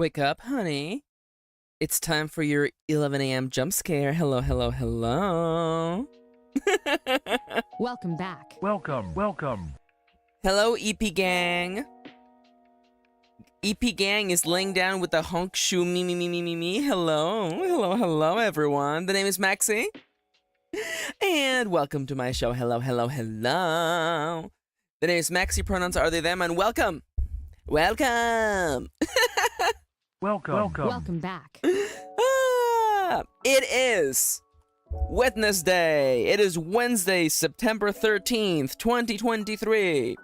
Wake up, honey. It's time for your 11 a.m. jump scare. Hello, hello, hello. Welcome back. Welcome. Hello, EP gang. EP gang is laying down with the honk shoe me. Hello, everyone. The name is Maxi. And welcome to my show. Hello. The name is Maxi. Pronouns are they, them, and welcome. Welcome back. It is Wednesday. It is Wednesday, September 13th, 2023.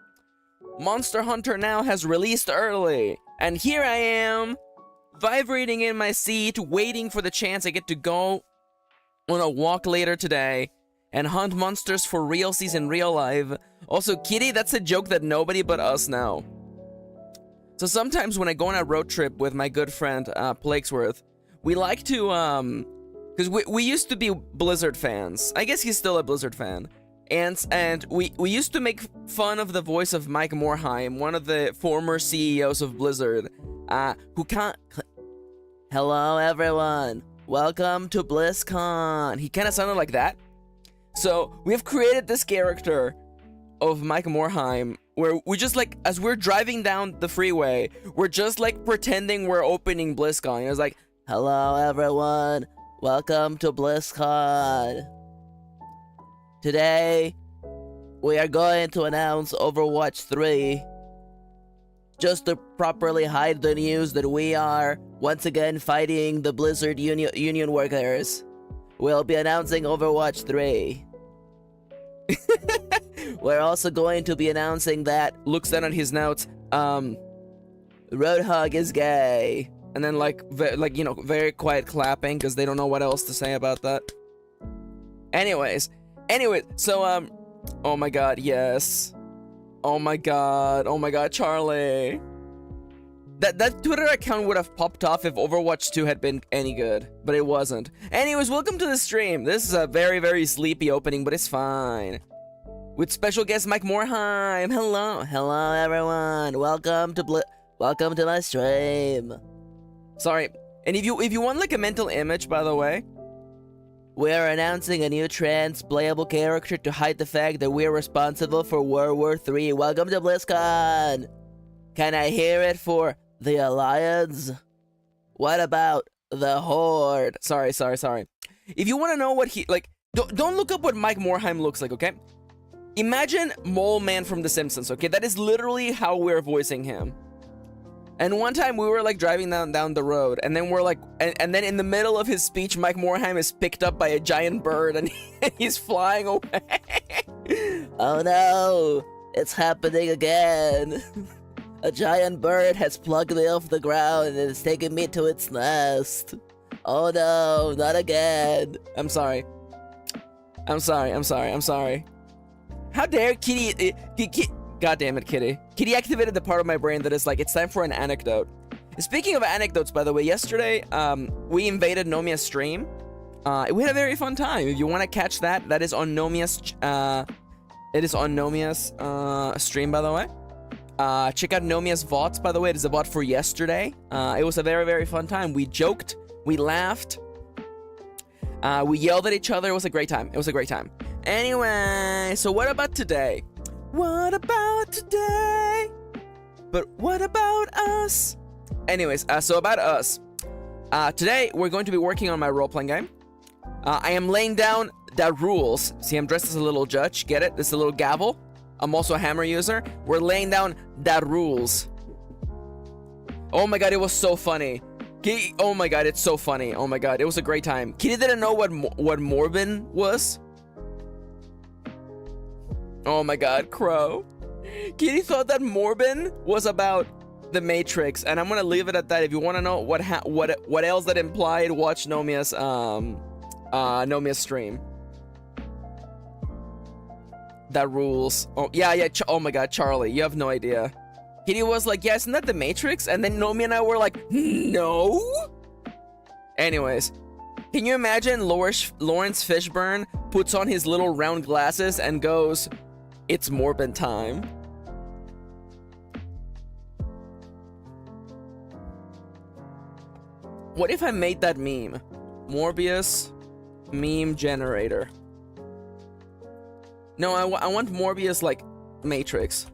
Monster Hunter now has released early, and here I am, vibrating in my seat, waiting for the chance I get to go on a walk later today and hunt monsters for realsies in real life. Also, Kitty, that's a joke that nobody but us know. So sometimes when I go on a road trip with my good friend, Plakesworth, we like to, because we used to be Blizzard fans. I guess he's still a Blizzard fan. And we used to make fun of the voice of Mike Morhaime, one of the former CEOs of Blizzard, who can't... Hello, everyone. Welcome to BlizzCon. He kind of sounded like that. So we've created this character of Mike Morhaime, where we just like, as we're driving down the freeway, we're just like pretending we're opening BlizzCon. It was like, hello everyone, welcome to BlizzCon. Today, we are going to announce Overwatch 3. Just to properly hide the news that we are once again fighting the Blizzard union workers. We'll be announcing Overwatch 3. We're also going to be announcing that, looks down at his notes, Roadhog is gay. And then very quiet clapping because they don't know what else to say about that. Anyways, so oh my god, yes. Oh my god, Charlie. That Twitter account would have popped off if Overwatch 2 had been any good, but it wasn't. Anyways, welcome to the stream. This is a very, very sleepy opening, but it's fine. With special guest Mike Morhaime. Hello everyone. Welcome to my stream. Sorry. And if you want like a mental image, by the way, we're announcing a new trans playable character to hide the fact that we're responsible for World War III. Welcome to BlizzCon. Can I hear it for the Alliance? What about the Horde? Sorry. If you want to know what he like, don't look up what Mike Morhaime looks like, okay? Imagine Mole Man from The Simpsons, okay? That is literally how we're voicing him. And one time we were like driving down the road, and then we're like, and then in the middle of his speech, Mike Morhaime is picked up by a giant bird, and he's flying away. Oh no, it's happening again. A giant bird has plucked me off the ground and is taking me to its nest. Oh no, not again. I'm sorry. How dare Kitty... God damn it, Kitty. Kitty activated the part of my brain that is like, it's time for an anecdote. Speaking of anecdotes, by the way, yesterday, we invaded Nomia's stream. We had a very fun time. If you want to catch that, that is on Nomia's... it is on Nomia's stream, by the way. Check out Nomia's VODs, by the way. It is a VOD for yesterday. It was a very, very fun time. We joked. We laughed. We yelled at each other. It was a great time. Anyway, so what about today? But what about us? Anyways, so about us. Today, we're going to be working on my role-playing game. I am laying down the rules. See, I'm dressed as a little judge. Get it? This is a little gavel. I'm also a hammer user. We're laying down the rules. Oh my god, it was so funny. Oh my god, it's so funny. Oh my god, it was a great time. Kitty didn't know what Morbin was. Oh my god, Crow. Kitty thought that Morbin was about the Matrix, and I'm gonna leave it at that. If you want to know what else that implied, watch Nomia's stream. That rules. Oh yeah. Oh my god, Charlie, you have no idea. Kitty was like, yeah, isn't that the Matrix? And then Nomia and I were like, no. Anyways, can you imagine Lawrence Fishburne puts on his little round glasses and goes, it's Morbin time. What if I made that meme? Morbius meme generator. No, I want Morbius like Matrix.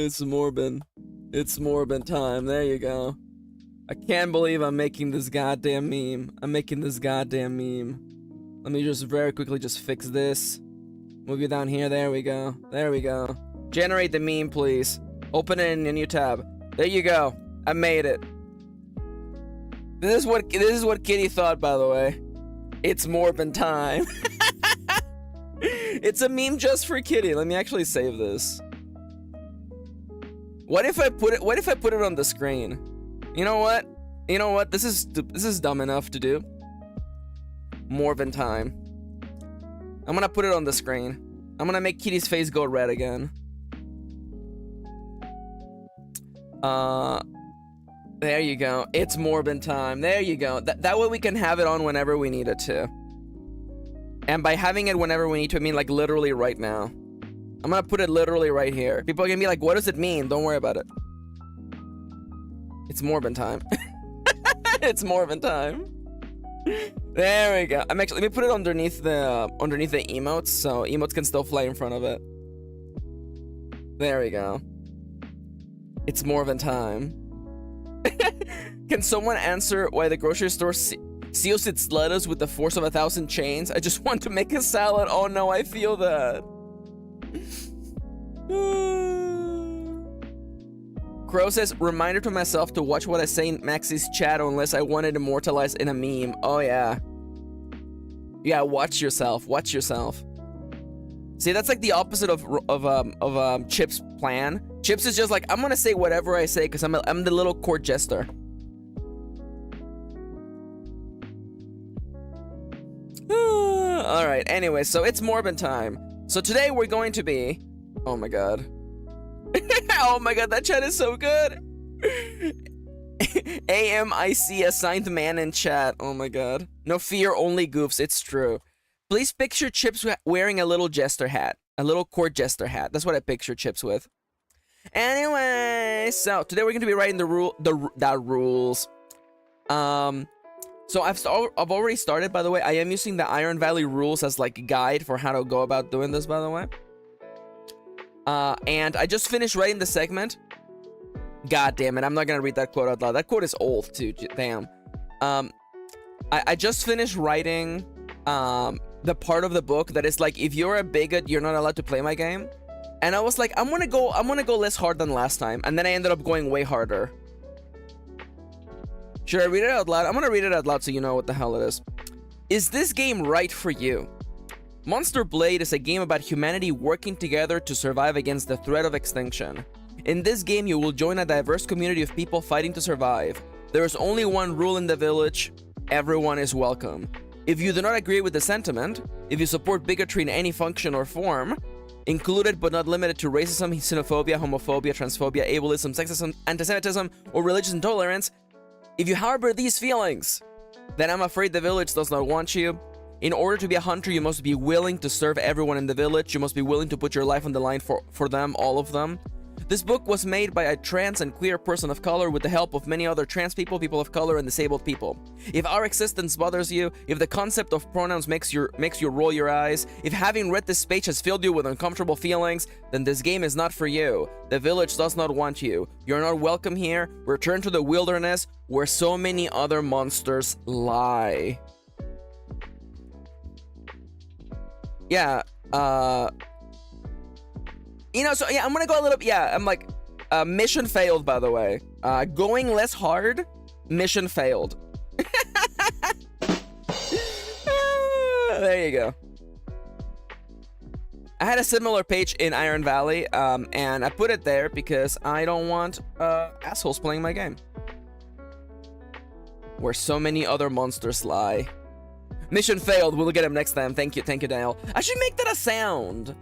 It's Morbin. It's Morbin time. There you go. I can't believe I'm making this goddamn meme. I'm making this goddamn meme. Let me just very quickly just fix this. Move you down here. There we go. There we go. Generate the meme, please. Open it in a new tab. There you go. I made it. This is what Kitty thought, by the way. It's Morbin time. It's a meme just for Kitty. Let me actually save this. What if I put it on the screen? You know what? You know what? This is dumb enough to do. Morbin time. I'm gonna put it on the screen. I'm gonna make Kitty's face go red again. There you go. It's Morbin time. There you go. That way we can have it on whenever we need it to. And by having it whenever we need to, I mean like literally right now. I'm gonna put it literally right here. People are gonna be like, what does it mean? Don't worry about it. It's Morbin time. It's Morbin time. There we go. I'm actually, let me put it underneath the emotes, so emotes can still fly in front of it. There we go. It's Morbin time. Can someone answer why the grocery store seals its lettuce with the force of 1,000 chains? I just want to make a salad. Oh no, I feel that. Crow says, reminder to myself to watch what I say in Maxi's chat unless I want it immortalized in a meme. Oh yeah. Yeah, watch yourself. Watch yourself. See, that's like the opposite of Chip's plan. Chips is just like, I'm gonna say whatever I say because I'm the little court jester. Alright, anyway, so it's Morbin time. So today we're going to be... Oh my god. Oh my god, that chat is so good! AMIC assigned man in chat. Oh my god. No fear, only goofs, it's true. Please picture Chips wearing a little jester hat. A little court jester hat. That's what I picture Chips with. Anyway, so today we're going to be writing the rules. So I've already started, by the way. I am using the Iron Valley rules as like a guide for how to go about doing this, by the way. And I just finished writing the segment. God damn it, I'm not gonna read that quote out loud. That quote is old too, damn. I just finished writing the part of the book that is like, if you're a bigot, you're not allowed to play my game. And I was like, I'm gonna go less hard than last time, and then I ended up going way harder. Should I read it out loud? I'm gonna read it out loud so you know what the hell it is. Is this game right for you? Monster Blade is a game about humanity working together to survive against the threat of extinction. In this game, you will join a diverse community of people fighting to survive. There is only one rule in the village: everyone is welcome. If you do not agree with the sentiment, if you support bigotry in any function or form, included but not limited to racism, xenophobia, homophobia, transphobia, ableism, sexism, antisemitism, or religious intolerance, if you harbor these feelings, then I'm afraid the village does not want you. In order to be a hunter, you must be willing to serve everyone in the village. You must be willing to put your life on the line for them, all of them. This book was made by a trans and queer person of color with the help of many other trans people, people of color, and disabled people. If our existence bothers you, if the concept of pronouns makes you roll your eyes, if having read this page has filled you with uncomfortable feelings, then this game is not for you. The village does not want you. You're not welcome here. Return to the wilderness where so many other monsters lie. Yeah, you know, so yeah, I'm gonna go a little, yeah, I'm like, mission failed, by the way. Going less hard, mission failed. There you go. I had a similar page in Iron Valley, and I put it there because I don't want assholes playing my game. Where so many other monsters lie. Mission failed. We'll get him next time. Thank you, Dale. I should make that a sound.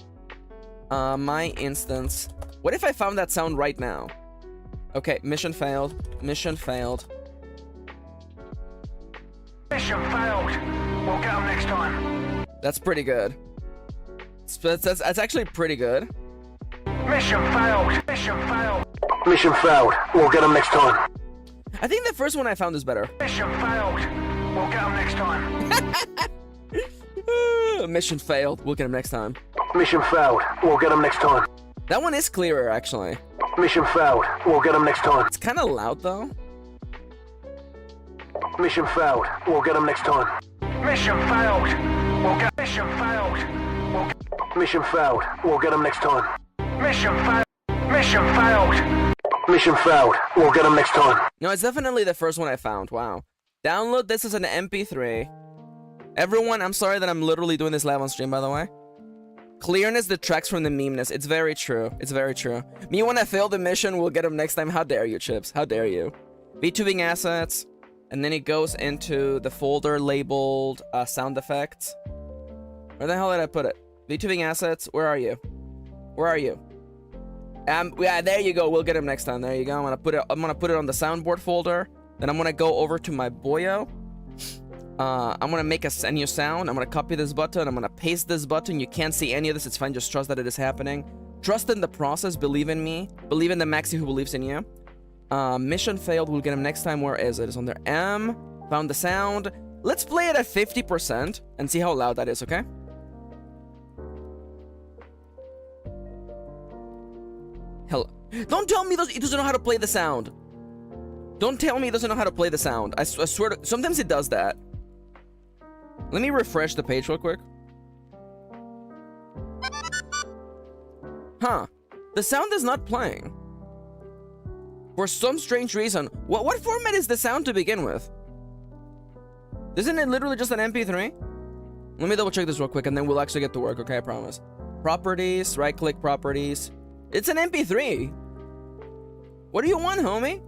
My instance. What if I found that sound right now? Okay, mission failed. Mission failed. Mission failed. We'll get him next time. That's pretty good. That's actually pretty good. Mission failed. Mission failed. Mission failed. We'll get them next time. I think the first one I found is better. Mission failed. We'll get them next time. Mission failed. We'll get him next time. Mission failed. We'll get them next time. That one is clearer, actually. Mission failed. We'll get them next time. It's kind of loud, though. Mission failed. We'll get them next time. Mission failed. We'll get. Mission failed. We'll get. Mission failed. We'll get them next time. Mission failed. Mission failed. Mission failed. We'll get them next time. No, it's definitely the first one I found. Wow. Download this as an MP3. Everyone, I'm sorry that I'm literally doing this live on stream, by the way. Clearness detracts from the memeness. It's very true. It's very true. Me, when I fail the mission, we'll get him next time. How dare you, Chips? How dare you? VTubing assets. And then it goes into the folder labeled sound effects. Where the hell did I put it? VTubing assets. Where are you? Where are you? Yeah, there you go. We'll get him next time. There you go. I'm gonna put it on the soundboard folder. Then I'm gonna go over to my Boyo. I'm gonna make a new sound. I'm gonna copy this button. I'm gonna paste this button. You can't see any of this. It's fine. Just trust that it is happening. Trust in the process. Believe in me. Believe in the Maxi who believes in you. Mission failed. We'll get him next time. Where is it? It's on there. M. Found the sound. Let's play it at 50% and see how loud that is, okay? Hello. Don't tell me it doesn't know how to play the sound. Don't tell me it doesn't know how to play the sound. I swear to... Sometimes it does that. Let me refresh the page real quick. Huh. The sound is not playing. For some strange reason. What format is the sound to begin with? Isn't it literally just an MP3? Let me double check this real quick and then we'll actually get to work, okay? I promise. Properties, right click properties. It's an MP3. What do you want, homie?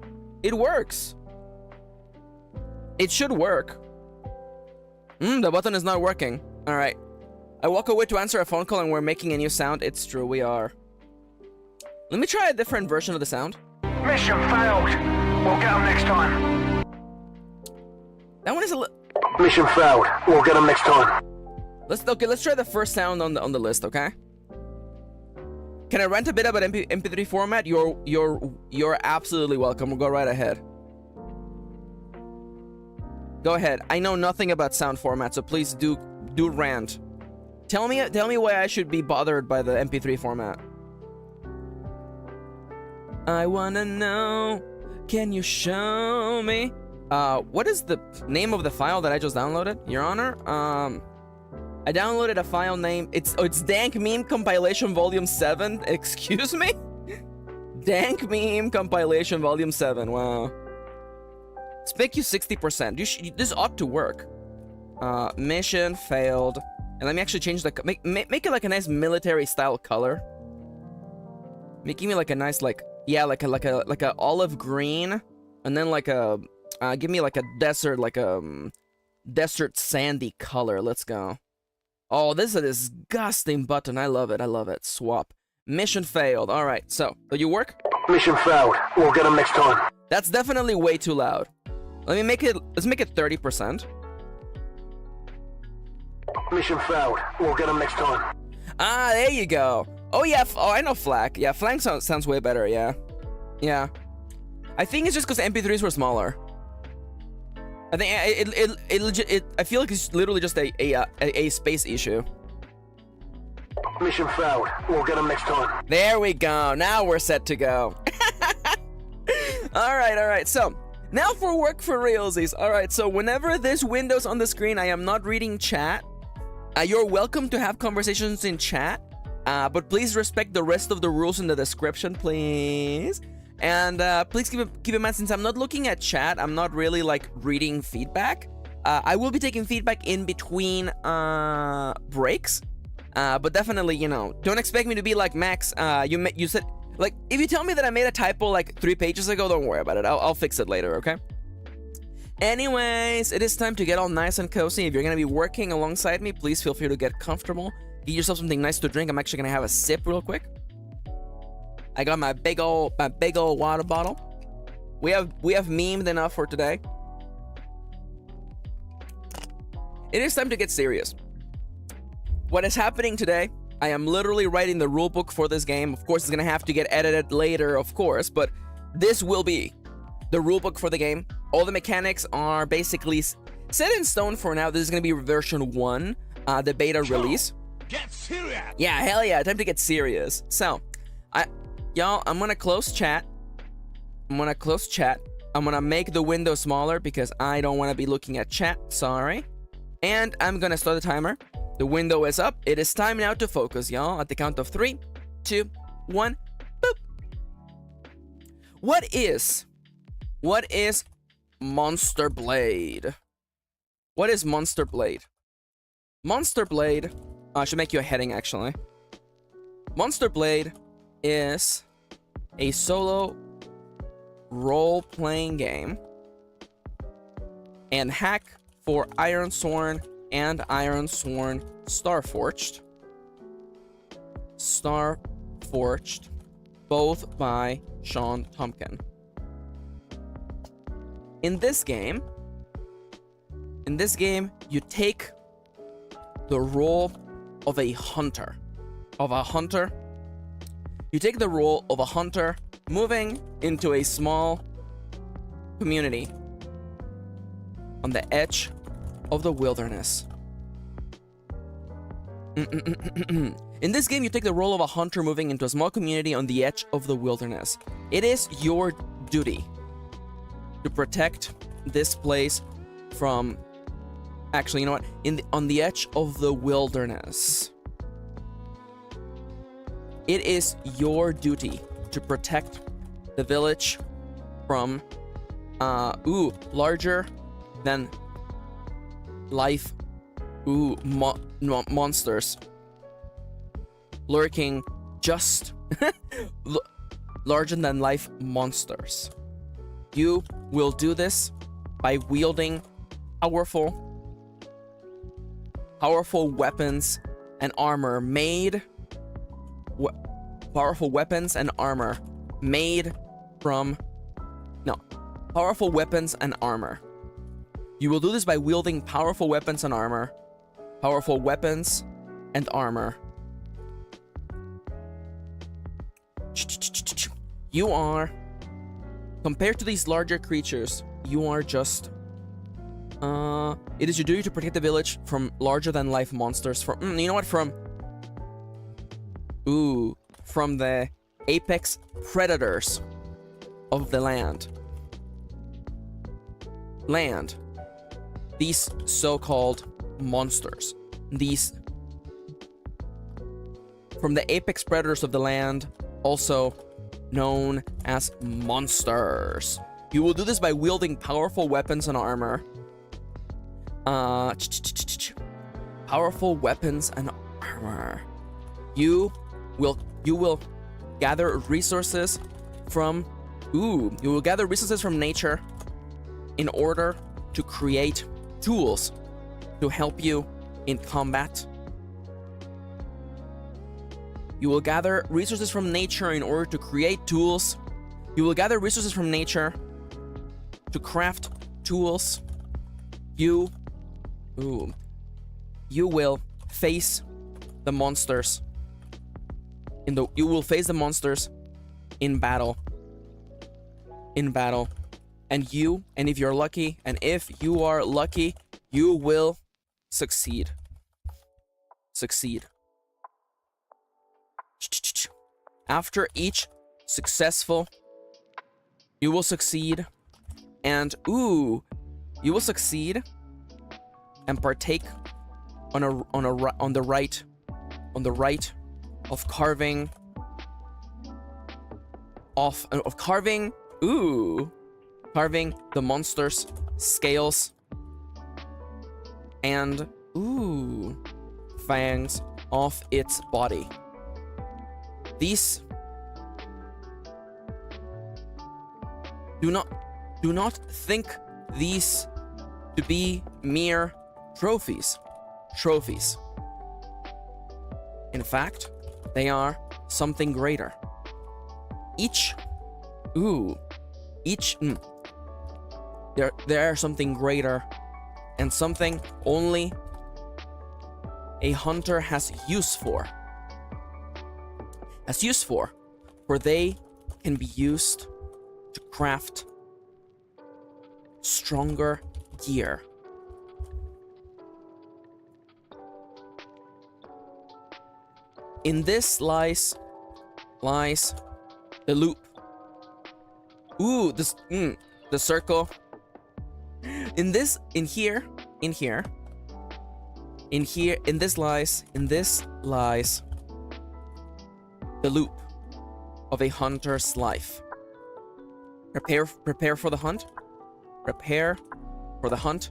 It works. It should work. The button is not working. All right. I walk away to answer a phone call and we're making a new sound. It's true, we are. Let me try a different version of the sound. Mission failed. We'll get them next time. That one is a Mission failed. We'll get them next time. Let's try the first sound on the list, okay? Can I rant a bit about MP3 format? You're absolutely welcome. Go right ahead. Go ahead. I know nothing about sound format, so please do rant. Tell me why I should be bothered by the MP3 format. I wanna know. Can you show me? What is the name of the file that I just downloaded, Your Honor? I downloaded a file name. It's Dank Meme Compilation Volume 7. Excuse me? Dank Meme Compilation Volume 7. Wow. Let's make you 60%. This ought to work. Mission failed. And let me actually change the make it like a nice military style color. Making me like a nice like a olive green, and then like a give me like a desert desert sandy color. Let's go. Oh, this is a disgusting button. I love it. I love it. Swap. Mission failed. All right. So, will you work? Mission failed. We'll get them next time. That's definitely way too loud. Let's make it 30%. Mission failed. We'll get them next time. Ah, there you go. Oh yeah. Oh, I know FLAC. Yeah, FLAC sounds way better. Yeah. Yeah. I think it's just because MP3s were smaller. I think I feel like it's literally just a space issue. Mission failed. We'll get them next time. There we go. Now we're set to go. All right. So now for work for realsies. All right. So whenever this window's on the screen, I am not reading chat. You're welcome to have conversations in chat, but please respect the rest of the rules in the description, please. And please keep in mind, since I'm not looking at chat, I'm not really like reading feedback. I will be taking feedback in between breaks, but definitely, you know, don't expect me to be like Max. You said, like, if you tell me that I made a typo like 3 pages ago, don't worry about it. I'll fix it later, okay? Anyways, it is time to get all nice and cozy. If you're gonna be working alongside me, please feel free to get comfortable. Get yourself something nice to drink. I'm actually gonna have a sip real quick. I got my big old water bottle. We have memed enough for today. It is time to get serious. What is happening today I am literally writing the rulebook for this game. Of course, it's gonna have to get edited later, of course, but this will be the rulebook for the game. All the mechanics are basically set in stone for now. This is gonna be version 1, the beta release. Get serious! Yeah, hell yeah, time to get serious. So, y'all, I'm gonna close chat. I'm gonna make the window smaller because I don't want to be looking at chat, sorry. And I'm gonna start the timer. The window is up. It is time now to focus, y'all. At the count of 3, 2, 1, boop. What is Monster Blade? What is Monster Blade? Monster Blade, I should make you a heading actually. Monster Blade is a solo role-playing game and hack for Ironsworn and Ironsworn Starforged, both by Sean Tompkin. In this game, you take the role of a hunter. You take the role of a hunter moving into a small community on the edge of the wilderness. In this game, you take the role of a hunter moving into a small community on the edge of the wilderness. It is your duty to protect this place from... Actually, you know what? On the edge of the wilderness. It is your duty to protect the village from larger than life monsters lurking just larger than life monsters. You will do this by wielding powerful weapons and armor made from powerful weapons and armor. You will do this by wielding powerful weapons and armor. You are, compared to these larger creatures, you are just it is your duty to protect the village from larger than life monsters. From the apex predators of the land. These so-called monsters. From the apex predators of the land, also known as monsters. You will do this by wielding powerful weapons and armor. Powerful weapons and armor. You will gather resources from nature in order to create tools to help you in combat. You will gather resources from nature in order to create tools. You will gather resources from nature to craft tools. You will face the monsters in battle. And if you're lucky, you will succeed. After each successful, you will succeed and partake on the right of carving the monster's scales and fangs off its body. These do not think these to be mere trophies. In fact, they are something greater. They are something greater and something only a hunter has use for. as used for they can be used to craft stronger gear. In this lies the loop. Ooh, the circle. In this lies the loop of a hunter's life. Prepare for the hunt. Prepare for the hunt.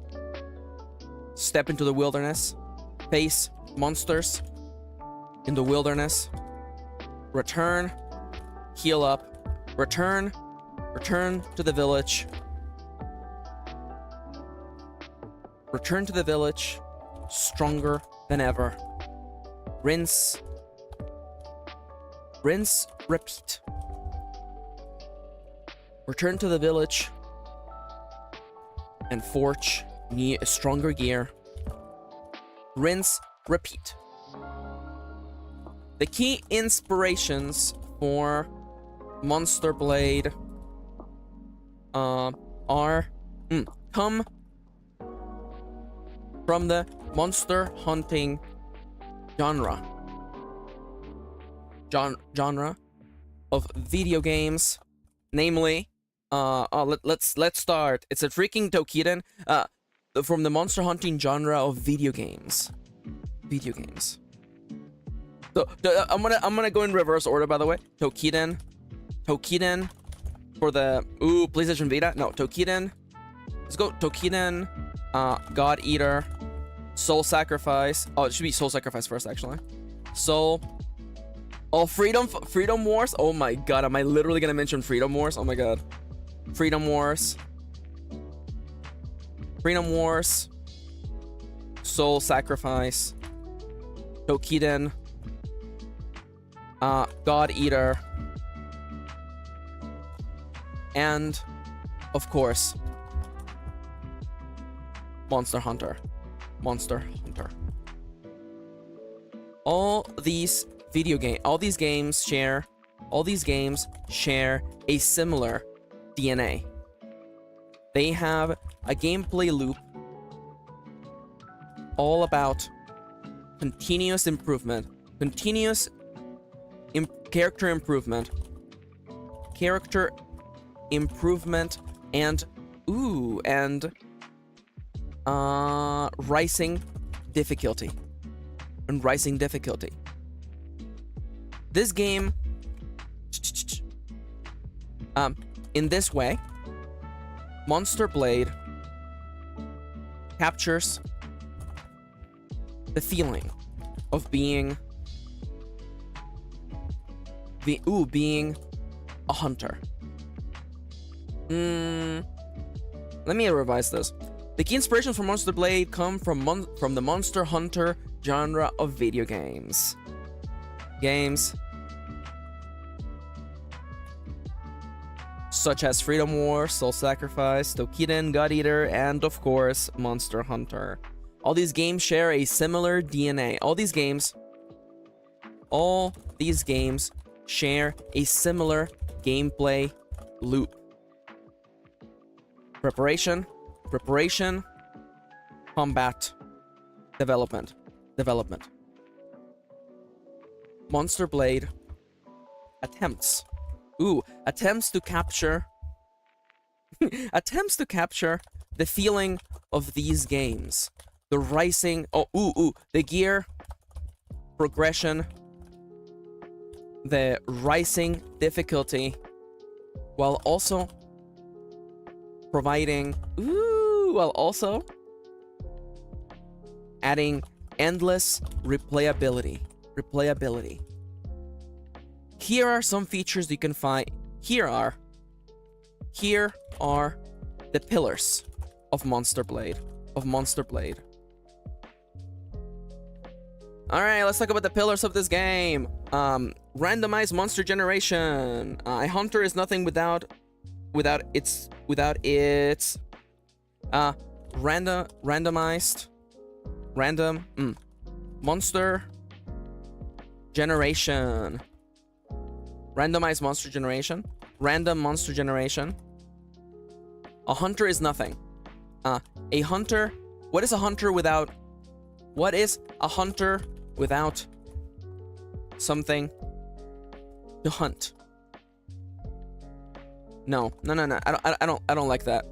Step into the wilderness. Face monsters in the wilderness. Return. Heal up. Return to the village. Return to the village stronger than ever. Rinse, repeat. Return to the village and forge stronger gear. Rinse, repeat. The key inspirations for Monster Blade come from the monster hunting genre of video games, namely let's start. It's a freaking Tokiren from the monster hunting genre of video games. So I'm gonna go in reverse order, by the way. Tokiren for the PlayStation Vita. No, Tokiren. Let's go Tokiren, God Eater, Soul Sacrifice. Oh, it should be Soul Sacrifice first, actually. Soul. Oh, Freedom Wars. Oh my god, am I literally gonna mention Freedom Wars? Oh my god. Freedom Wars. Soul Sacrifice. Tokiren. God Eater. And, of course, Monster Hunter. All these games share a similar DNA. They have a gameplay loop all about continuous improvement, character improvement, and rising difficulty. This game, in this way, Monster Blade captures the feeling of being a hunter. Let me revise this. The key inspirations for Monster Blade come from the Monster Hunter genre of video games. Such as Freedom Wars, Soul Sacrifice, Tokiren, God Eater, and of course, Monster Hunter. All these games share a similar DNA. All these games share a similar gameplay loop. Preparation, combat, development. Monster Blade attempts to capture the feeling of these games. The rising, the gear progression, the rising difficulty, while also adding endless replayability. Here are some features you can find. Here are the pillars of Monster Blade. Alright, let's talk about the pillars of this game. Randomized monster generation. A hunter is nothing without its random monster generation. Randomized monster generation. Random monster generation. A hunter is nothing. A hunter... What is a hunter without... What is a hunter without something to hunt? No. I don't like that.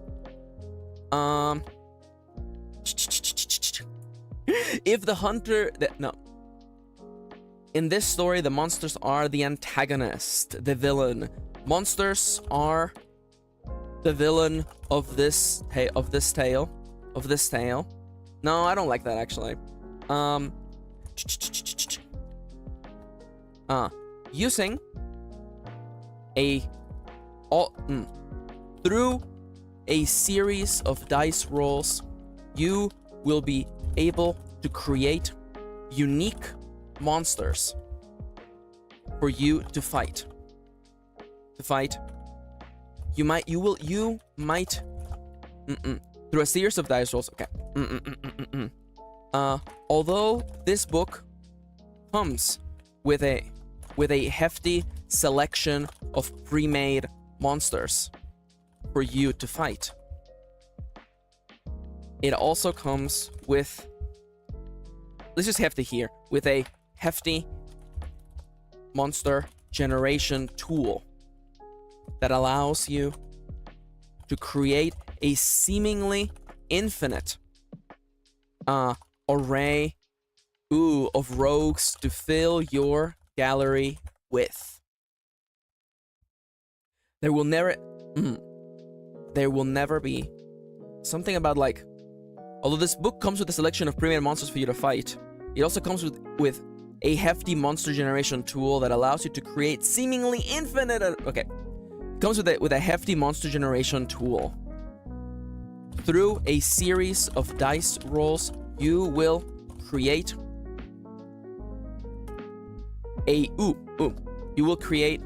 If the hunter... No. In this story, the monsters are the antagonist, the villain. Monsters are the villain of this tale. No, I don't like that actually. Using through a series of dice rolls, you will be able to create unique monsters for you to fight. You might through a series of dice rolls. Okay. Although this book comes with a hefty selection of pre-made monsters for you to fight, it also comes with, let's just hefty here, with a hefty monster generation tool that allows you to create a seemingly infinite array of rogues to fill your gallery with. There will never be something about, like, although this book comes with a selection of premium monsters for you to fight, it also comes with a hefty monster generation tool that allows you to create seemingly infinite... Okay. It comes with a hefty monster generation tool. Through a series of dice rolls, you will create a... You will create...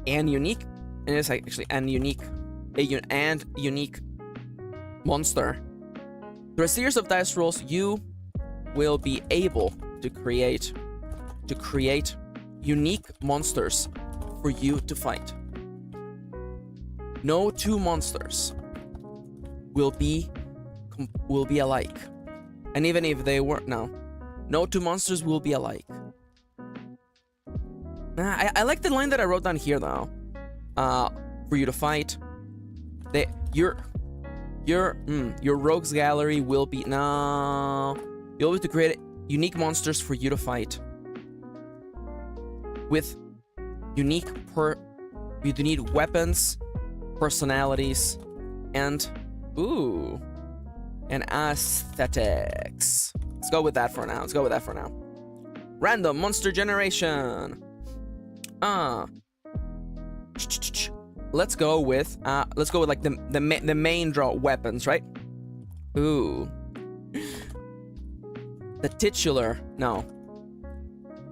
and unique... And it's actually and unique... and unique monster. Through a series of dice rolls, you will be able to create unique monsters for you to fight. No two monsters will be alike. And even if they weren't, no two monsters will be alike. I like the line that I wrote down here though. For you to fight, your rogues gallery will be... No. You'll be able to create unique monsters for you to fight. With unique weapons, personalities, and aesthetics. Let's go with that for now. Random monster generation. Let's go with like the main draw weapons, right? The titular, no.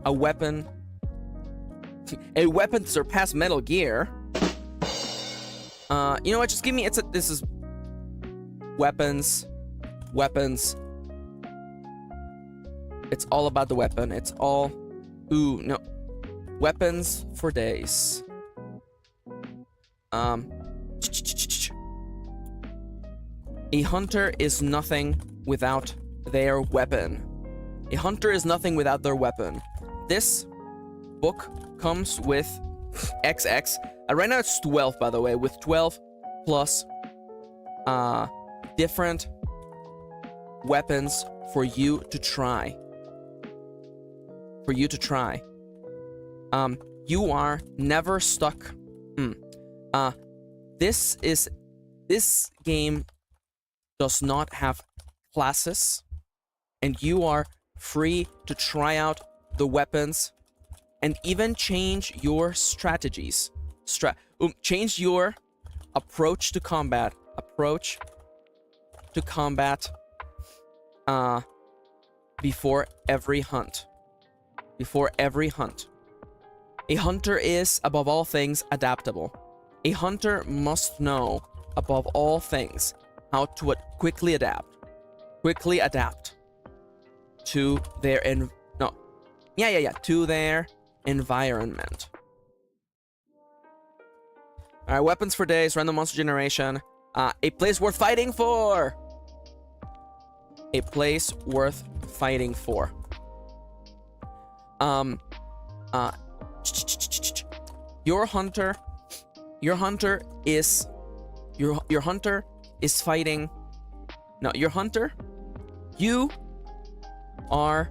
A weapon to surpass Metal Gear. You know what? Just give me. This is weapons. It's all about the weapon. It's all. No. Weapons for days. A hunter is nothing without their weapon. A hunter is nothing without their weapon. This book comes with XX. Right now it's 12, by the way, with 12 plus different weapons for you to try. You are never stuck. This game does not have classes, and you are free to try out the weapons and even change your strategies. Change your approach to combat. Before every hunt. A hunter is, above all things, adaptable. A hunter must know, above all things, how to quickly adapt to their to their environment. Alright, weapons for days, random monster generation. A place worth fighting for! A place worth fighting for. Your hunter is fighting. No, your hunter, you are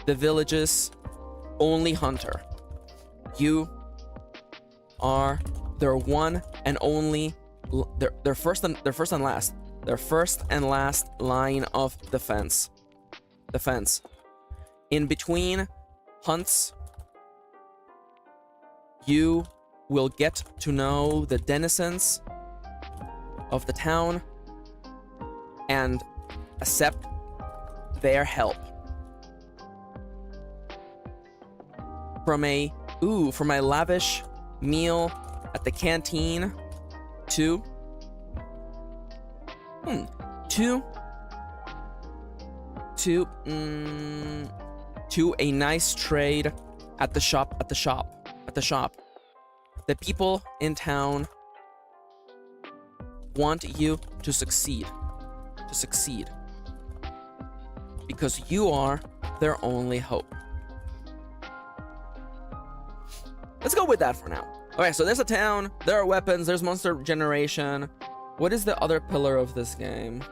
the village's only hunter. You are their one and only, their first and last line of defense. In between hunts, you will get to know the denizens of the town and accept their help. From a lavish meal at the canteen to a nice trade at the shop. The people in town want you to succeed. Because you are their only hope. Let's go with that for now. Okay, so there's a town, there are weapons, there's monster generation. What is the other pillar of this game?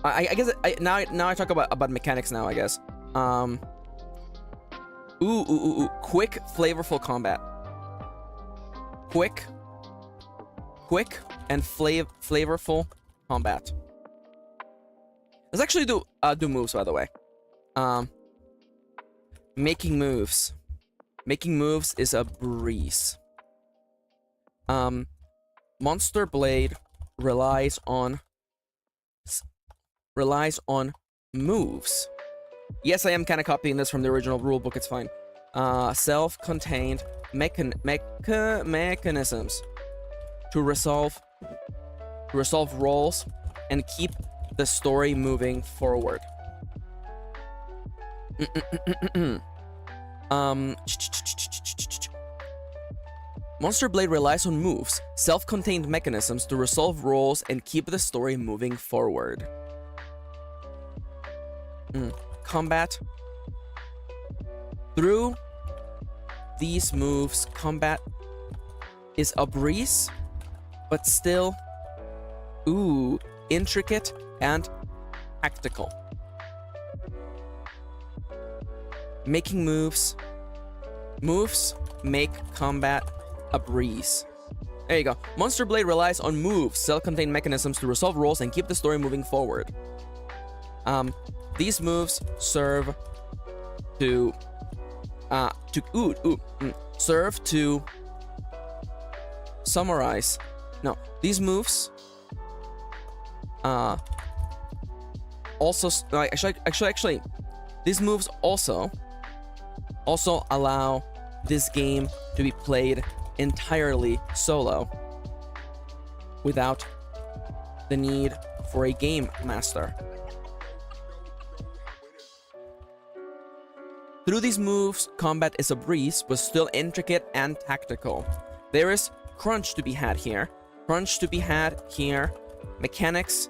I guess now I talk about mechanics now, I guess. Quick, flavorful combat. Quick and flavorful combat. Let's actually do moves, by the way. Making moves. Making moves is a breeze. Monster Blade relies on moves. Yes, I am kind of copying this from the original rulebook. It's fine. Self-contained mechanisms to resolve roles and keep the story moving forward. Monster Blade relies on moves, self-contained mechanisms to resolve roles and keep the story moving forward. Combat. Through these moves, combat is a breeze, but still, intricate and tactical. Making moves make combat a breeze. There you go. Monster Blade relies on moves, self-contained mechanisms to resolve roles and keep the story moving forward. These moves serve to summarize. No, these moves also actually these moves also allow this game to be played entirely solo without the need for a game master. Through these moves, combat is a breeze, but still intricate and tactical. There is crunch to be had here. Mechanics,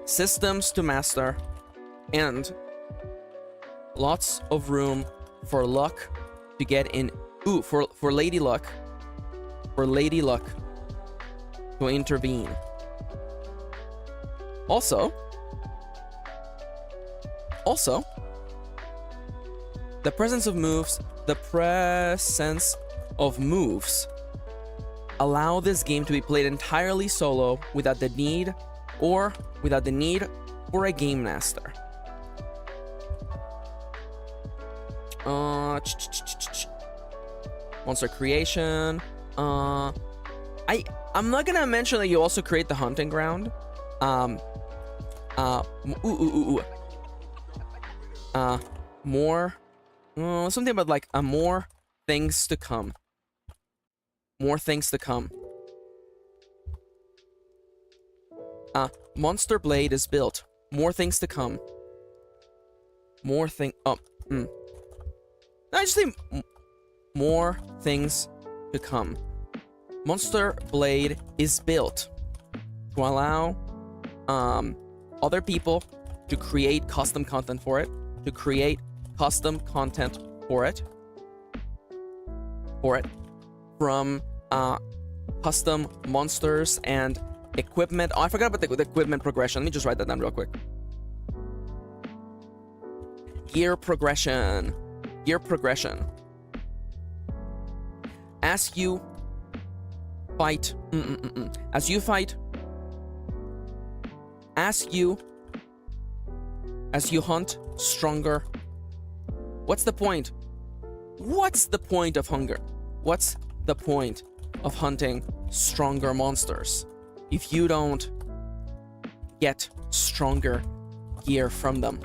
systems to master, and lots of room for luck to get in. For Lady Luck to intervene. Also, the presence of moves allow this game to be played entirely solo without the need for a game master. Monster creation. I'm not gonna mention that you also create the hunting ground. More. Something about like more things to come. Monster Blade is built. More things to come. I just say more things to come. Monster Blade is built to allow other people to create custom content for it, from custom monsters and equipment. Oh, I forgot about the equipment progression. Let me just write that down real quick. Gear progression. As you fight, as you hunt stronger. What's the point? What's the point of hunger? What's the point of hunting stronger monsters if you don't get stronger gear from them?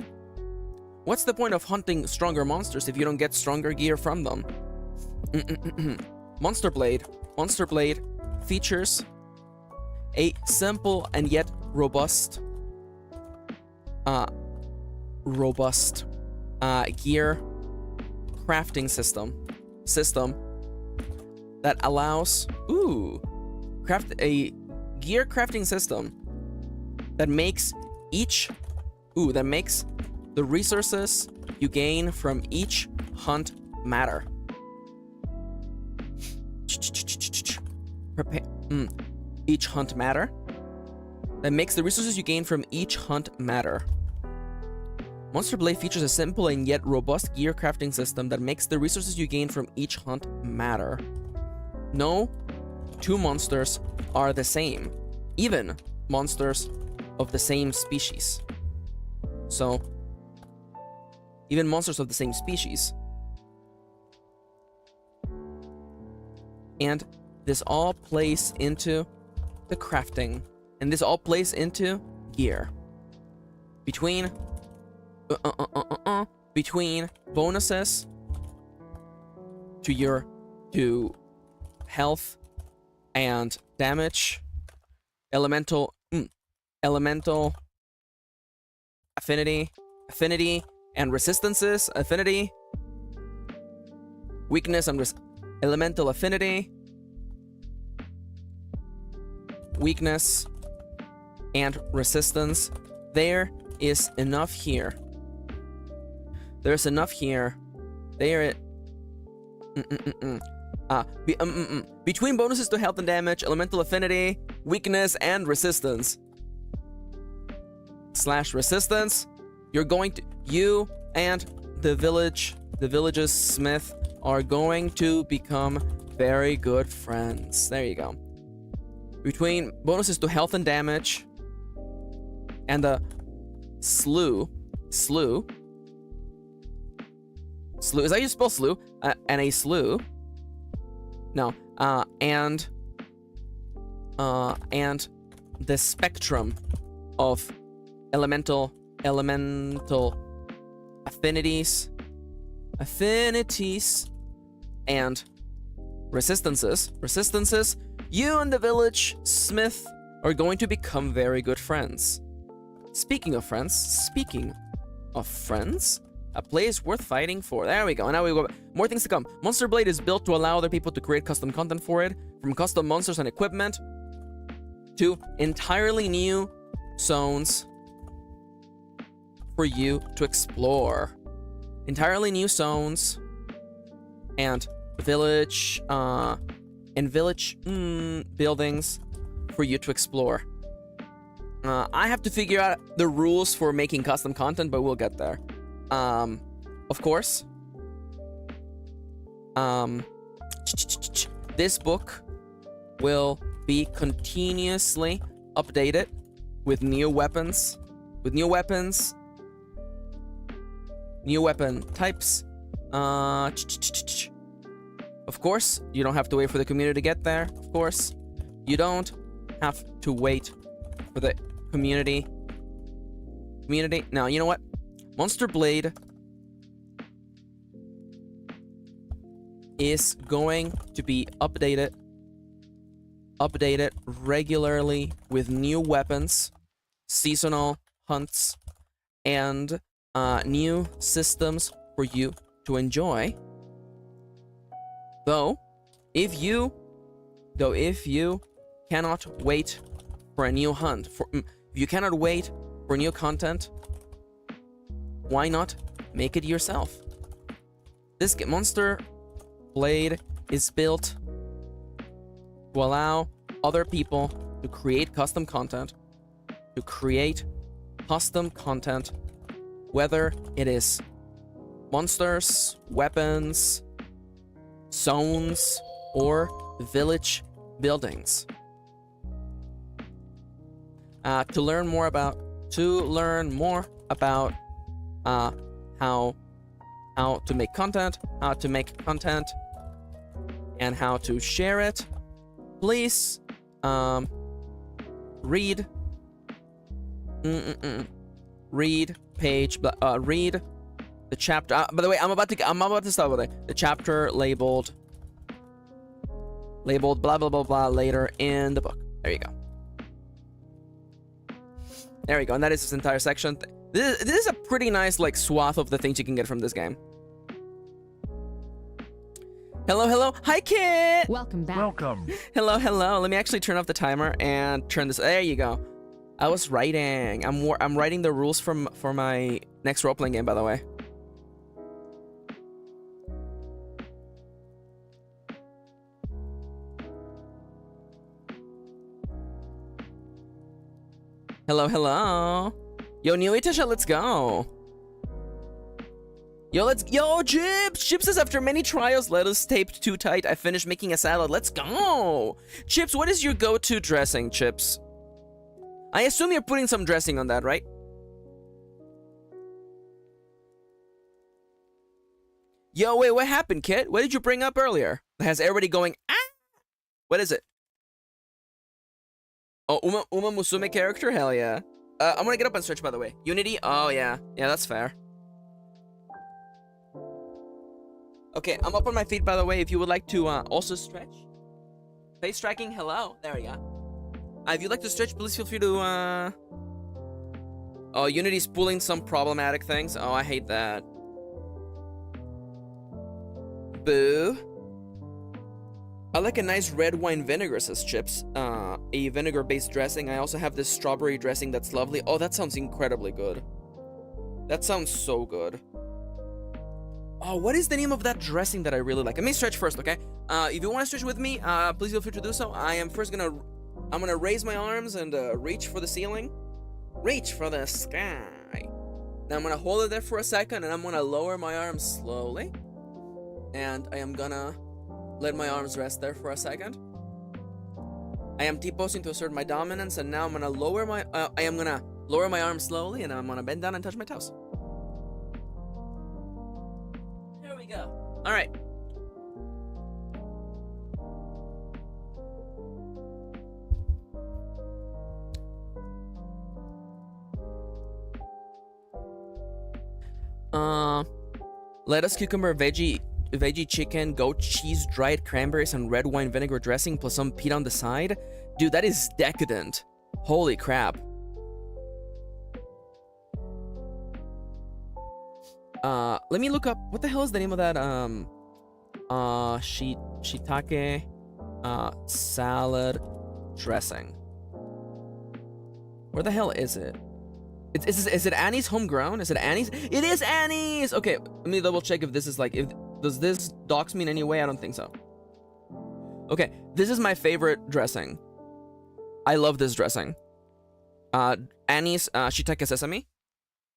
What's the point of hunting stronger monsters if you don't get stronger gear from them? Monster Blade features a simple and yet robust gear crafting system that allows craft a gear crafting system that makes the resources you gain from each hunt matter. Each hunt matter. That makes the resources you gain from each hunt matter. Monster Blade features a simple and yet robust gear crafting system that makes the resources you gain from each hunt matter. No two monsters are the same, even monsters of the same species. So, even monsters of the same species. And this all plays into the crafting, and this all plays into gear. Between bonuses to health and damage, elemental affinity and resistances, weakness and elemental affinity, weakness and resistance. There is enough here. There's enough here. Between bonuses to health and damage, elemental affinity, weakness, and resistance / resistance, you and the village's smith are going to become very good friends. There you go. Between bonuses to health and damage and the slew, is that how you spell slew? And a slew. No. And the spectrum of elemental affinities and resistances, you and the village smith are going to become very good friends. Speaking of friends, a place worth fighting for. There we go. Now we go. More things to come. Monster Blade is built to allow other people to create custom content for it, from custom monsters and equipment to entirely new zones for you to explore. Entirely new zones and village buildings for you to explore. I have to figure out the rules for making custom content, but we'll get there. Of course, this book will be continuously updated with new weapons, new weapon types. Of course, you don't have to wait for the community to get there. Of course, you don't have to wait for the community. Now, you know what? Monster Blade is going to be updated regularly with new weapons, seasonal hunts, and new systems for you to enjoy Though, if you cannot wait for a new hunt, if you cannot wait for new content, why not make it yourself? This monster blade is built to allow other people to create custom content, whether it is monsters, weapons, zones, or village buildings. To learn more about how to make content, and how to share it, please read the chapter. By the way, I'm about to start with it. The chapter labeled blah blah blah blah later in the book. There you go. There we go, and that is this entire section. This is a pretty nice like swath of the things you can get from this game. Hello, hi Kit. Welcome back. Welcome. Hello. Let me actually turn off the timer and turn this. There you go. I was writing. I'm writing the rules for my next role-playing game, by the way. Hello. Yo, New Itasha, let's go. Yo, Chips! Chips says, after many trials, lettuce taped too tight, I finished making a salad. Let's go! Chips, what is your go-to dressing, Chips? I assume you're putting some dressing on that, right? Yo, wait, what happened, Kit? What did you bring up earlier? Has everybody going, ah? What is it? Oh, Uma Musume character? Hell yeah. I'm gonna get up and search, by the way. Unity? Oh, yeah. Yeah, that's fair. Okay, I'm up on my feet, by the way, if you would like to also stretch. Face tracking, hello. There we go. If you'd like to stretch, please feel free to, Oh, Unity's pulling some problematic things. Oh, I hate that. Boo. I like a nice red wine vinegar, says Chips. A vinegar-based dressing. I also have this strawberry dressing that's lovely. Oh, that sounds incredibly good. That sounds so good. Oh, what is the name of that dressing that I really like? Let me stretch first, okay? If you want to stretch with me, please feel free to do so. I'm gonna raise my arms and reach for the ceiling. Reach for the sky. Now I'm gonna hold it there for a second, and I'm gonna lower my arms slowly. And I am gonna let my arms rest there for a second. I am T-posing to assert my dominance, and now I'm gonna lower my arms slowly, and I'm gonna bend down and touch my toes. There we go. All right. Lettuce, cucumber, veggie chicken, goat cheese, dried cranberries, and red wine vinegar dressing, plus some pita on the side. Dude, that is decadent. Holy crap. Let me look up, what the hell is the name of that, shiitake, salad dressing. Where the hell is it? Is it Annie's homegrown? Is it Annie's? It is Annie's! Okay, let me double check if this is like, does this dox me in any way? I don't think so. Okay, this is my favorite dressing. I love this dressing. Annie's shiitake sesame.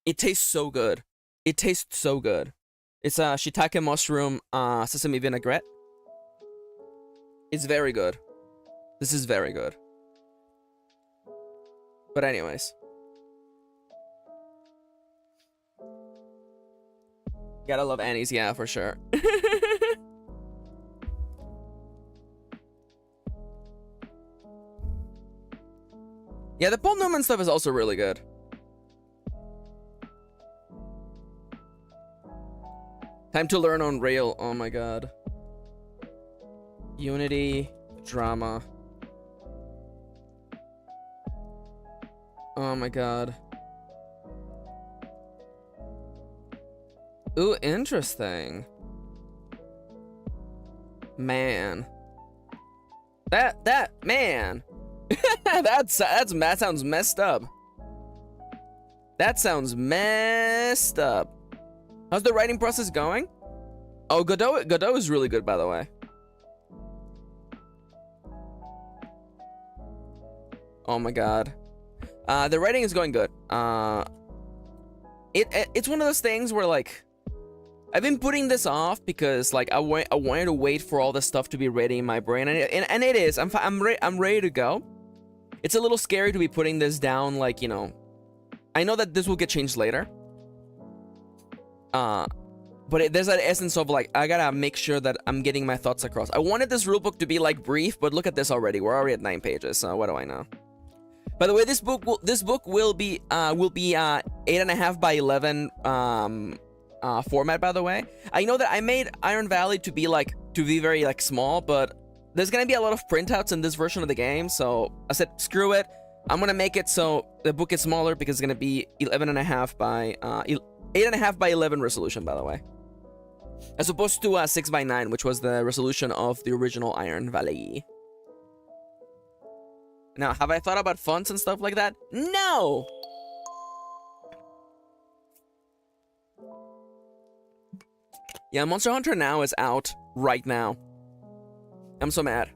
It tastes so good. It tastes so good. It's a shiitake mushroom sesame vinaigrette. It's very good. This is very good. But anyways. Gotta love Annie's, yeah, for sure. Yeah, the Paul Newman stuff is also really good. Time to learn on Rail. Oh my god. Unity, drama. Oh my god. Ooh, interesting. Man. That man. that sounds messed up. That sounds messed up. How's the writing process going? Oh, Godot is really good, by the way. Oh my god. The writing is going good. It's one of those things where, like, I've been putting this off because, like, I wanted to wait for all this stuff to be ready in my brain, and it is. I'm ready to go. It's a little scary to be putting this down, like, you know. I know that this will get changed later. But there's that essence of, like, I gotta make sure that I'm getting my thoughts across. I wanted this rulebook to be, like, brief, but look at this already. We're already at 9 pages, so what do I know? By the way, this book will be 8.5 by 11 format, by the way. I know that I made Iron Valley to be very, like, small, but there's gonna be a lot of printouts in this version of the game, so I said, screw it. I'm gonna make it so the book is smaller because it's gonna be 11.5 by 8.5 by 11 resolution, by the way, as opposed to 6 by 9, which was the resolution of the original Iron Valley. Now, have I thought about fonts and stuff like that? No. Yeah, Monster Hunter Now is out right now. I'm so mad.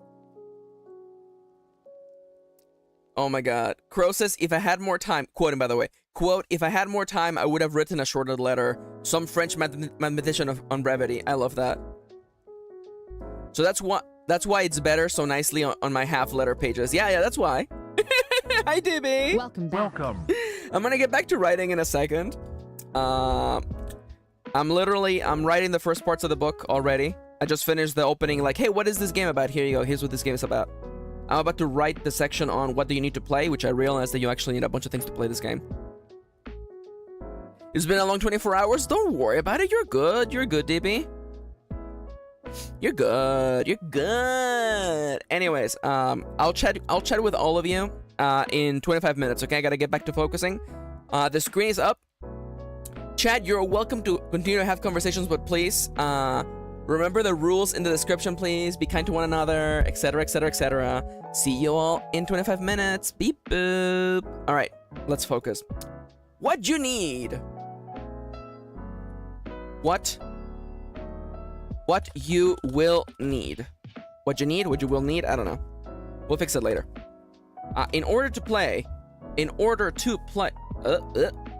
Oh my god. Crow says, if I had more time, quoting by the way, quote, if I had more time, I would have written a shorter letter. Some French mathematician on brevity. I love that. So that's why it's better so nicely on my half-letter pages. Yeah, that's why. Hi, DB. Welcome back. Welcome. I'm gonna get back to writing in a second. I'm writing the first parts of the book already. I just finished the opening, like, hey, what is this game about? Here you go. Here's what this game is about. I'm about to write the section on what do you need to play, which I realized that you actually need a bunch of things to play this game. It's been a long 24 hours. Don't worry about it. You're good. You're good, DB. You're good. You're good. Anyways, I'll chat with all of you in 25 minutes, okay? I gotta get back to focusing. The screen is up. Chat, you're welcome to continue to have conversations, but please, remember the rules in the description, please. Be kind to one another, etc., etc., etc. See you all in 25 minutes. Beep boop. All right, let's focus. What you need? What you will need? What you need? What you will need? I don't know. We'll fix it later. In order to play.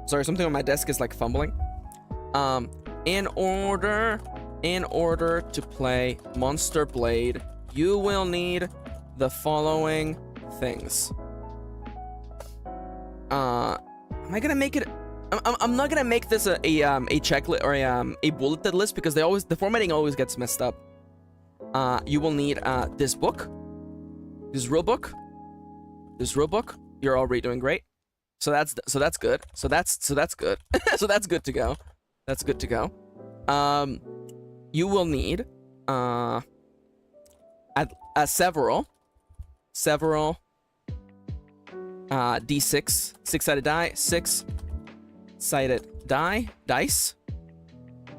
Sorry, something on my desk is like fumbling. In order to play Monster Blade, you will need the following things. Am I gonna make it? I'm not gonna make this a checklist or a bulleted list because the formatting always gets messed up. You will need this book, this rule book. You're already doing great. So that's good. So that's good. So that's good to go. That's good to go. You will need several D6 6-sided die, 6-sided dice.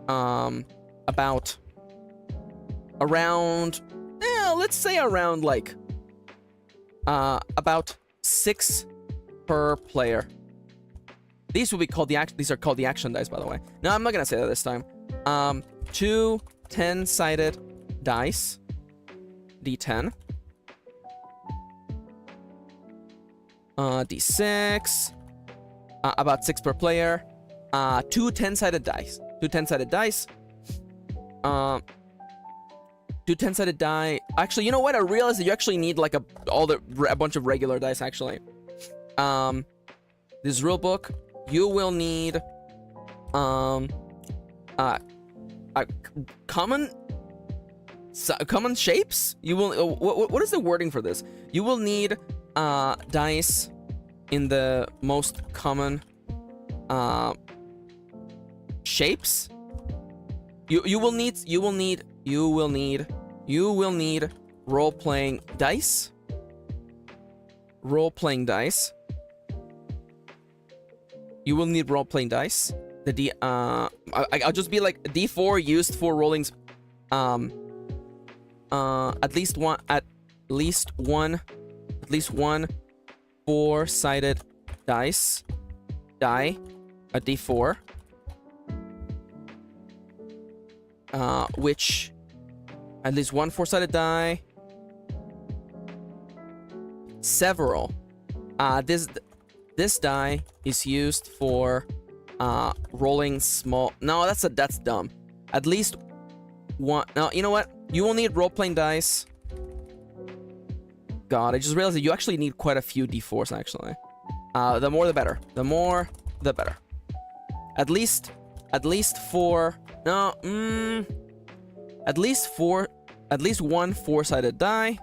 About around let's say around like about 6 per player. These will be called these are called the action dice, by the way. No, I'm not gonna say that this time. 2 10-sided dice, D10. D6. About 6 per player. 2 10-sided dice. 2 10-sided dice. 2 10-sided die. Actually, you know what? I realized that you actually need like a bunch of regular dice. Actually, this rule book. You will need common shapes. You will what is the wording for this? You will need dice in the most common shapes. You will need role-playing dice. Role-playing dice. You will need role-playing dice. The I'll just be like D4 used for rolling at least one 4-sided die, a d4, which at least one 4-sided die, several. This die is used for rolling small. No, that's dumb. At least one. No, you know what? You will need role-playing dice. God, I just realized that you actually need quite a few d4s actually. The more the better. The more the better. At least 4. No, at least one 4-sided die.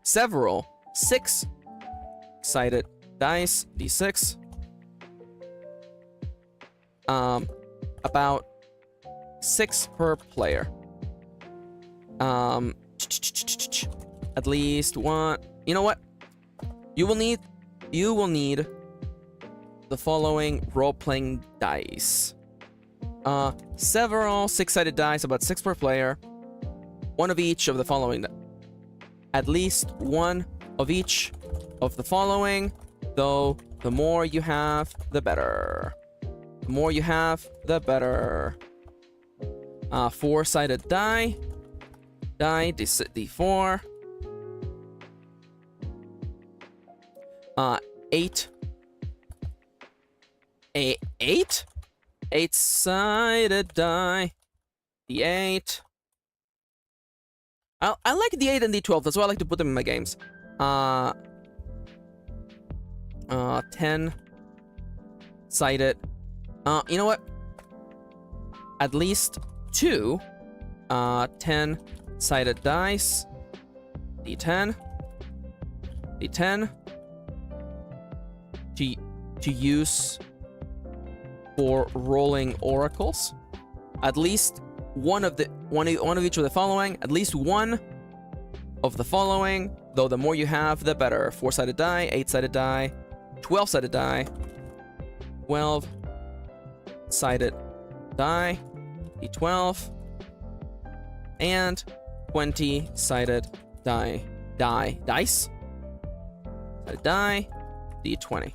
Several 6-sided dice, d6. About 6 per player. At least one. You know what? You will need the following role-playing dice. Several 6-sided dice, about 6 per player. One of each of the following. At least one of each of the following, though the more you have, the better. The more you have, the better. 4-sided die, d4. 8-sided die, d8. I like d8 and d12. That's why I like to put them in my games. 10-sided. You know what? At least 2 10-sided dice, d10 to use for rolling oracles. At least one of each of the following. At least one of the following, though the more you have, the better. 4-sided die, 8-sided die, 12-sided die, 12-sided die, d12, and 20-sided dice. Sided die, d20.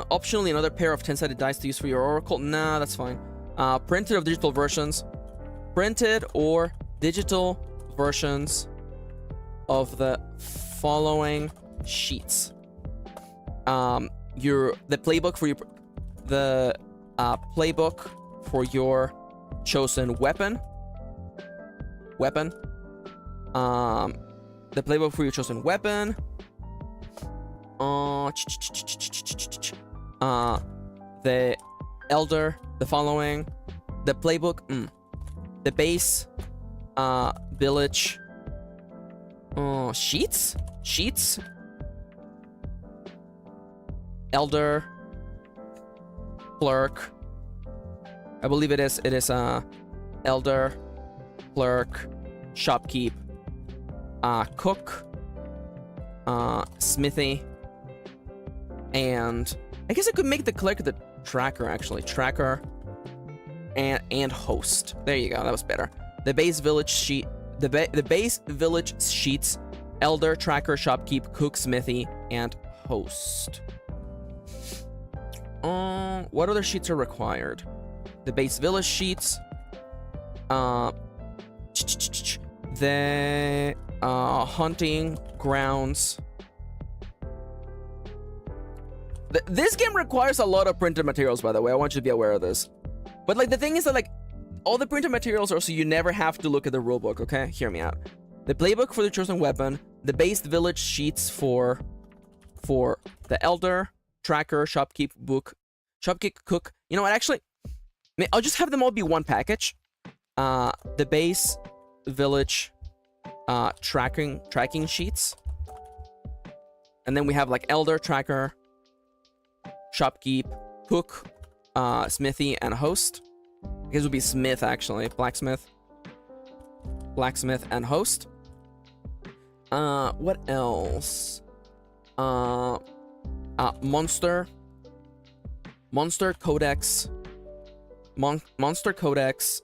Optionally, another pair of 10-sided dice to use for your oracle. Nah, that's fine. Printed or digital versions. Printed or digital versions of the following sheets. The playbook for your chosen weapon. The playbook for your chosen weapon. The elder, the following, the playbook, the base, village, sheets, elder, clerk. I believe it is elder, clerk, shopkeep, cook, smithy, and I guess I could make the clerk the tracker actually. Tracker and host. There you go. That was better. The base village sheet. The base village sheets. Elder, tracker, shopkeep, cook, smithy, and host. What other sheets are required? The base village sheets. The hunting grounds. This game requires a lot of printed materials, by the way. I want you to be aware of this. But like the thing is that like all the printed materials are so you never have to look at the rulebook, okay? Hear me out. The playbook for the chosen weapon, the base village sheets for the elder, tracker, shopkeep, cook. You know what? Actually, I'll just have them all be one package. The base village tracking sheets, and then we have like elder, tracker, shopkeep, cook, smithy, and host. I guess it would be smith actually. Blacksmith, and host. What else? Monster, Monster Codex. Monster Codex.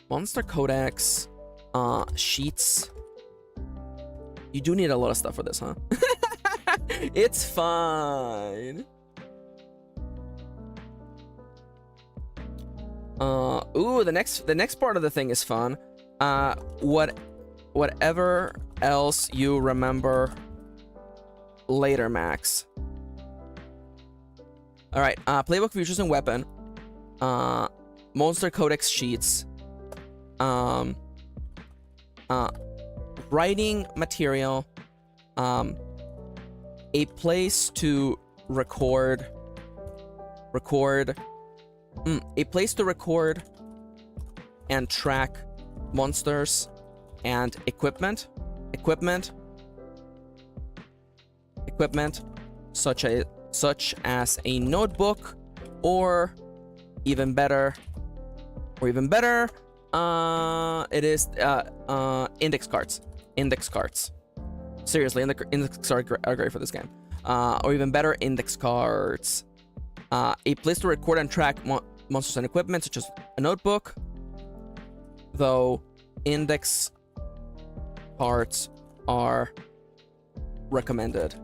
Monster Codex. Sheets. You do need a lot of stuff for this, huh? It's fine. Ooh, the next part of the thing is fun. Whatever else you remember later, Max. All right. Playbook, features, and weapon. Monster Codex sheets. Writing material. A place to record. A place to record and track monsters and equipment such as a notebook, or even better, it is index cards. Seriously, index cards are great for this game. Or even better, index cards. A place to record and track monsters and equipment, such as a notebook, though index cards are recommended.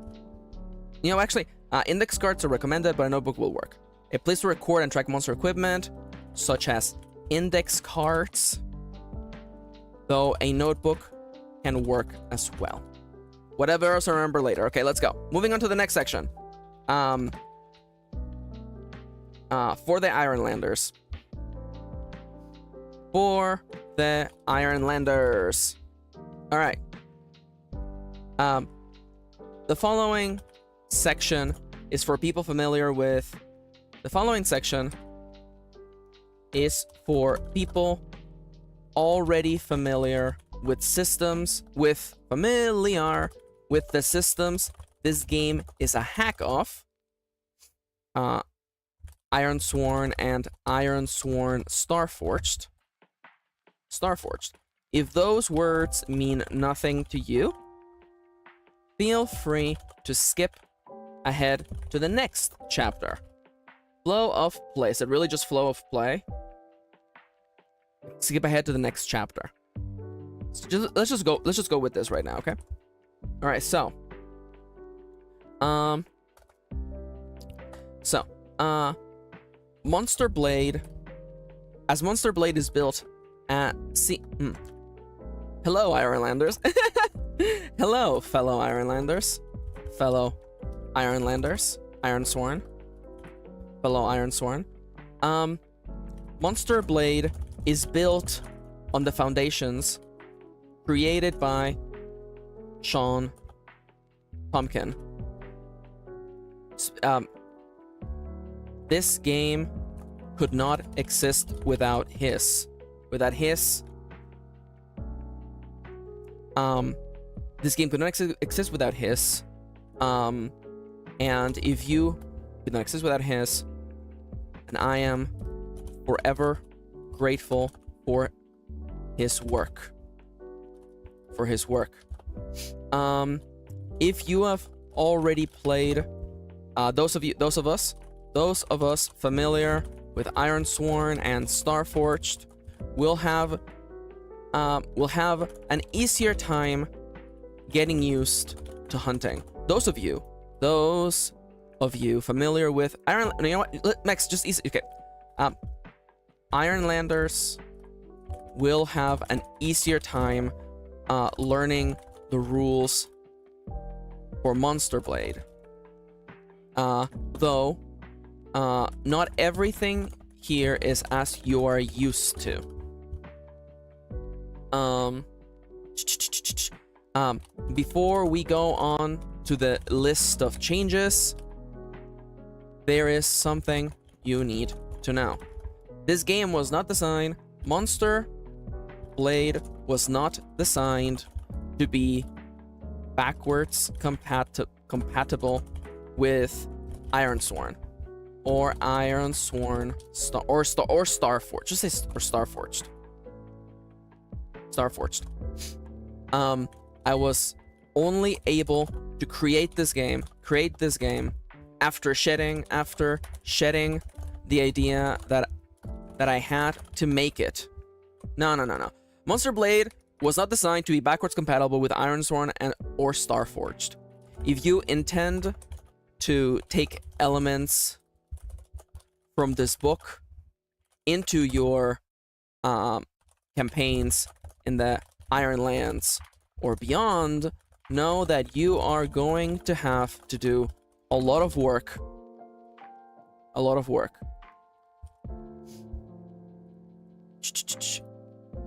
You know, actually, index cards are recommended, but a notebook will work. A place to record and track monster equipment, such as index cards, though a notebook can work as well. Whatever else I remember later. Okay, let's go. Moving on to the next section. For the Ironlanders. All right. The following section is for people familiar with. The following section is for people already familiar with systems, with the systems this game is a hack of. Ironsworn and Ironsworn Starforged. If those words mean nothing to you, feel free to skip ahead to the next chapter. Flow of play. Is it really just flow of play? Skip ahead to the next chapter. Let's just go with this right now, okay? All right, so Monster Blade. As Monster Blade is built at Hello, Ironlanders. Hello, fellow Ironlanders. Ironsworn. Fellow Ironsworn. Monster Blade is built on the foundations created by Sean Pumpkin. This game could not exist without his. This game could not exist without his. And if you could not exist without his, and I am forever grateful for his work. If you have already played, those of us familiar with Ironsworn and Starforged will have an easier time getting used to hunting. Those of you familiar with Iron, you know what? Max, just easy. Okay, Ironlanders will have an easier time learning the rules for Monster Blade. Though not everything here is as you are used to. Before we go on to the list of changes, there is something you need to know. This game was not designed. Monster Blade was not designed to be backwards compatible with Ironsworn or Ironsworn or Starforged. Just say Starforged. I was only able to create this game after shedding the idea that I had to make it. No. Monster Blade was not designed to be backwards compatible with Ironsworn or Starforged. If you intend to take elements from this book into your campaigns in the Iron Lands or beyond, know that you are going to have to do a lot of work.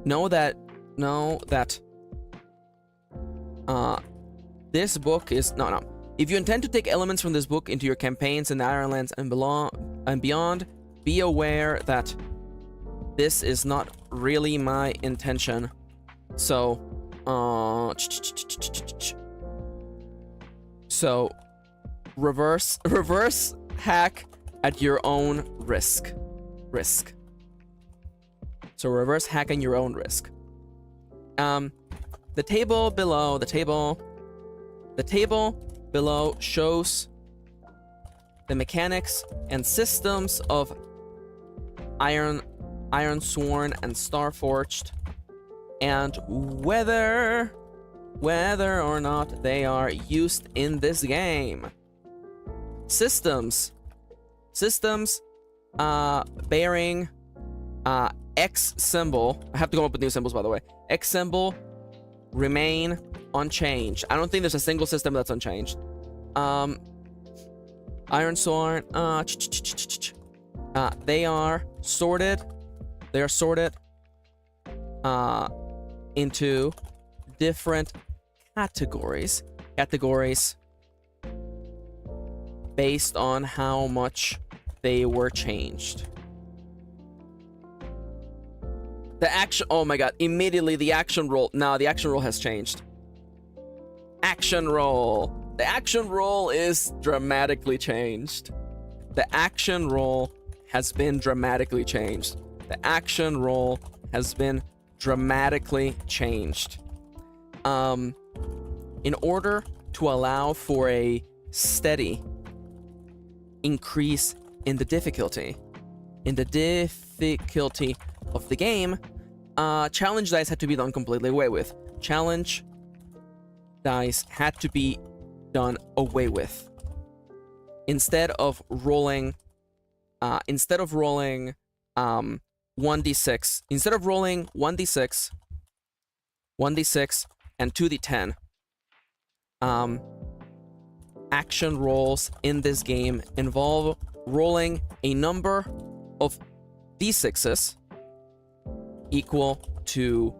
Know that this book is no. If you intend to take elements from this book into your campaigns in the Ironlands and beyond, be aware that this is not really my intention. So, reverse hack at your own risk. So reverse hack at your own risk. The table below shows the mechanics and systems of Ironsworn and Starforged, and whether or not they are used in this game. Systems bearing X symbol. I have to come up with new symbols, by the way. X symbol remain unchanged. I don't think there's a single system that's unchanged. Ironsworn, they are sorted. They are sorted into different categories. Based on how much they were changed. The action, oh my god, immediately the action roll. No, the action roll has changed. Action roll. The action roll is dramatically changed. The action roll has been dramatically changed. The action roll has been dramatically changed. In order to allow for a steady increase in the difficulty, of the game, challenge dice had to be done completely away with. Challenge dice had to be done away with. Instead of rolling 1d6, instead of rolling 1d6 and 2d10, action rolls in this game involve rolling a number of d6s equal to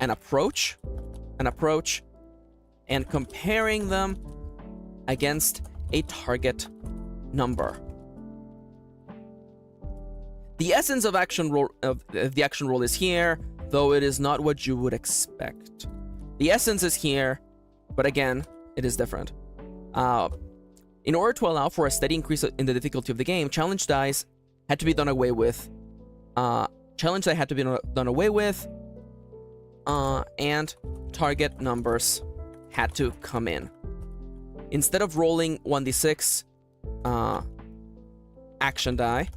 an approach, and comparing them against a target number. The essence of the action roll is here, though it is not what you would expect. The essence is here, but again, it is different. In order to allow for a steady increase in the difficulty of the game, challenge dice had to be done away with. And target numbers had to come in. Instead of rolling 1d6 action die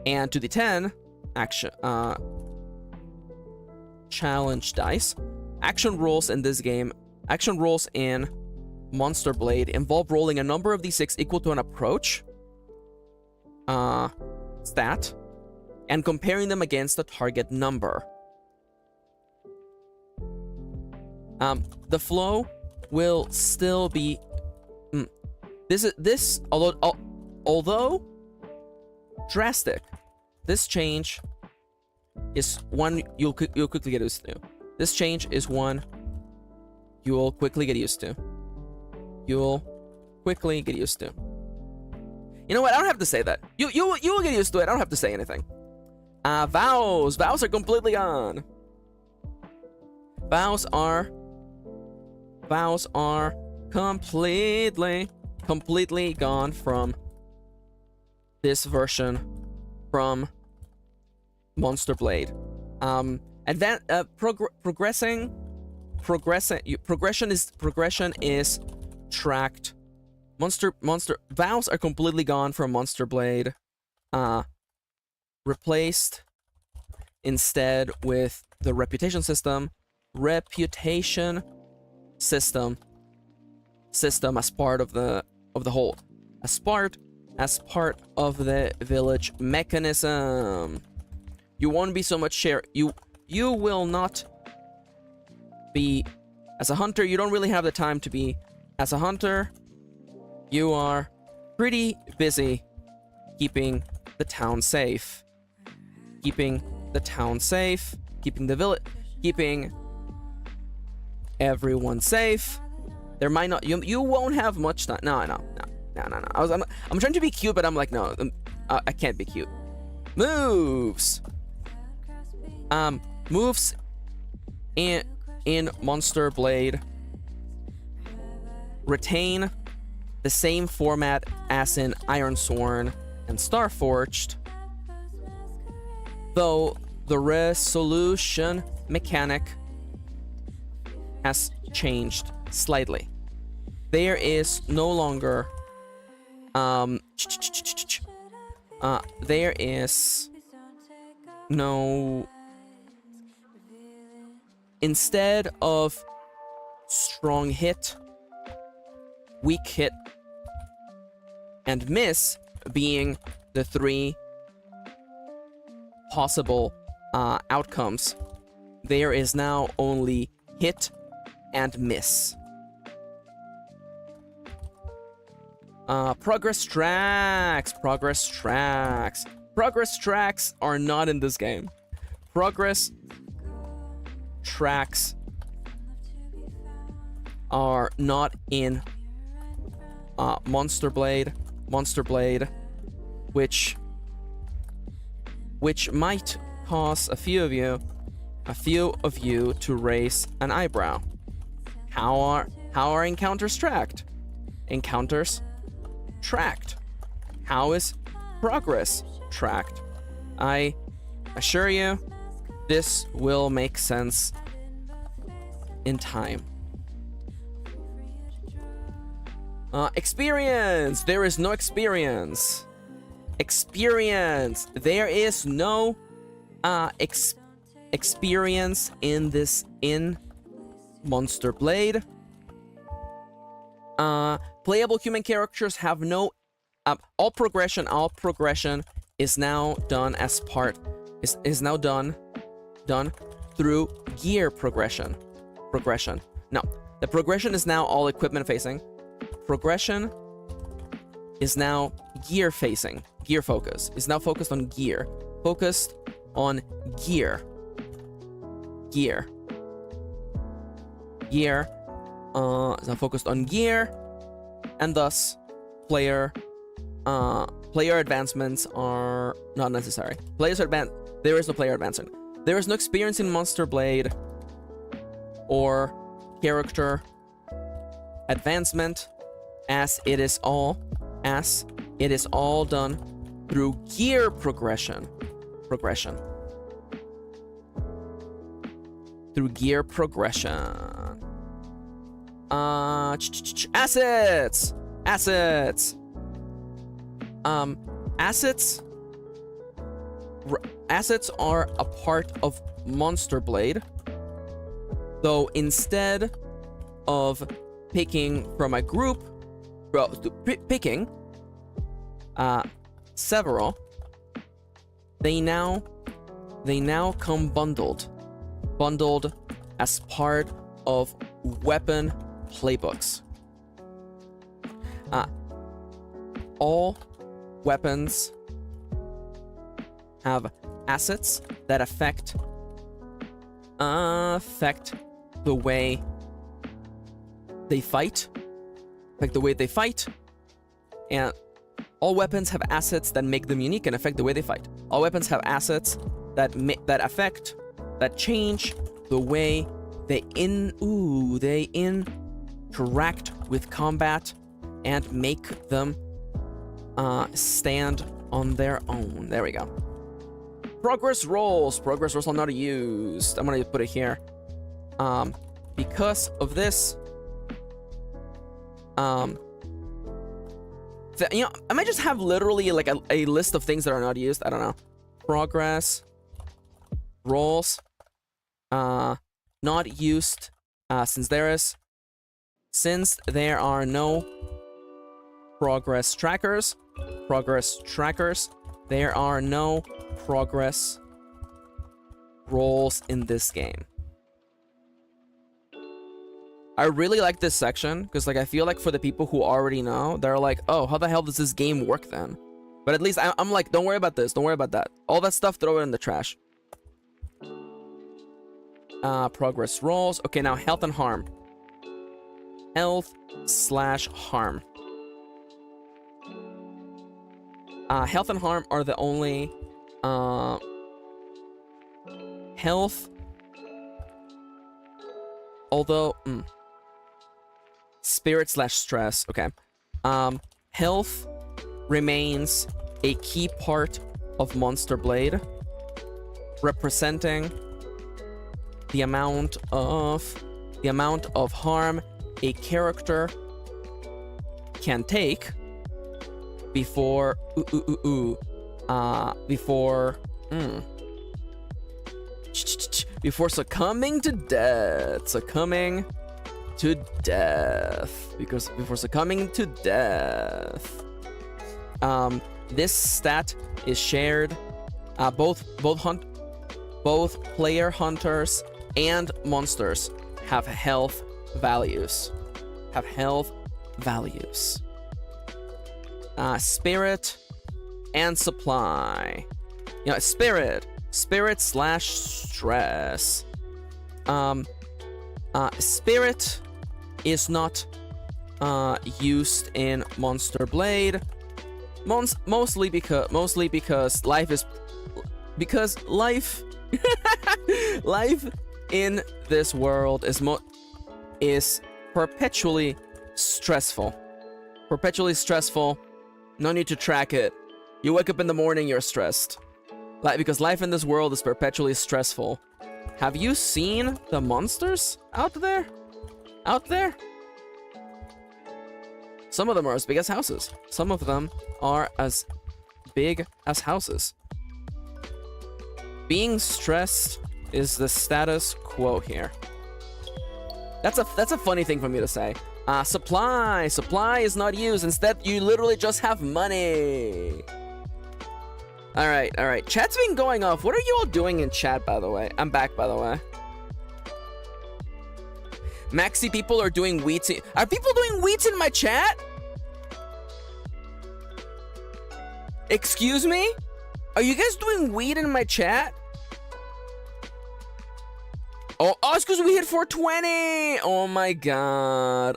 and 2d10 action challenge dice, action rolls in this game, action rolls in Monster Blade involve rolling a number of d6 equal to an approach stat and comparing them against the target number. The flow will still be although drastic, this change is one you'll quickly get used to. This change is one you'll quickly get used to. You know what? I don't have to say that. You will get used to it. I don't have to say anything. Vows are completely gone. Vows are completely gone from this version, from Monster Blade. Progression is tracked monster vows are completely gone from Monster Blade. Replaced instead with the reputation system. Reputation system as part of the whole. As part of the village mechanism. You won't be so much share. You will not be as a hunter. You don't really have the time to be as a hunter. You are pretty busy keeping the town safe. Keeping the town safe. Keeping the village. Keeping everyone safe. There might not. You won't have much time. No. I'm trying to be cute, but I'm like, no. I can't be cute. Moves. Moves in Monster Blade retain the same format as in Ironsworn and Starforged, though the resolution mechanic has changed slightly. There is no longer there is no, instead of strong hit, weak hit, and miss being the three possible outcomes, there is now only hit and miss. Progress tracks are not in this game. Progress tracks are not in Monster Blade, which might cause a few of you to raise an eyebrow. How are encounters tracked? Encounters tracked. How is progress tracked? I assure you, this will make sense in time. Experience. There is no experience. Experience. There is no experience in Monster Blade. Playable human characters have no all progression is now done as part is now done through gear progression. No, the progression is now all equipment facing. Progression is now gear facing. Gear focus is now focused on gear. Focused on gear. Gear. Is now focused on gear, and thus player advancements are not necessary. There is no player advancement. There is no experience in Monster Blade or character advancement, as it is all done through gear progression. Through gear progression. Assets. Assets are a part of Monster Blade, though instead of picking from a group, picking several, they now come bundled as part of weapon playbooks. All weapons have assets that affect the way they fight. And all weapons have assets that make them unique and affect the way they fight. All weapons have assets that change the way they interact with combat and make them stand on their own. There we go. Progress rolls are not used. I'm gonna put it here. Because of this, You know, I might just have literally like a list of things that are not used. I don't know. Progress. Rolls. Not used. Since there are no progress trackers. There are no progress rolls in this game. I really like this section because, like, I feel like for the people who already know, they're like, oh, how the hell does this game work then? But at least I'm like, don't worry about this, don't worry about that. All that stuff, throw it in the trash. Progress rolls. Okay, now health and harm. Health/harm. Health and harm are the only health. Although spirit/stress. Okay. Health remains a key part of Monster Blade, representing the amount of harm a character can take before succumbing to death. This stat is shared. Both player hunters and monsters have health values. Spirit and supply. You know, spirit/stress. Spirit is not used in Monster Blade, mostly because life life in this world is perpetually stressful. No need to track it. You wake up in the morning, you're stressed. Because life in this world is perpetually stressful. Have you seen the monsters out there? Some of them are as big as houses. Some of them are as big as houses. Being stressed is the status quo here. That's a funny thing for me to say. Supply is not used. Instead, you literally just have money. All right. Chat's been going off. What are you all doing in chat, by the way? I'm back, by the way. Maxi people are doing wheats. Are people doing wheats in my chat? Excuse me? Are you guys doing weed in my chat? Oh, it's because we hit 420. Oh my god.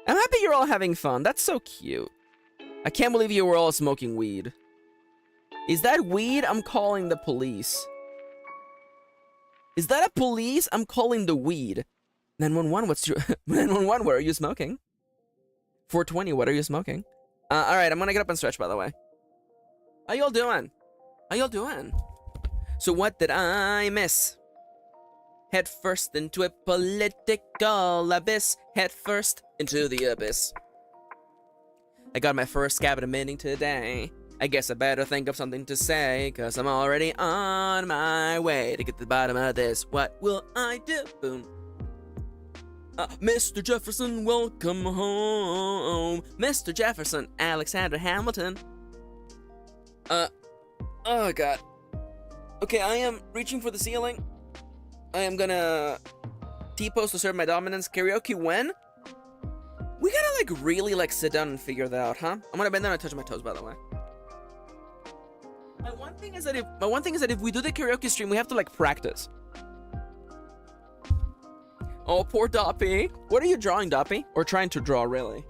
I'm happy you're all having fun. That's so cute. I can't believe you were all smoking weed. Is that weed? I'm calling the police. Is that a police? I'm calling the weed. 911, what's your... 911, what are you smoking? 420, what are you smoking? Alright, I'm gonna get up and stretch, by the way. How y'all doing? So what did I miss? Head first into a political abyss. Head first into the abyss. I got my first cabinet meeting today. I guess I better think of something to say, cause I'm already on my way to get to the bottom of this. What will I do? Boom. Mr. Jefferson, welcome home. Mr. Jefferson, Alexander Hamilton. Oh god. Okay, I am reaching for the ceiling. I am gonna T-pose to serve my dominance. Karaoke when? We gotta like really like sit down and figure that out, huh? I'm gonna bend down and touch my toes, by the way. My one thing is that if we do the karaoke stream, we have to like practice. Oh, poor Doppy. What are you drawing, Doppy? Or trying to draw, really?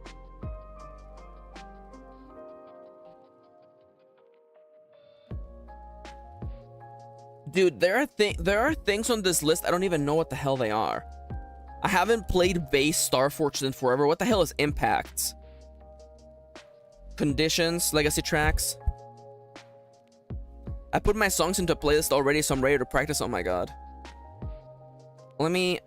Dude, there are things on this list I don't even know what the hell they are. I haven't played base Starforged in forever. What the hell is impacts? Conditions, legacy tracks. I put my songs into a playlist already, so I'm ready to practice. Oh my god. Let me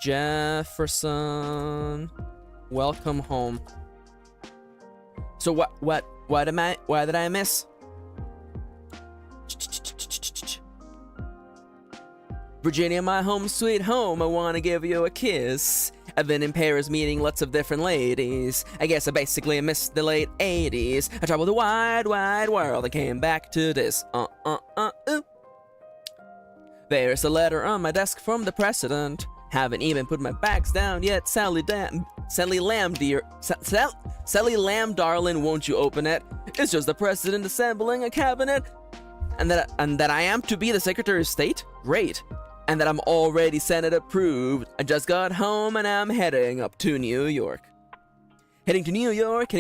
Jefferson, welcome home. So what did I miss? Virginia, my home sweet home, I wanna give you a kiss. I've been in Paris meeting lots of different ladies. I guess I basically missed the late 80s. I traveled the wide, wide world and came back to this. There's a letter on my desk from the president. Haven't even put my bags down yet. Sally Lamb, dear. Sally Lamb, darling, won't you open it? It's just the president assembling a cabinet. And that I am to be the Secretary of State? Great. And that I'm already Senate approved. I just got home and I'm heading up to New York. Heading to New York.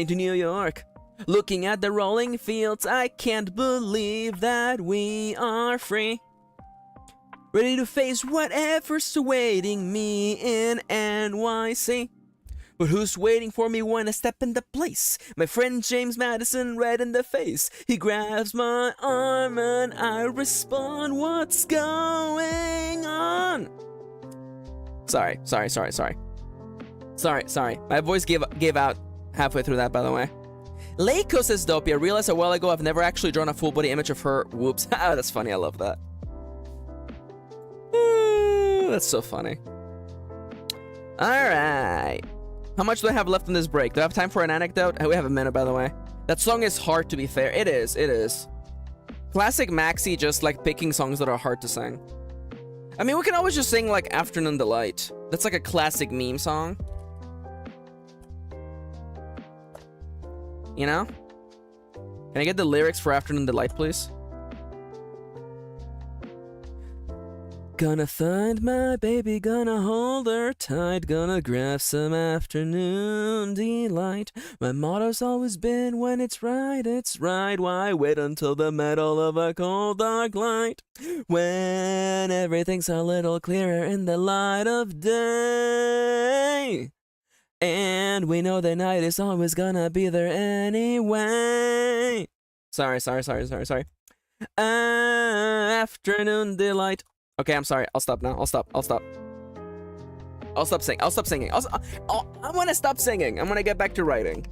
Looking at the rolling fields, I can't believe that we are free. Ready to face whatever's awaiting me in NYC. But who's waiting for me when I step in the place? My friend James Madison, right in the face. He grabs my arm and I respond, what's going on? Sorry. My voice gave out halfway through that, by the way. Leiko says Dopey. I realized a while ago I've never actually drawn a full body image of her. Whoops. That's funny. I love that. Ooh, that's so funny. Alright. How much do I have left in this break? Do I have time for an anecdote? We have a minute, by the way. That song is hard, to be fair. It is. Classic Maxi, just like picking songs that are hard to sing. I mean, we can always just sing like Afternoon Delight. That's like a classic meme song. You know? Can I get the lyrics for Afternoon Delight, please? Gonna find my baby, gonna hold her tight, gonna grab some afternoon delight. My motto's always been, when it's right, why wait until the middle of a cold dark light? When everything's a little clearer in the light of day. And we know the night is always gonna be there anyway. Sorry. Afternoon delight. Okay, I'm sorry. I'll stop now. I'll stop singing. I'm gonna stop singing. I'm gonna get back to writing.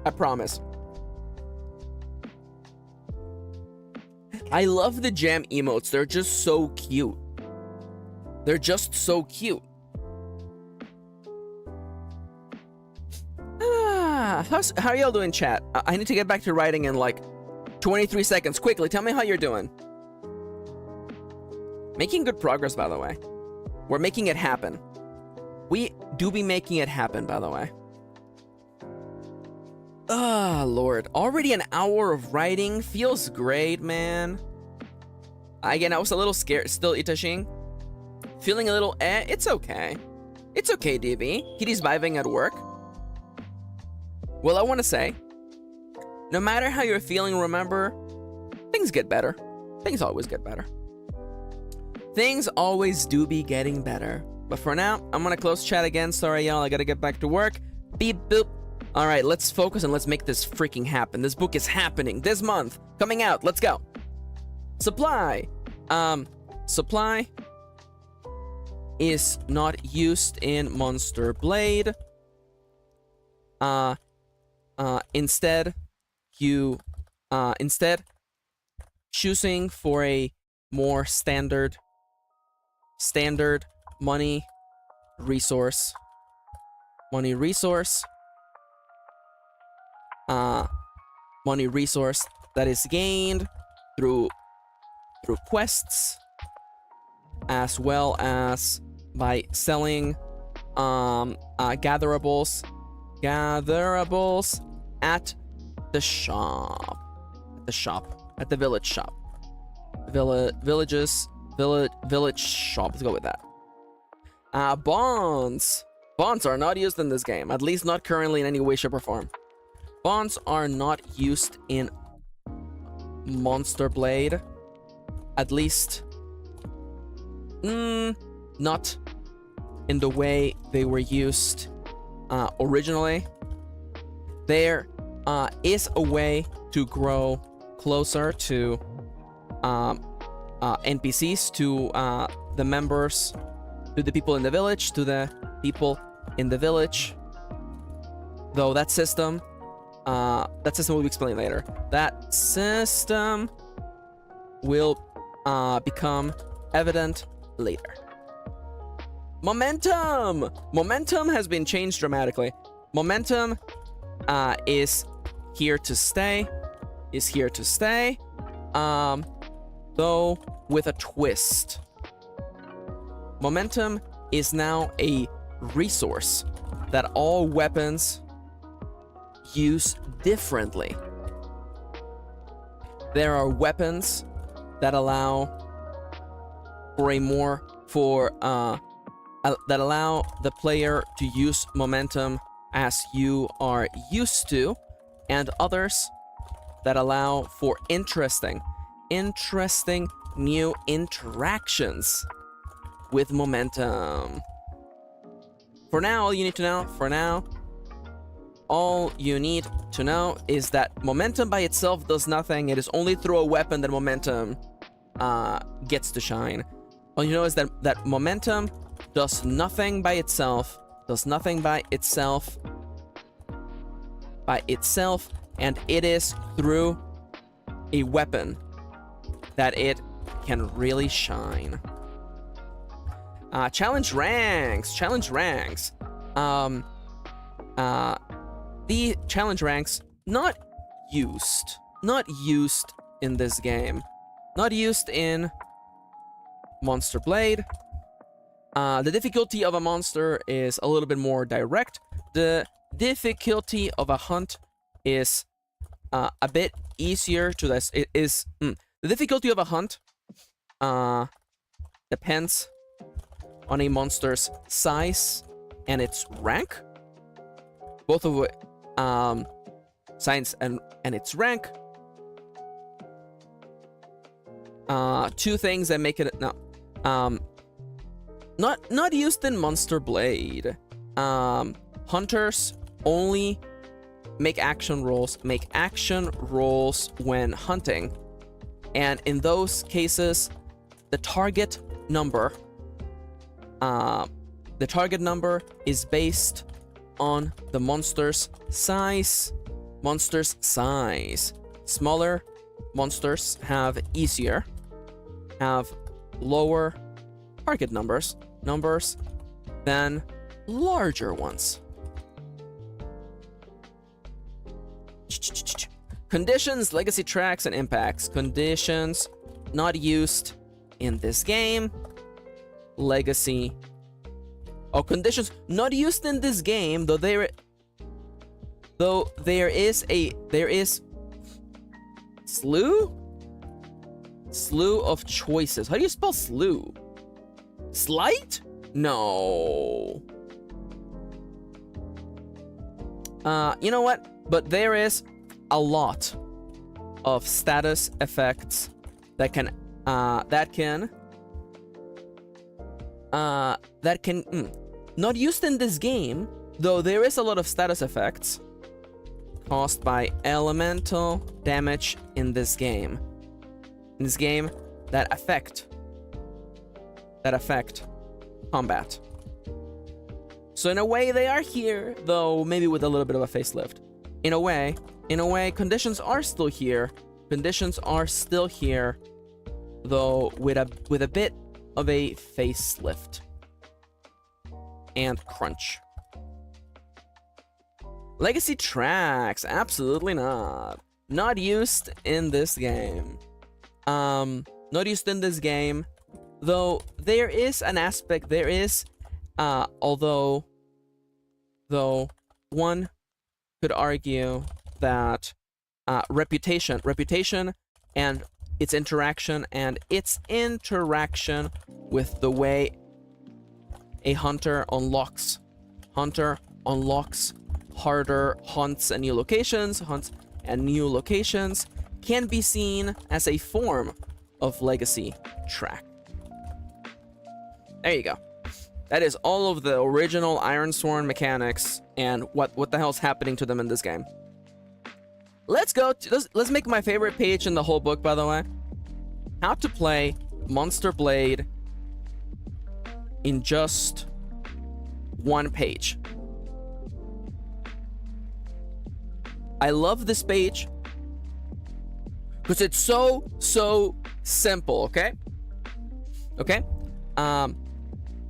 I promise. I love the jam emotes. They're just so cute. How are y'all doing, chat? I need to get back to writing in like 23 seconds. Quickly, tell me how you're doing. Making good progress, by the way. We're making it happen. We do be making it happen, by the way. Ah, Lord. Already an hour of writing. Feels great, man. Again, I was a little scared. Still, Itashin. Feeling a little it's okay. It's okay, DB. Kitty's vibing at work. Well, I want to say, no matter how you're feeling, remember, things get better. Things always get better. Things always do be getting better. But for now, I'm gonna close chat again. Sorry, y'all. I gotta get back to work. Beep, boop. All right, let's focus and let's make this freaking happen. This book is happening this month. Coming out. Let's go. Supply. Supply is not used in Monster Blade. Instead, choosing for a more standard money resource that is gained through quests, as well as by selling gatherables at the shop, at the village shop, village shop. Let's go with that. Bonds are not used in this game, at least not currently in any way, shape, or form. Bonds are not used in Monster Blade, at least not in the way they were used originally. There is a way to grow closer to NPCs, to the members to the people in the village, to the people in the village. Though that system will be explained later. That system will become evident later. Momentum! Momentum has been changed dramatically. Momentum is here to stay. Though with a twist. Momentum is now a resource that all weapons use differently. There are weapons that allow that allow the player to use momentum as you are used to, and others that allow for interesting new interactions with momentum. For now, all you need to know is that momentum by itself does nothing. It is only through a weapon that momentum gets to shine. All you know is that momentum does nothing by itself, and it is through a weapon that it can really shine. Challenge ranks. The challenge ranks not used in this game, not used in Monster Blade. The difficulty of a monster is a little bit more direct. The difficulty of a hunt is a bit easier to this. The difficulty of a hunt depends on a monster's size and its rank. Both of it, size and its rank. Two things that make it not used in Monster Blade. Hunters only make action rolls when hunting, and in those cases, the target number is based on the monster's size. Smaller monsters have lower target numbers than larger ones. Conditions, legacy tracks, and impacts. Conditions not used in this game. Legacy. Oh, conditions not used in this game, though there is slew of choices. How do you spell slew? Slight? No. You know what? But there is a lot of status effects that can not used in this game, though there is a lot of status effects caused by elemental damage in this game. That affect combat. So in a way they are here, though maybe with a little bit of a facelift. In a way, conditions are still here. Though with a bit of a facelift and crunch. Legacy tracks, absolutely not. Not used in this game. Not used in this game. Though there is an aspect, although one could argue that reputation and its interaction with the way a hunter unlocks harder hunts and new locations can be seen as a form of legacy track. There you go. That is all of the original Ironsworn mechanics and what the hell's happening to them in this game. Let's make my favorite page in the whole book, by the way. How to play Monster Blade in just one page. I love this page because it's so simple. Okay.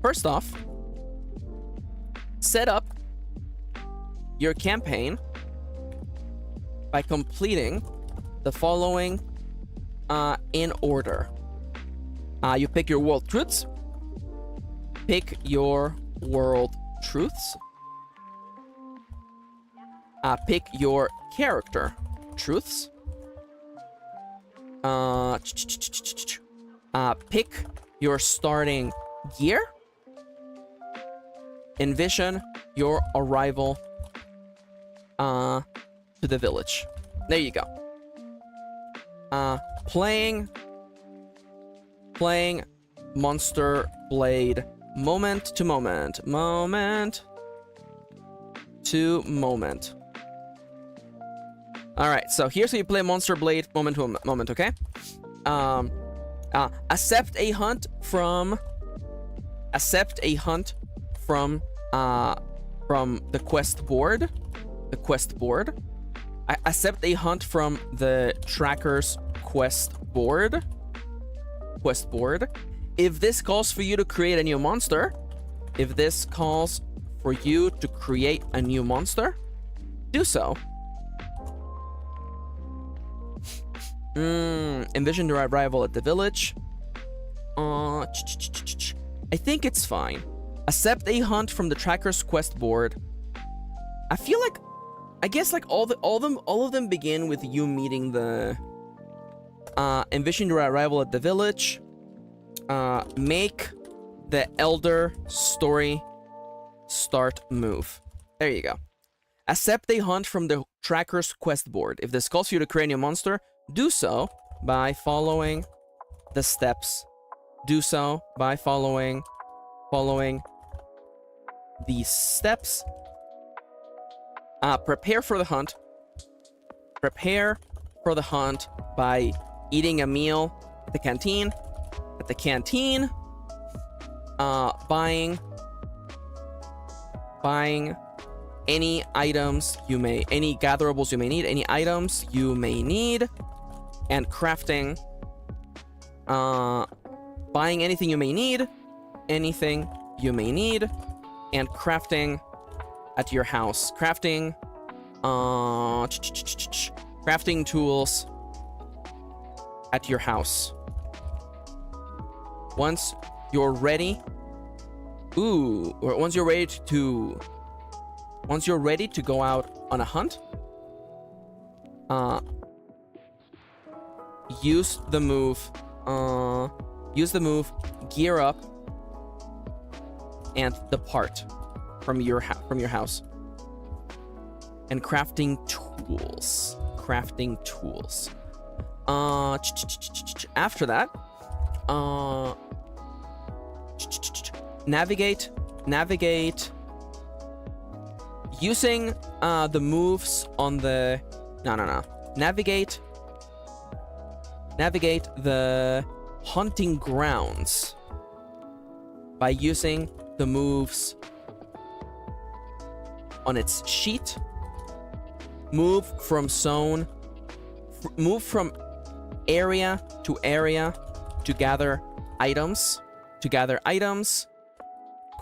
First off, set up your campaign by completing the following in order. You pick your world truths. Pick your world truths. Pick your character truths. Pick your starting gear. Envision your arrival to the village. There you go. Playing Monster Blade moment to moment. Alright, so here's how you play Monster Blade moment to moment, okay? Accept a hunt from the quest board. Accept a hunt from the tracker's quest board. If this calls for you to create a new monster, do so. Envision your arrival at the village. I think it's fine. Accept a hunt from the tracker's quest board. I guess like all of them begin with you meeting the envision your arrival at the village. Make the elder story start move. There you go. Accept a hunt from the tracker's quest board. If this calls for you to create a new monster, do so by following the steps. Do so by following these steps. Prepare for the hunt. Prepare for the hunt by eating a meal at the canteen. Buying any items you may, any gatherables you may need, any items you may need, and crafting. Buying anything you may need, and crafting at your house. Crafting tools at your house. Once you're ready to go out on a hunt, use the move gear up and depart from your house. And crafting tools. After that, navigate using the moves on the navigate the hunting grounds by using the moves on its sheet. Move from area to area to gather items.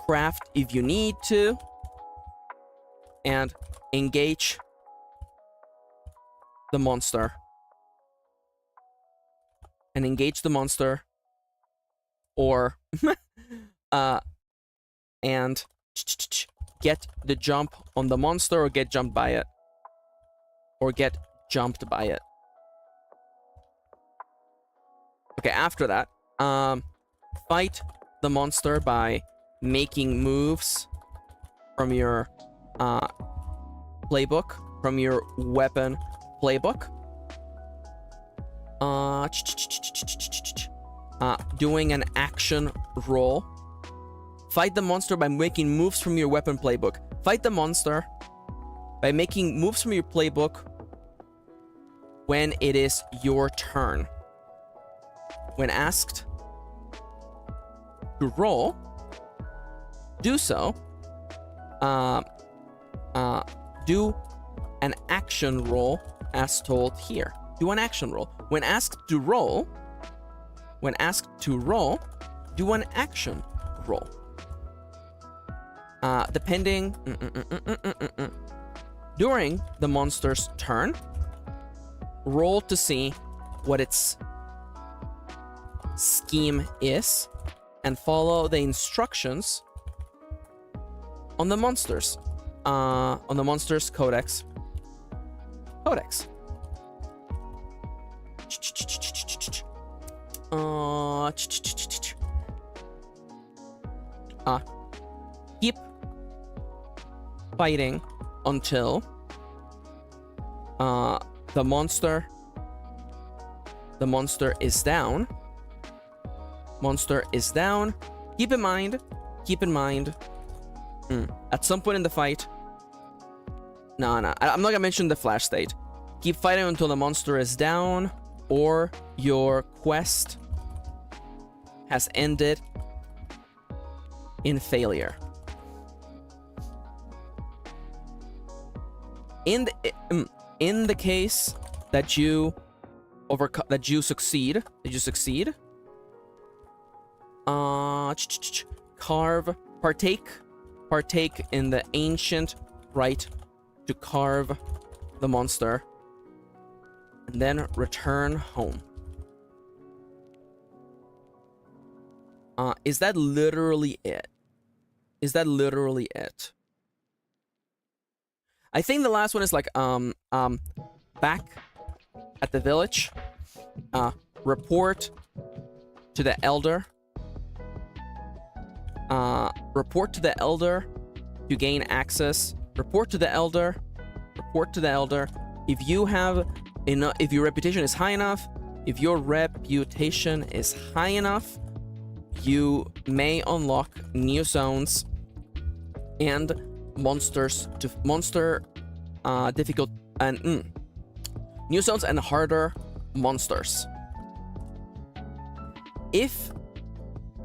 Craft if you need to, and engage the monster. Or and get the jump on the monster, or get jumped by it. Okay, after that, fight the monster by making moves from your playbook, from your weapon playbook. Doing an action roll. Fight the monster by making moves from your weapon playbook. Fight the monster by making moves from your playbook when it is your turn. When asked to roll, do so, do an action roll as told here. Do an action roll. When asked to roll, do an action roll. Depending during the monster's turn, roll to see what its scheme is and follow the instructions on the monsters codex. Keep fighting until the monster is down. Monster is down. Keep in mind, at some point in the fight, I'm not gonna mention the flash state. Keep fighting until the monster is down or your quest has ended in failure. In the case that you succeed, partake in the ancient rite to carve the monster and then return home. Is that literally it? I think the last one is like back at the village, report to the elder. Report to the elder to gain access. Report to the elder. If you have enough, if your reputation is high enough, you may unlock new zones and monsters to difficult and new zones and harder monsters. If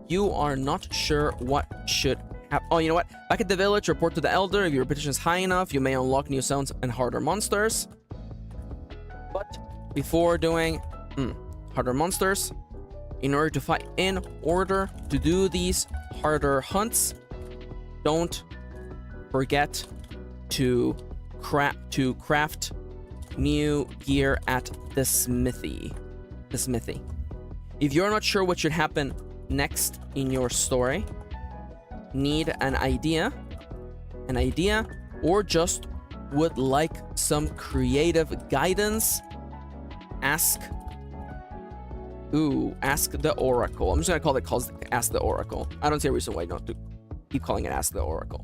you are not sure what should happen, oh, you know what? Back at the village, report to the elder. If your reputation is high enough, you may unlock new zones and harder monsters. But before doing harder monsters, in order to do these harder hunts, don't forget to craft new gear at the smithy. If you're not sure what should happen next in your story, need an idea, or just would like some creative guidance, ask the Oracle. I'm just gonna call it Ask the Oracle. I don't see a reason why not to keep calling it Ask the Oracle.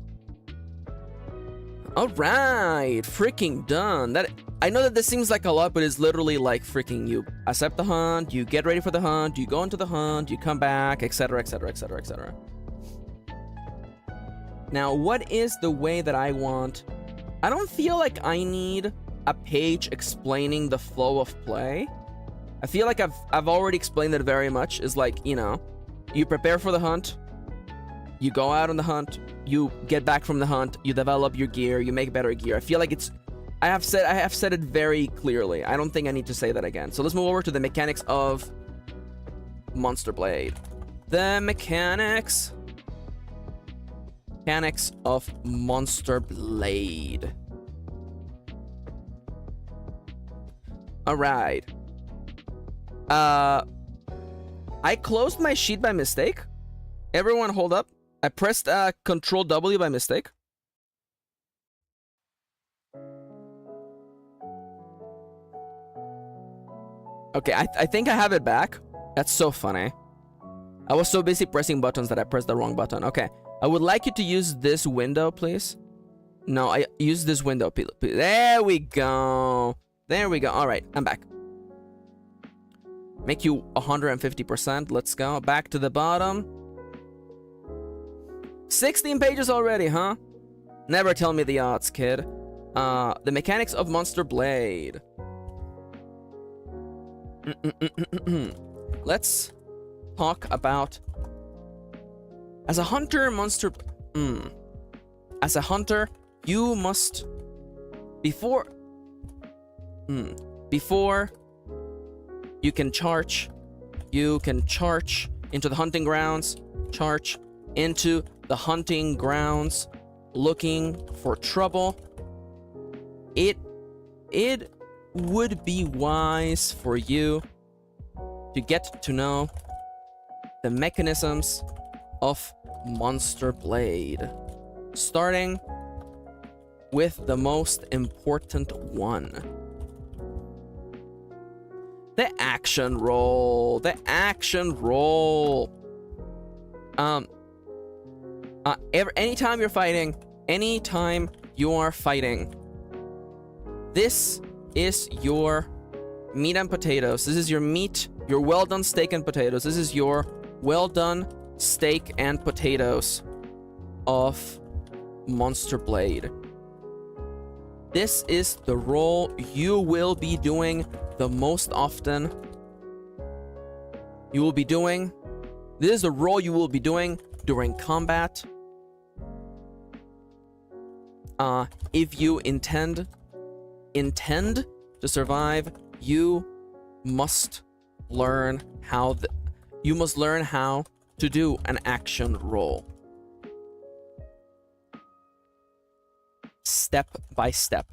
Alright, freaking done. That, I know that this seems like a lot, but it's literally like freaking you accept the hunt, you get ready for the hunt, you go into the hunt, you come back, etc, etc, etc, etc. Now, what is the way that I want? I don't feel like I need a page explaining the flow of play. I feel like I've already explained it very much. Is like, you know, you prepare for the hunt, you go out on the hunt, you get back from the hunt, you develop your gear, you make better gear. I feel like it's, I have said it very clearly. I don't think I need to say that again. So let's move over to the mechanics of Monster Blade. The mechanics of Monster Blade. Alright. I closed my sheet by mistake. Everyone hold up. I pressed Control W by mistake. Okay, I think I have it back. That's so funny. I was so busy pressing buttons that I pressed the wrong button. Okay, I would like you to use this window, please. No, I use this window. There we go. There we go. All right, I'm back. Make you 150%. Let's go. Back to the bottom. 16 pages already, huh? Never tell me the odds, kid. The mechanics of Monster Blade. Let's talk about... As a hunter, As a hunter, you must before you can charge into the hunting grounds, looking for trouble. It would be wise for you to get to know the mechanisms of Monster Blade, starting with the most important one. The action roll. Anytime you are fighting, this is your meat and potatoes. This is your meat, your well done steak and potatoes. This is your well done steak and potatoes of Monster Blade. This is the role you will be doing the most often. This is the role you will be doing during combat. If you intend to survive, you must learn how to do an action roll. Step by step.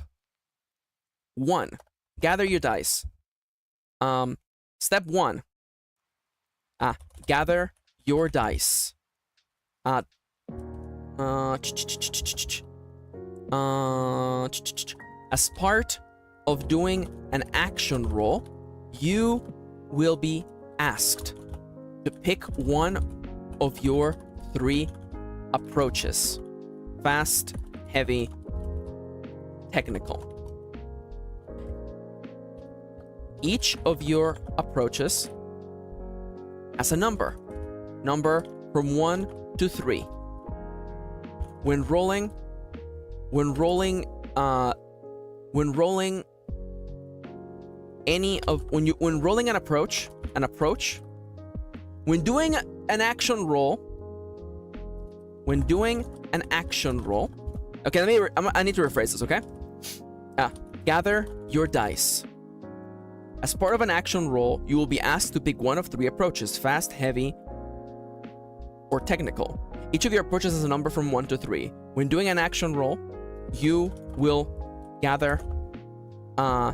1. Gather your dice. Step 1. Gather your dice. As part of doing an action roll, you will be asked to pick one of your 3 approaches: fast, heavy, technical. Each of your approaches has a number from 1 to 3. When rolling an approach, when doing an action roll, okay, I need to rephrase this, okay? Gather your dice. As part of an action roll, you will be asked to pick one of 3 approaches: fast, heavy, or technical. Each of your approaches has a number from 1 to 3. When doing an action roll, you will gather a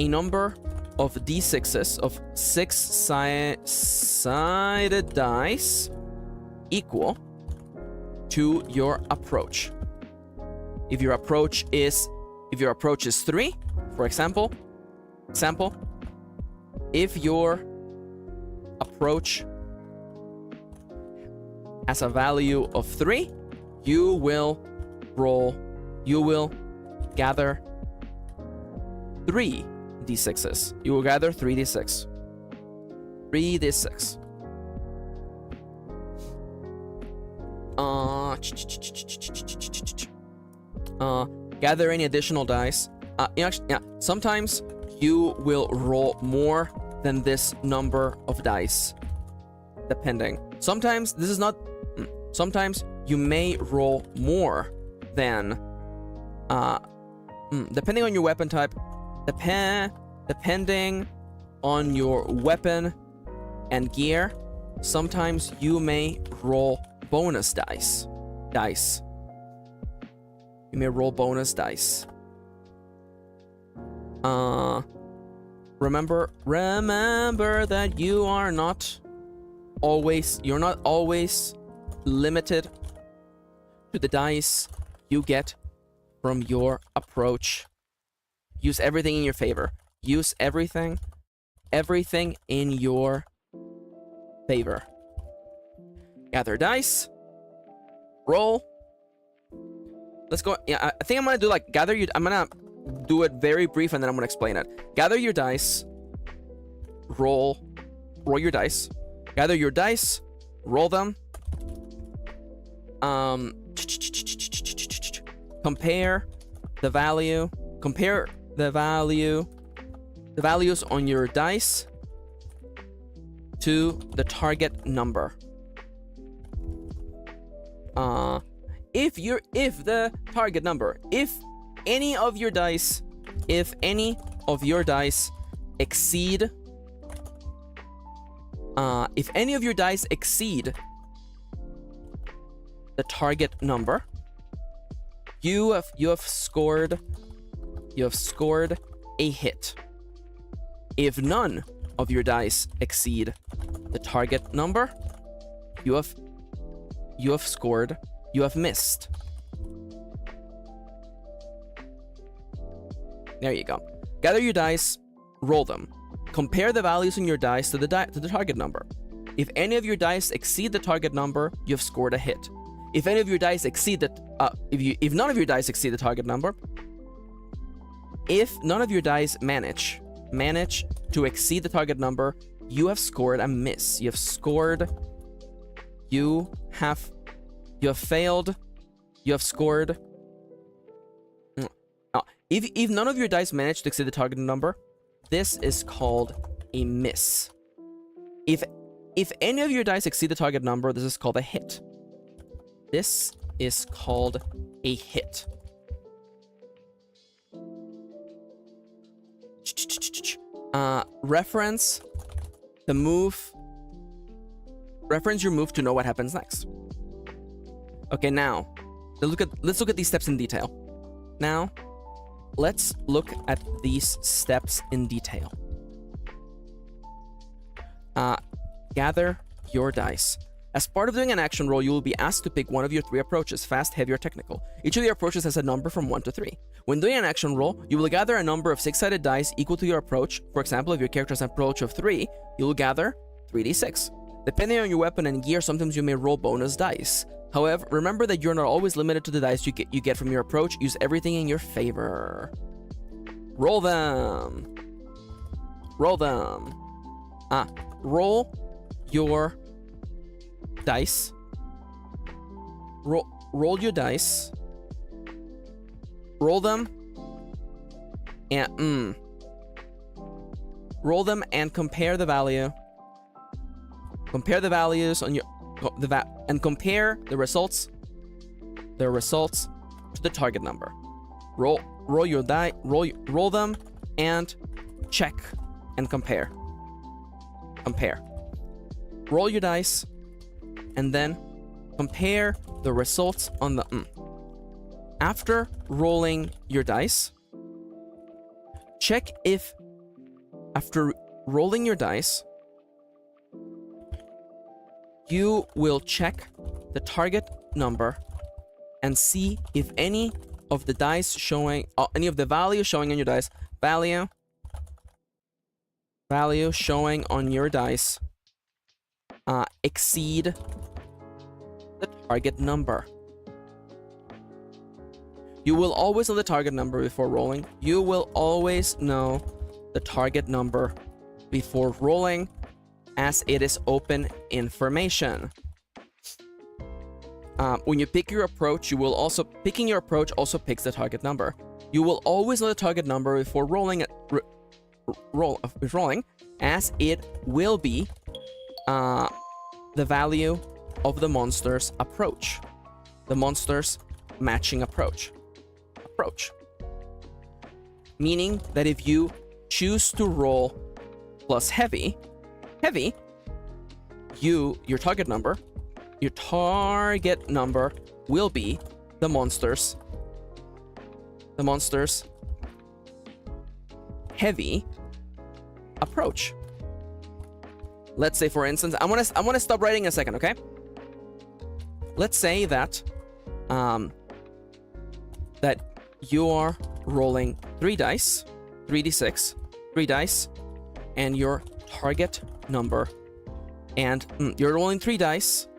number of d6s of 6-sided dice equal to your approach. If your approach is 3, for example, if your approach has a value of 3, you will gather 3 d6s. You will gather 3d6. 3d6. Gather any additional dice. Sometimes you will roll more than this number of dice, depending. Sometimes you may roll more than, depending on your weapon type, depending on your weapon and gear, sometimes you may roll bonus dice. You may roll bonus dice. Remember that you're not always limited to the dice you get from your approach. Use everything in your favor. Use everything in your favor. Gather dice. Roll. Let's go. Yeah, I think I'm gonna do like I'm gonna do it very brief and then I'm gonna explain it. Gather your dice. Roll your dice. Gather your dice. Roll them. Compare the values on your dice to the target number. if the target number, if any of your dice exceed the target number, you have scored a hit. If none of your dice exceed the target number, you have missed. There you go. Gather your dice, roll them. Compare the values in your dice to the target number. If any of your dice exceed the target number, you have scored a hit. If any of your dice exceed if none of your dice exceed the target number, if none of your dice manage to exceed the target number, you have scored a miss. You have failed. You have scored. If none of your dice manage to exceed the target number, this is called a miss. If any of your dice exceed the target number, this is called a hit. This is called a hit. Reference your move to know what happens next. Okay, now let's look at these steps in detail. Now, let's look at these steps in detail. Gather your dice. As part of doing an action roll, you will be asked to pick one of your 3 approaches: fast, heavy, or technical. Each of the approaches has a number from 1 to 3. When doing an action roll, you will gather a number of 6-sided dice equal to your approach. For example, if your character has an approach of 3, you will gather 3d6. Depending on your weapon and gear, sometimes you may roll bonus dice. However, remember that you're not always limited to the dice you get from your approach. Use everything in your favor. Roll them. Roll them. Roll your dice. Roll your dice. Roll them. And roll them and compare the value. Compare the values on your and compare the results to the target number. Roll your die. Roll them and check and compare. Roll your dice and then compare the results on the After rolling your dice, check if after rolling your dice, you will check the target number and see if any of the dice showing, any of the value showing on your dice, value showing on your dice exceed the target number. You will always know the target number before rolling. You will always know the target number before rolling, as it is open information. When you pick your approach, picking your approach also picks the target number. You will always know the target number before rolling, as it will be the value of the monster's approach, the monster's matching approach. Meaning that if you choose to roll plus heavy, your target number will be the monster's heavy approach. Let's say, for instance, I want to stop writing a second, okay? Let's say that that you are rolling 3 dice, 3d6, 3 dice, and your target number, and you're rolling 3 dice.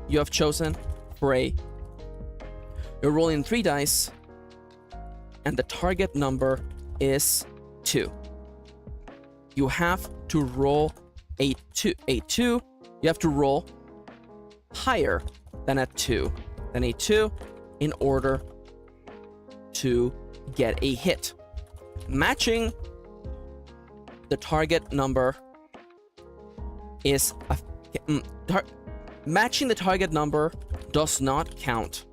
You have chosen for you're rolling 3 dice, and the target number is 2. You have to roll a 2. You have to roll higher than a 2, in order to get a hit. Matching the target number is matching the target number does not count.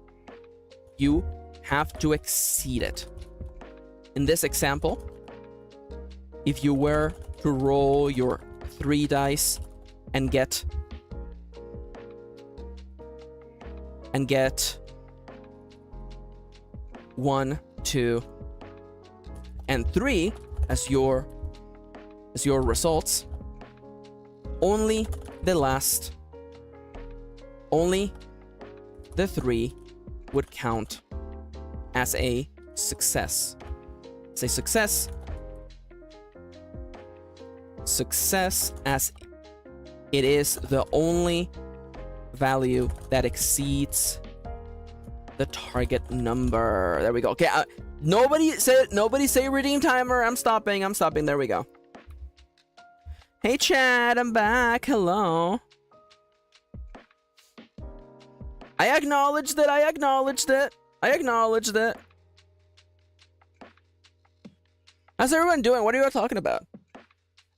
You have to exceed it. In this example, if you were to roll your 3 dice and get 1, 2, and 3 as your results, only the 3 would count as a success. Say success. Success, as it is the only value that exceeds the target number. There we go. Okay, nobody say redeem timer. I'm stopping. There we go. Hey Chad, I'm back. Hello. I acknowledged it. How's everyone doing? What are you all talking about?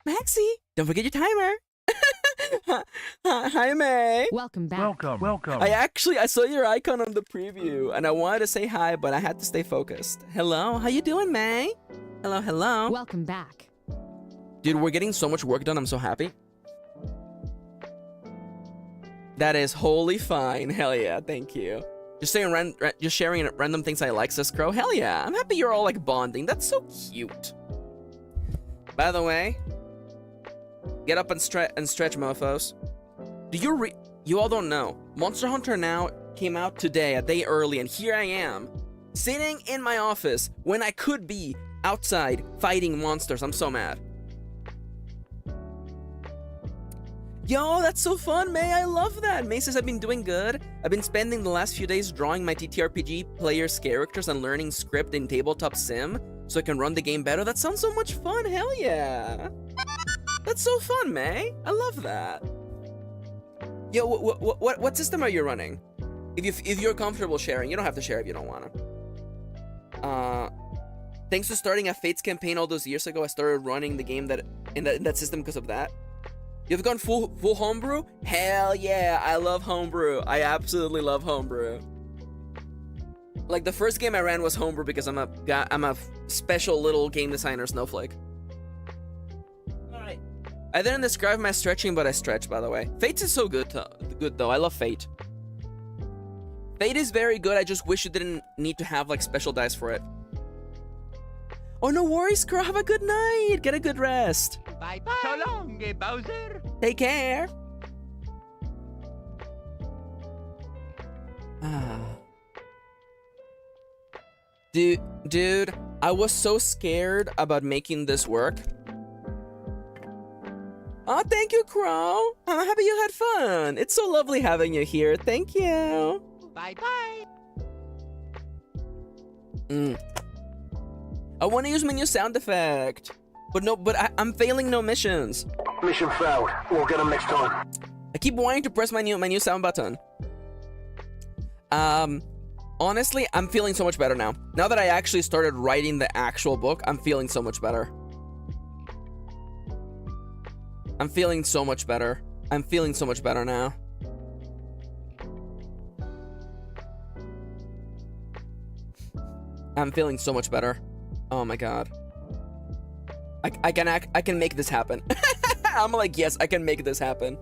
Maxie, don't forget your timer. Hi, May. Welcome back. Welcome. I saw your icon on the preview, and I wanted to say hi, but I had to stay focused. Hello, how you doing, May? Hello. Welcome back. Dude, we're getting so much work done. I'm so happy. That is wholly fine. Hell yeah, thank you. Just sharing random things I like, says Crow. Hell yeah, I'm happy you're all like bonding. That's so cute. By the way, get up and stretch, mofos. You all don't know. Monster Hunter Now came out today, a day early, and here I am, sitting in my office when I could be outside fighting monsters. I'm so mad. Yo, that's so fun, May. I love that. May says I've been doing good. I've been spending the last few days drawing my ttrpg players' characters and learning script in Tabletop Sim so I can run the game better. That sounds so much fun. Hell yeah. That's so fun, May. I love that. Yo, what system are you running? If you're comfortable sharing, you don't have to share if you don't want to. Thanks to starting a Fates campaign all those years ago, I started running the game in that system because of that. You've gone full homebrew? Hell yeah, I love homebrew. I absolutely love homebrew. Like the first game I ran was homebrew because I'm a special little game designer snowflake. Alright. I didn't describe my stretching, but I stretch, by the way. Fates is so good though. I love Fate. Fate is very good. I just wish you didn't need to have like special dice for it. Oh, no worries, Crow. Have a good night. Get a good rest. Bye-bye. So long, Bowser. Take care. Dude, I was so scared about making this work. Oh, thank you, Crow. I'm happy you had fun. It's so lovely having you here. Thank you. Bye-bye. I want to use my new sound effect. But I'm failing no missions. Mission failed. We'll get them next time. I keep wanting to press my new sound button. Honestly, I'm feeling so much better now. Now that I actually started writing the actual book, I'm feeling so much better. I'm feeling so much better now. I'm feeling so much better. Oh my god. I can make this happen. I'm like, yes, I can make this happen.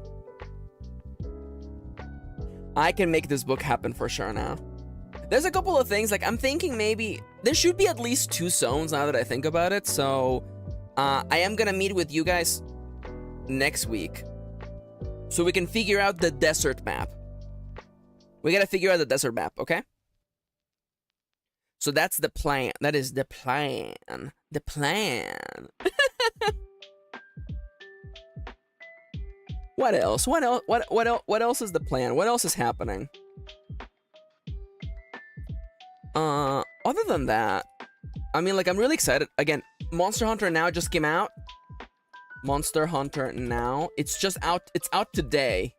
I can make this book happen for sure now. There's a couple of things, like I'm thinking maybe there should be at least 2 zones now that I think about it. So I am gonna meet with you guys next week so we can figure out the desert map. We gotta figure out the desert map, okay? So that's the plan. That is the plan. The plan. What else? What else is the plan? What else is happening? Other than that, I mean, like, I'm really excited. Again, Monster Hunter Now just came out. Monster Hunter Now. It's just out. It's out today.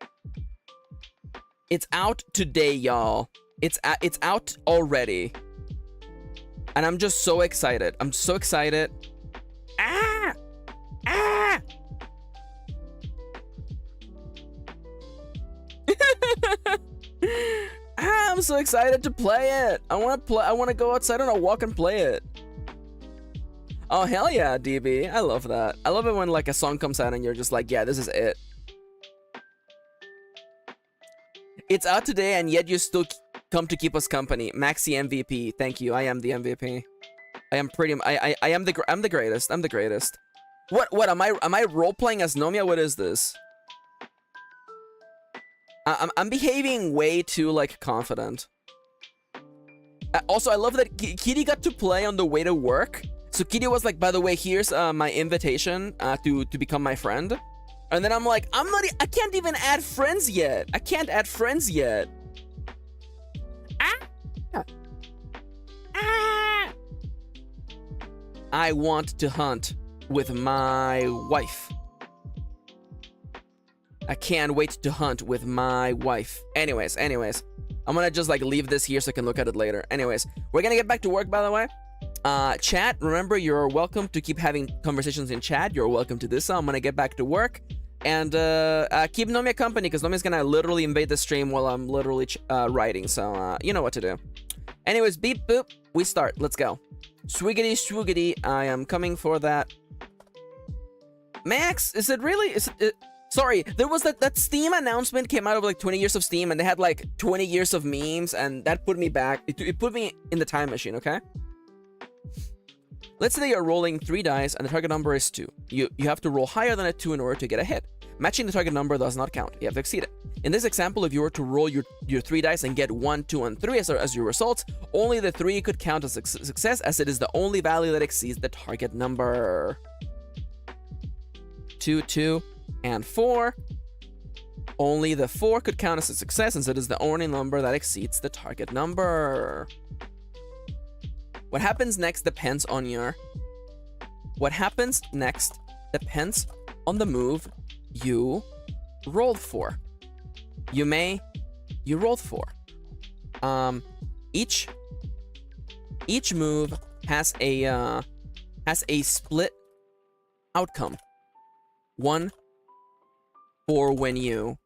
It's out today, y'all. It's out already. And I'm just so excited. I'm so excited. Ah! Ah! I'm so excited to play it. I want to go outside on a walk and play it. Oh, hell yeah, DB. I love that. I love it when like a song comes out and you're just like, yeah, this is it. It's out today and yet you still come to keep us company. Maxi MVP. Thank you. I am the MVP. I am I'm the greatest. I'm the greatest. What am I role-playing as Nomia? What is this? I'm behaving way too like confident. Also, I love that Kitty got to play on the way to work. So Kitty was like, by the way, here's my invitation to become my friend. And then I'm like, I can't even add friends yet. I can't add friends yet. I want to hunt with my wife. I can't wait to hunt with my wife. Anyways. I'm gonna just like leave this here so I can look at it later. Anyways, we're gonna get back to work, by the way. Chat, remember, you're welcome to keep having conversations in chat. You're welcome to this. So I'm gonna get back to work. And keep Nomia company, because Nomia's gonna literally invade the stream while I'm literally writing. So, you know what to do. Anyways, beep, boop. We start. Let's go. Swiggity, swoogity. I am coming for that. Max, is it really? Sorry, there was that Steam announcement came out of like 20 years of Steam, and they had like 20 years of memes, and that put me back. It put me in the time machine, okay? Let's say you're rolling 3 dice, and the target number is 2. You have to roll higher than a 2 in order to get a hit. Matching the target number does not count. You have to exceed it. In this example, if you were to roll your 3 dice and get 1, 2, and 3 as your results, only the 3 could count as a success, as it is the only value that exceeds the target number. 2, 2, and 4. Only the 4 could count as a success, since it is the only number that exceeds the target number. What happens next depends on your... What happens next depends on the move you rolled for. You rolled for. Each move has a split outcome. One for when you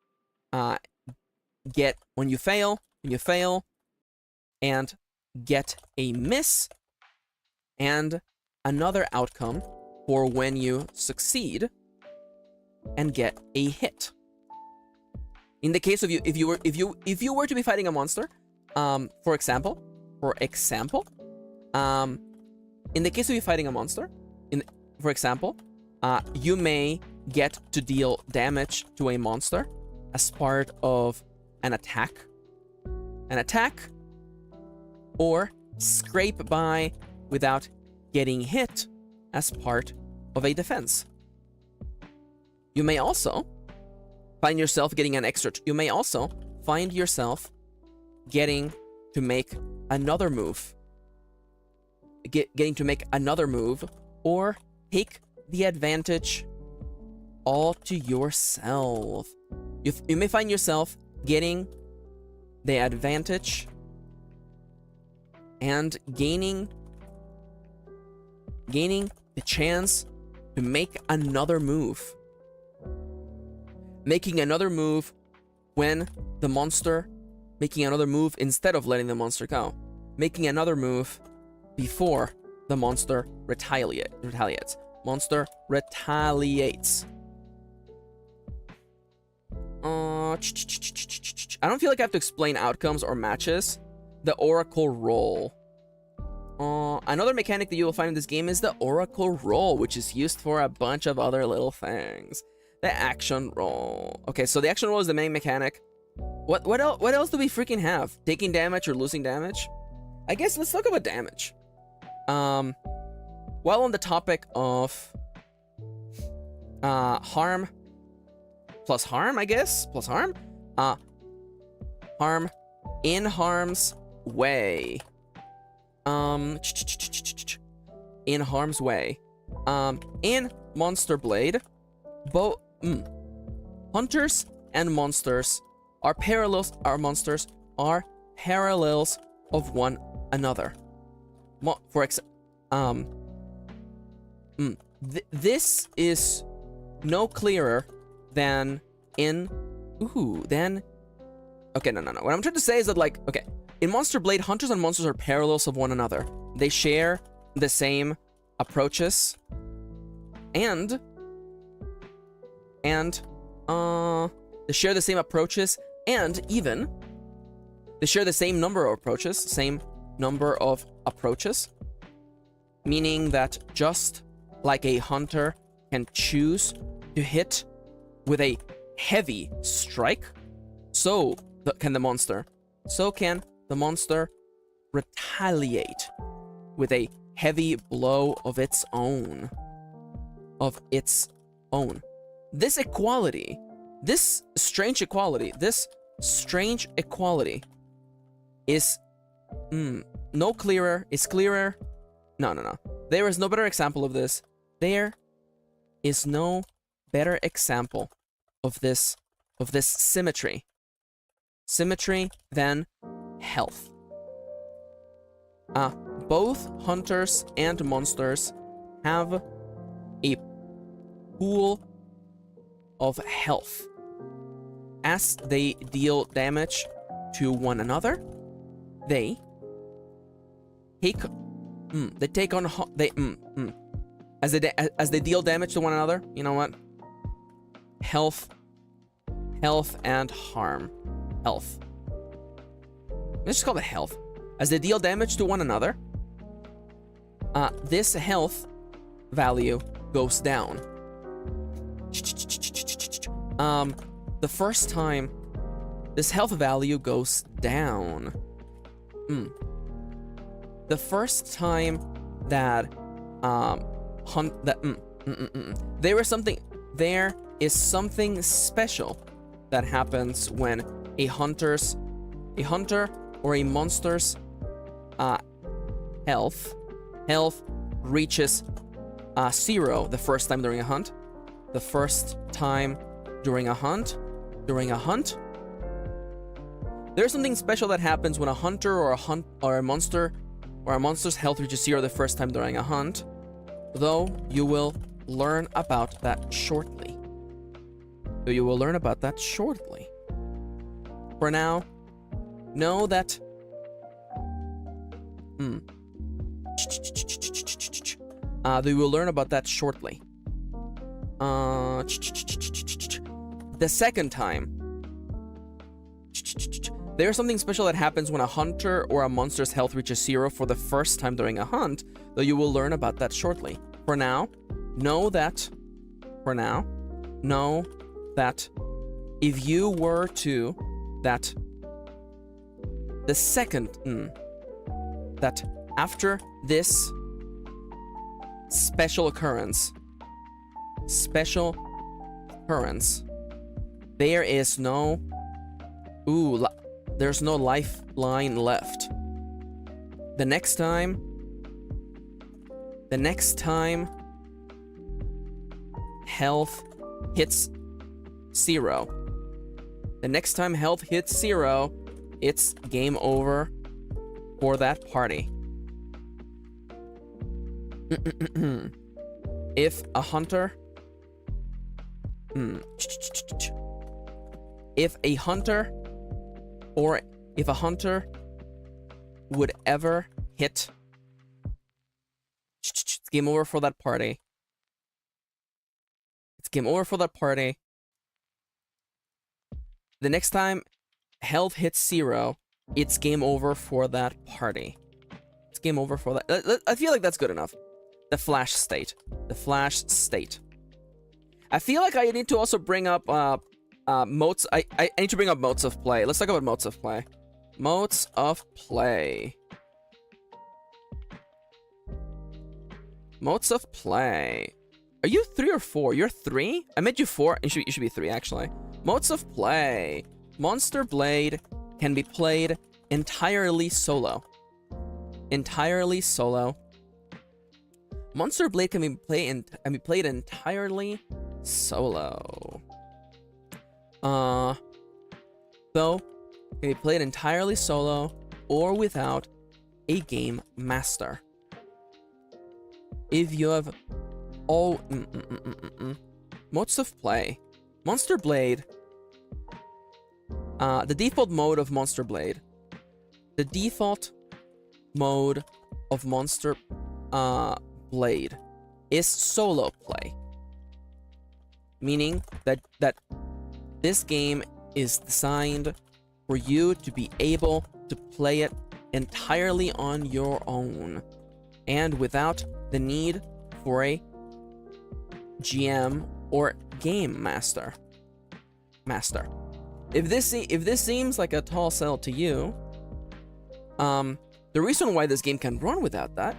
fail, and get a miss, and another outcome for when you succeed and get a hit. In the case of if you were to be fighting a monster, for example, in the case of you fighting a monster, for example, you may get to deal damage to a monster as part of an attack, or scrape by without getting hit as part of a defense. You may also find yourself getting an extra... You may also find yourself getting to make another move. Getting to make another move, or take the advantage all to yourself. You may find yourself getting the advantage and gaining the chance to make another move. Making another move when the monster... Making another move instead of letting the monster go. Making another move before the monster retaliates. Monster retaliates. I don't feel like I have to explain outcomes or matches. The Oracle Roll. Another mechanic that you will find in this game is the Oracle Roll, which is used for a bunch of other little things. The Action Roll. Okay, so the Action Roll is the main mechanic. What else do we freaking have? Taking damage or losing damage? I guess let's talk about damage. While on the topic of harm plus harm, I guess, plus harm. Harm in harm's way. In harm's way. In Monster Blade, hunters and monsters are parallels. Our monsters are parallels of one another. This is no clearer than in... Okay, no. What I'm trying to say is that, like, okay, In Monster Blade, hunters and monsters are parallels of one another. They share the same approaches and they share the same approaches, and even they share the same number of approaches, meaning that just like a hunter can choose to hit with a heavy strike, so can the monster. So can the monster retaliate with a heavy blow of its own. This equality, this strange equality is clearer. No. There is no better example of this. There is no better example of this symmetry than health. Both hunters and monsters have a pool of health. As they deal damage to one another, they take on as they deal damage to one another. You know what? Health and harm. Health. Let's just call it health. As they deal damage to one another, this health value goes down. The first time this health value goes down. The first time that there is something special that happens when a hunter or a monster's health reaches 0 the first time during a hunt. The first time during a hunt, there's something special that happens when a hunter or a monster's health reaches 0 the first time during a hunt, though you will learn about that shortly. For now, know that we will learn about that shortly. The second time, there's something special that happens when a hunter or a monster's health reaches 0 for the first time during a hunt, though you will learn about that shortly. For now, know that if you were to that after this special occurrence, there's no lifeline left. The next time health hits 0. The next time health hits 0, it's game over for that party. If a hunter would ever hit, it's game over for that party. The next time health hits 0, it's game over for that party. It's game over for that. I feel like that's good enough. The flash state. I feel like I need to also bring up modes. I need to bring up modes of play. Let's talk about modes of play. Modes of play. Are you 3 or 4? You're 3? I made you 4. You should be 3, actually. Modes of play. Monster Blade can be played entirely solo. Monster Blade can be played entirely solo. So can be played entirely solo or without a game master. If you have modes of play. Monster Blade. The default mode of Monster Blade. the default mode of Monster Blade is solo play, meaning that this game is designed for you to be able to play it entirely on your own and without the need for a GM or game master. If this seems like a tall sell to you, the reason why this game can run without that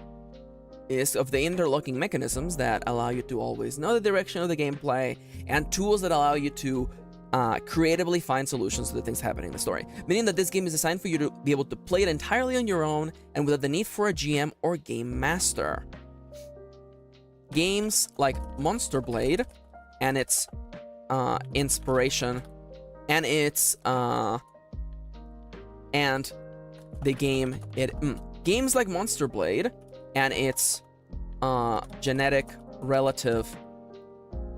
is of the interlocking mechanisms that allow you to always know the direction of the gameplay and tools that allow you to creatively find solutions to the things happening in the story. Meaning that this game is designed for you to be able to play it entirely on your own and without the need for a GM or game master. Games like Monster Blade and its inspiration and its and the game games like Monster Blade and its genetic relative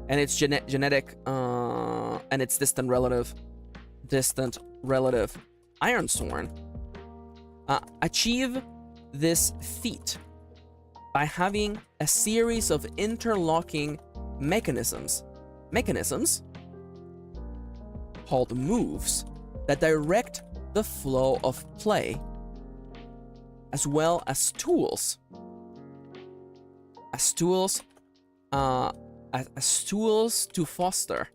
and its genetic and its distant relative Ironsworn achieve this feat by having a series of interlocking mechanisms called moves that direct the flow of play, as well as tools to foster,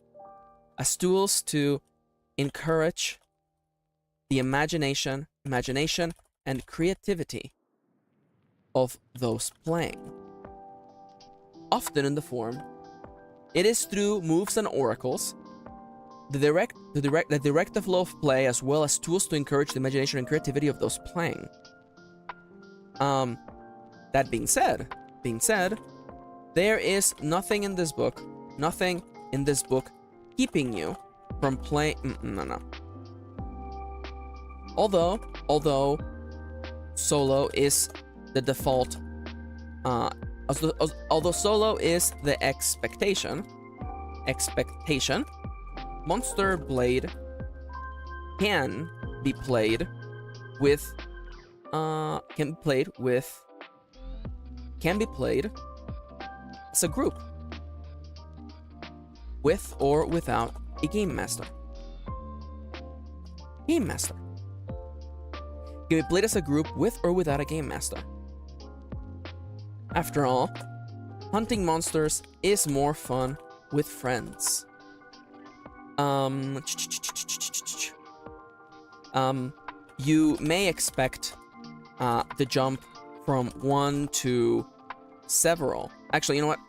as tools to encourage the imagination and creativity of those playing. Often in the form, it is through moves and oracles that direct the flow of play, as well as tools to encourage the imagination and creativity of those playing. That being said, there is nothing in this book keeping you from playing. No. Although solo is the default, although solo is the expectation, Monster Blade can be played as a group, with or without a game master. Can be played as a group with or without a game master. After all, hunting monsters is more fun with friends. You may expect the jump from one to several. Actually, you know what?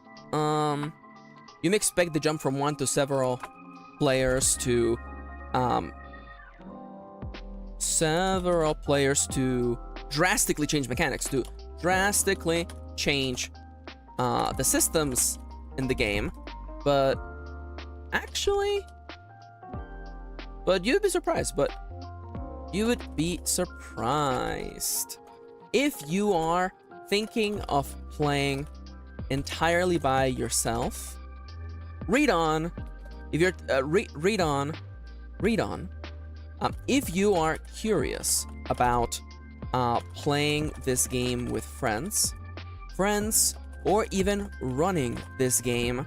You may expect the jump from one to several players to drastically change mechanics, to drastically change the systems in the game, but you'd be surprised. You would be surprised if you are thinking of playing entirely by yourself. Read on. If you're read on. If you are curious about playing this game with friends, or even running this game,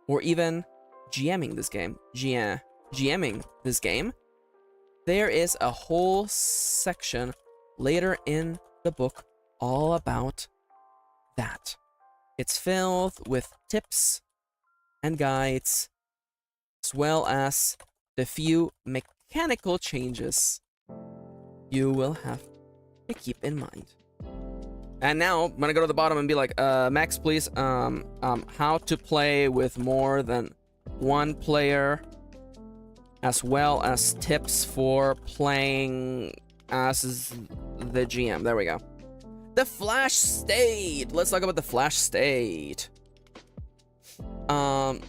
or even GMing this game, there is a whole section later in the book all about that. It's filled with tips and guides, as well as the few mechanical changes you will have to keep in mind. And now I'm gonna go to the bottom and be like, Max, please, how to play with more than one player, as well as tips for playing as the GM. There we go. The Flash State. Let's talk about the Flash State. For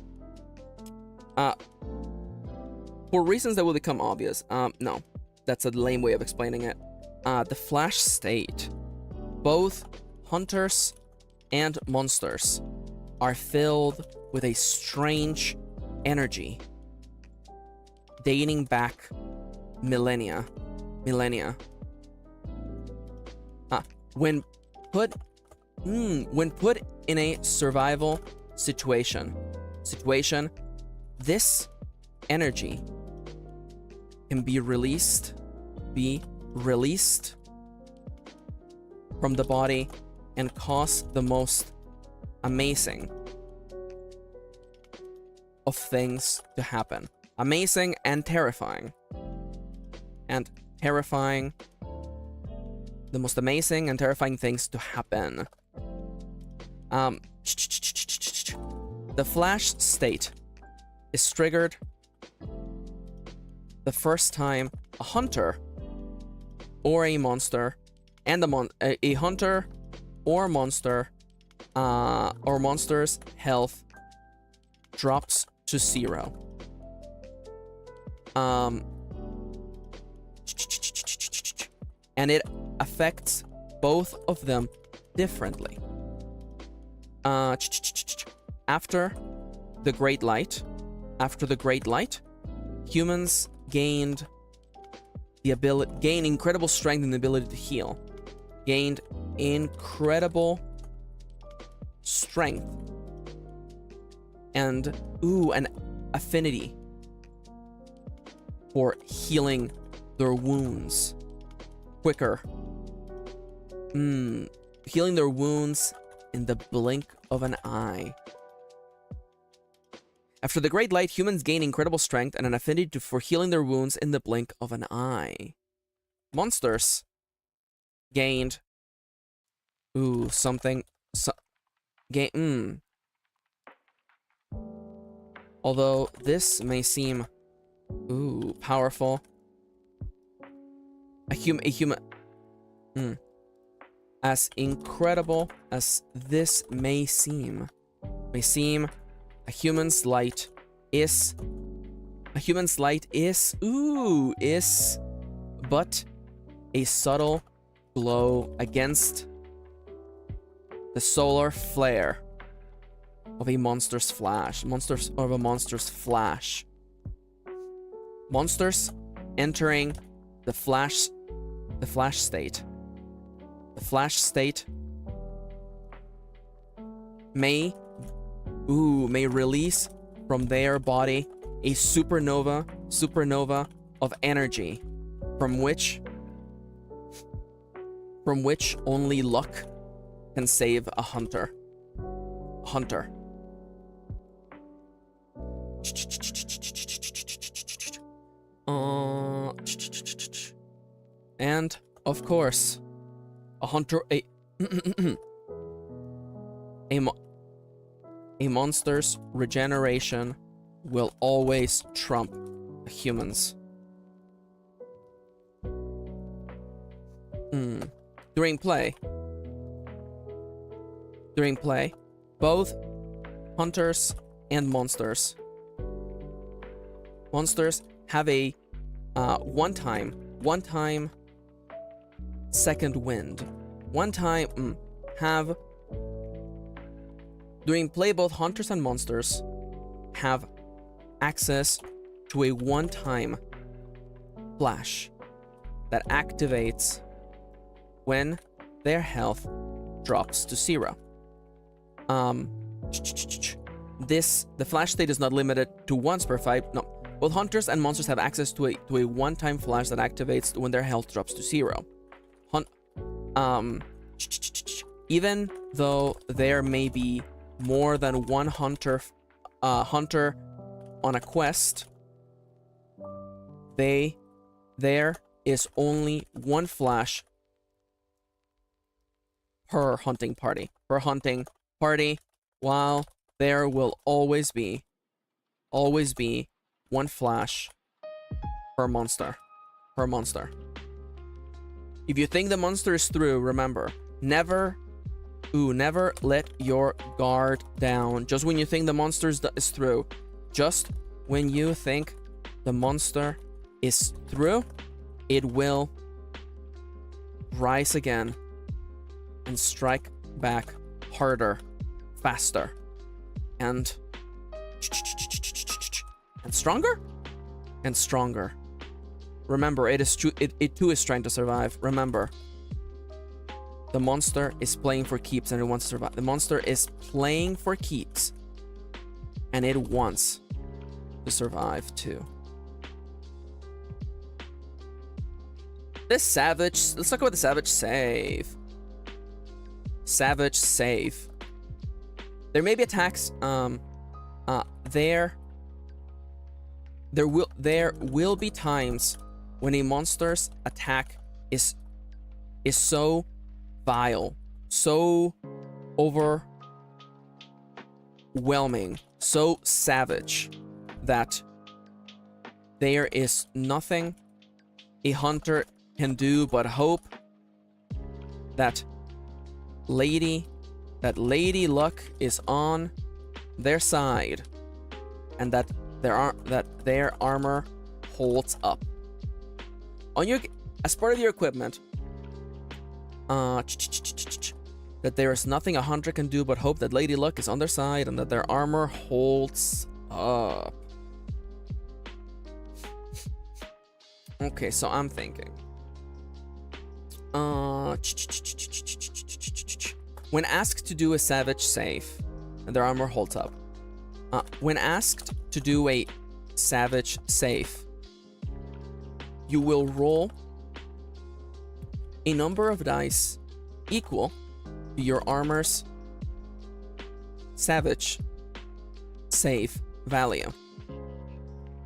reasons that will become obvious. No, that's a lame way of explaining it. The Flash State. Both hunters and monsters are filled with a strange energy dating back millennia. When put in a survival situation, this energy can be released from the body and cause the most amazing of things to happen. Amazing and terrifying. The most amazing and terrifying things to happen. The flash state is triggered the first time a hunter or a monster and a hunter or monster or monster's health drops to 0. And it affects both of them differently. After the Great Light, humans gained incredible strength and the ability to heal. Gained incredible strength and an affinity for healing their wounds quicker. Healing their wounds in the blink of an eye. After the Great Light, humans gain incredible strength and an affinity for healing their wounds in the blink of an eye. Monsters gained although this may seem powerful, as incredible as this may seem, a human's light is but a subtle glow against the solar flare of a monster's flash. Monsters entering the flash state. The flash state may release from their body a supernova of energy from which only luck can save a hunter. And of course, a hunter, a monster's regeneration will always trump a human's. During play, both hunters and monsters have a one-time second wind. During play, both hunters and monsters have access to a one-time flash that activates when their health drops to 0. The flash state is not limited to once per fight. No, both hunters and monsters have access to a one-time flash that activates when their health drops to 0. Even though there may be more than one hunter on a quest, there is only one flash per hunting party. While there will always be one flash per monster. If you think the monster is through, remember, never let your guard down. Just when you think the monster is through, just when you think the monster is through, it will rise again and strike back harder, faster, and stronger. and stronger. Remember, it too is trying to survive. Remember, the monster is playing for keeps and it wants to survive. The monster is playing for keeps and it wants to survive too. This savage, let's talk about the savage save. Savage save. There may be attacks, there will be times when a monster's attack is so vile, so overwhelming, so savage that there is nothing a hunter can do but hope that Lady Luck is on their side and that their armor holds up. On your, as part of your equipment, that there is nothing a hunter can do but hope that Lady Luck is on their side and that their armor holds up. Okay, so I'm thinking. When asked to do a savage save, and their armor holds up. When asked to do a savage save, you will roll a number of dice equal to your armor's savage save value.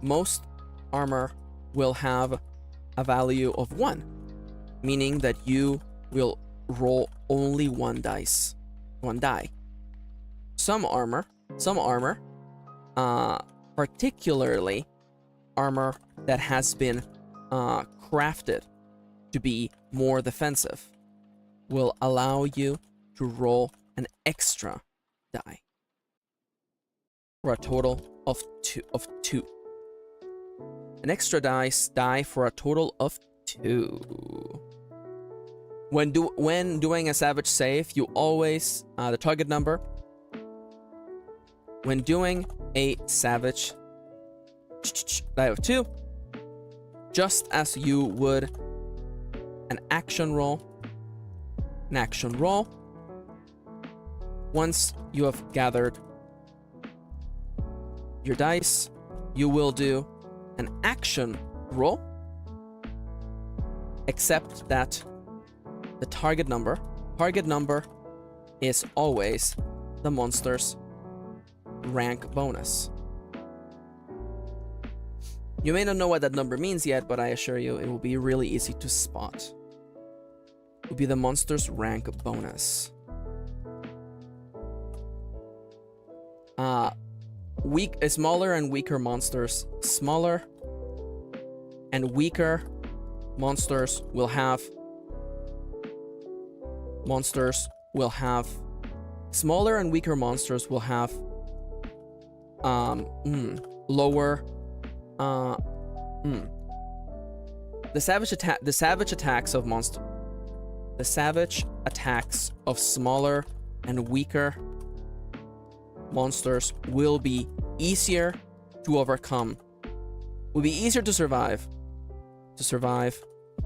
Most armor will have a value of 1, meaning that you will roll only one die. Some armor, particularly armor that has been crafted to be more defensive, will allow you to roll an extra die for a total of two. An extra die for a total of 2. When doing a savage save, you always the target number. When doing a savage die of 2, just as you would an action roll. Once you have gathered your dice, you will do an action roll, except that the target number is always the monster's rank bonus. You may not know what that number means yet, but I assure you it will be really easy to spot. It will be the monster's rank bonus. Smaller and weaker monsters. Smaller and weaker monsters will have smaller and weaker monsters will have lower the savage attacks of smaller and weaker monsters will be easier to overcome, will be easier to survive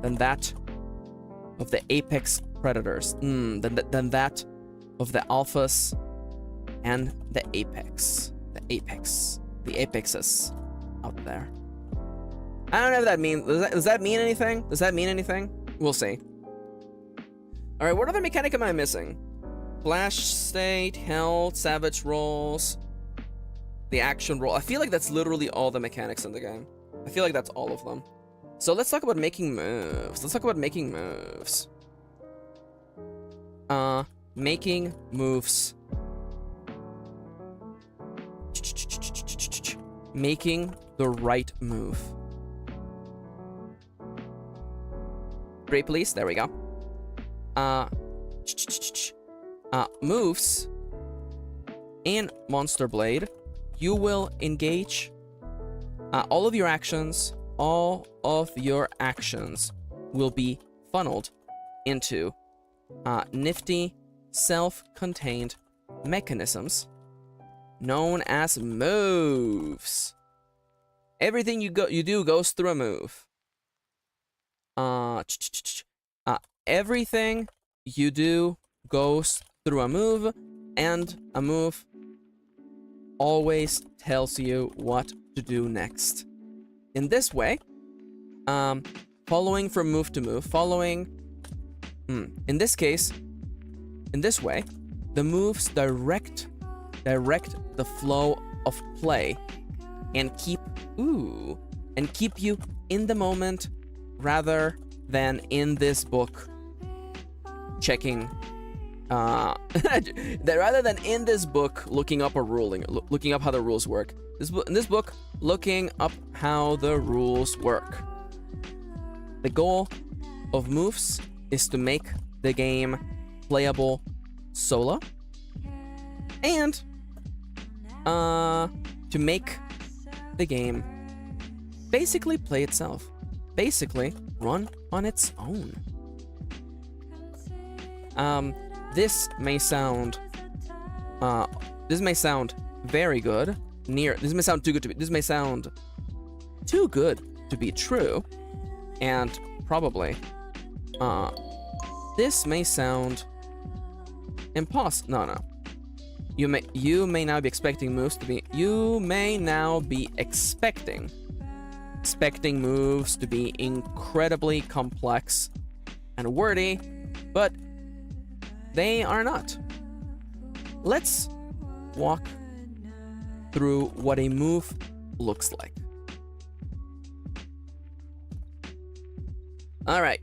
than that of the apex predators, than that of the alphas and the apexes out there. I don't know if that means, does that mean anything? We'll see. Alright, what other mechanic am I missing? Flash state, health, savage rolls, the action roll. I feel like that's literally all the mechanics in the game. I feel like that's all of them. So let's talk about making moves. Making moves. Making the right move. Great, please. There we go. Moves in Monster Blade, you will engage all of your actions will be funneled into nifty self-contained mechanisms known as moves. Everything you do goes through a move. Everything you do goes through a move, and a move always tells you what to do next. In this way, following from move to move, in this case, in this way, the moves direct the flow of play and keep you in the moment rather than in this book checking rather than in this book looking up looking up how the rules work. In this book, looking up how the rules work. The goal of moves is to make the game playable solo and to make the game basically play itself, basically run on its own. This may sound very good. This may sound too good to be. This may sound too good to be true, and probably this may sound impossible. No. You may now be expecting moves to be. You may now be expecting moves to be incredibly complex and wordy, but they are not. Let's walk through what a move looks like. All right,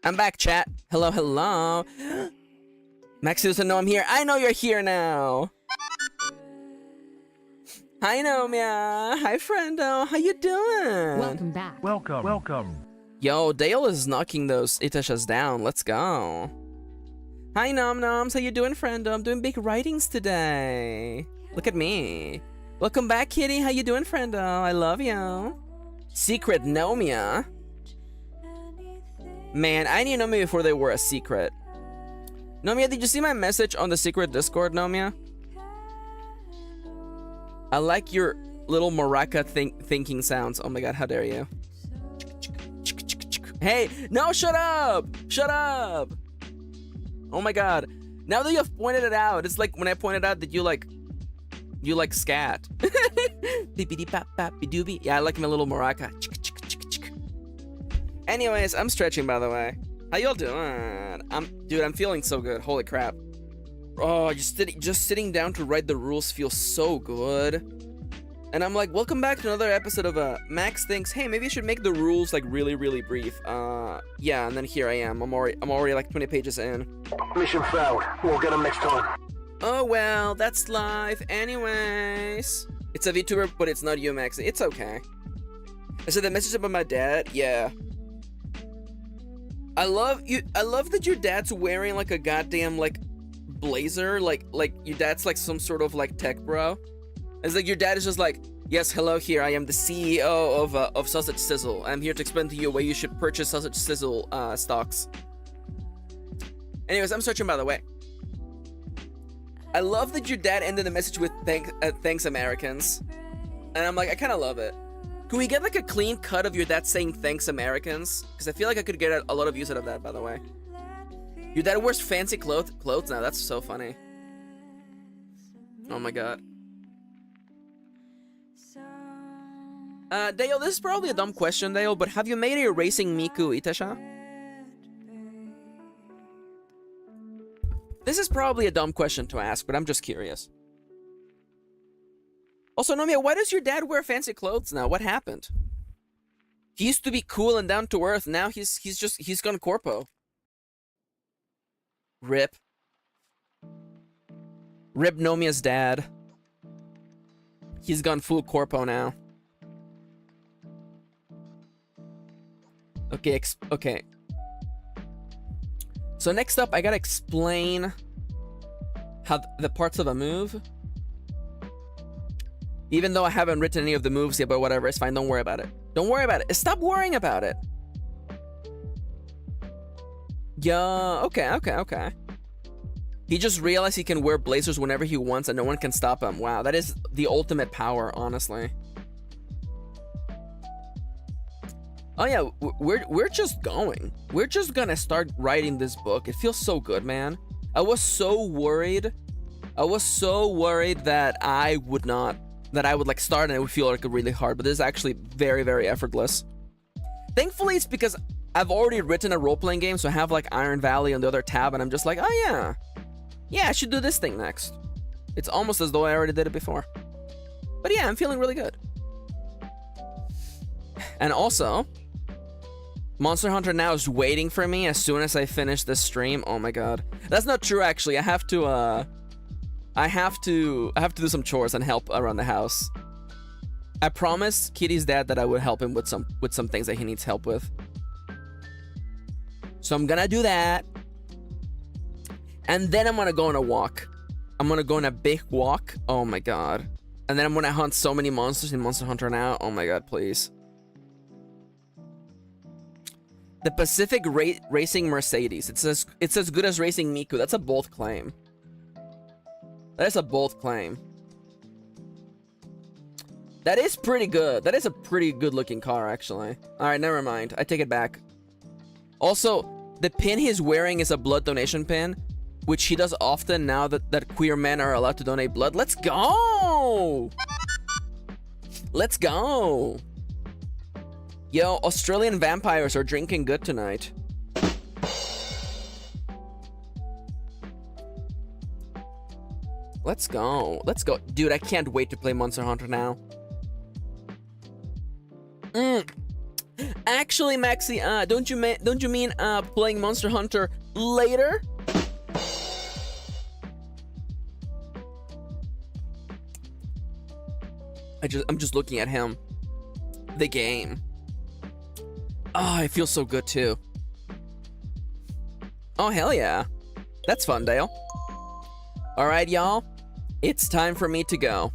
I'm back, chat. Hello. Maxi doesn't know I'm here. I know you're here now. Hi, Nomia. Hi, friendo. How you doing? Welcome back. Welcome. Yo, Dale is knocking those Itashas down. Let's go. Hi, Nom-Noms. How you doing, friendo? I'm doing big writings today. Look at me. Welcome back, kitty. How you doing, friendo? I love you. Secret Nomia. Man, I knew Nomia before they were a secret. Nomia, did you see my message on the secret Discord, Nomia? I like your little maraca thinking sounds. Oh my god, how dare you. Hey, no, shut up! Shut up! Oh my god. Now that you've pointed it out, it's like when I pointed out that you like scat. Yeah, I like my little maraca. Anyways, I'm stretching, by the way. How y'all doing? I'm feeling so good. Holy crap. Oh, just sitting down to write the rules feels so good. And I'm like, welcome back to another episode of Max thinks, hey, maybe I should make the rules like really, really brief. Yeah, and then here I am. I'm already like 20 pages in. Mission failed. We'll get him next time. Oh well, that's life. Anyways, it's a VTuber, but it's not you, Max. It's okay. I said the message about my dad. Yeah. I love you. I love that your dad's wearing like a goddamn like blazer. Like your dad's like some sort of like tech bro. It's like your dad is just like, yes, hello, here I am, the CEO of Sausage Sizzle. I'm here to explain to you why you should purchase Sausage Sizzle stocks. Anyways, I'm searching, by the way. I love that your dad ended the message with thanks Americans. And I'm like, I kind of love it. Can we get like a clean cut of your dad saying thanks Americans? Because I feel like I could get a lot of use out of that, by the way. Your dad wears fancy clothes now. That's so funny. Oh my god. Dale, this is probably a dumb question, Dale, but have you made a racing Miku, Itasha? This is probably a dumb question to ask, but I'm just curious. Also, Nomia, why does your dad wear fancy clothes now? What happened? He used to be cool and down to earth. Now he's gone corpo. Rip. Rip Nomia's dad. He's gone full corpo now. Okay, okay. So next up, I gotta explain how the parts of a move. Even though I haven't written any of the moves yet, but whatever, it's fine. Don't worry about it. Don't worry about it. Stop worrying about it. Yeah, okay. He just realized he can wear blazers whenever he wants and no one can stop him. Wow, that is the ultimate power, honestly. Oh yeah, we're just going. We're just gonna start writing this book. It feels so good, man. I was so worried. I was so worried that I would like start and it would feel like really hard, but this is actually very, very effortless. Thankfully, it's because I've already written a role-playing game, so I have like Iron Valley on the other tab, and I'm just like, oh yeah. Yeah, I should do this thing next. It's almost as though I already did it before. But yeah, I'm feeling really good. And also, Monster Hunter now is waiting for me as soon as I finish this stream. Oh my god. That's not true, actually. I have to do some chores and help around the house. I promised Kitty's dad that I would help him with some things that he needs help with. So I'm gonna do that. And then I'm gonna go on a walk. I'm gonna go on a big walk. Oh my god. And then I'm gonna hunt so many monsters in Monster Hunter now. Oh my god, please. The Pacific Racing Mercedes. It's as good as racing Miku. That's a bold claim. That is a bold claim. That is pretty good. That is a pretty good looking car, actually. Alright, never mind. I take it back. Also, the pin he's wearing is a blood donation pin, which he does often now that queer men are allowed to donate blood. Let's go! Let's go! Yo, Australian vampires are drinking good tonight. Let's go. Let's go. Dude, I can't wait to play Monster Hunter now. Actually, Maxi, don't you mean playing Monster Hunter later? I'm just looking at him. The game. Oh, it feels so good too. Oh, hell yeah. That's fun, Dale. Alright, y'all. It's time for me to go.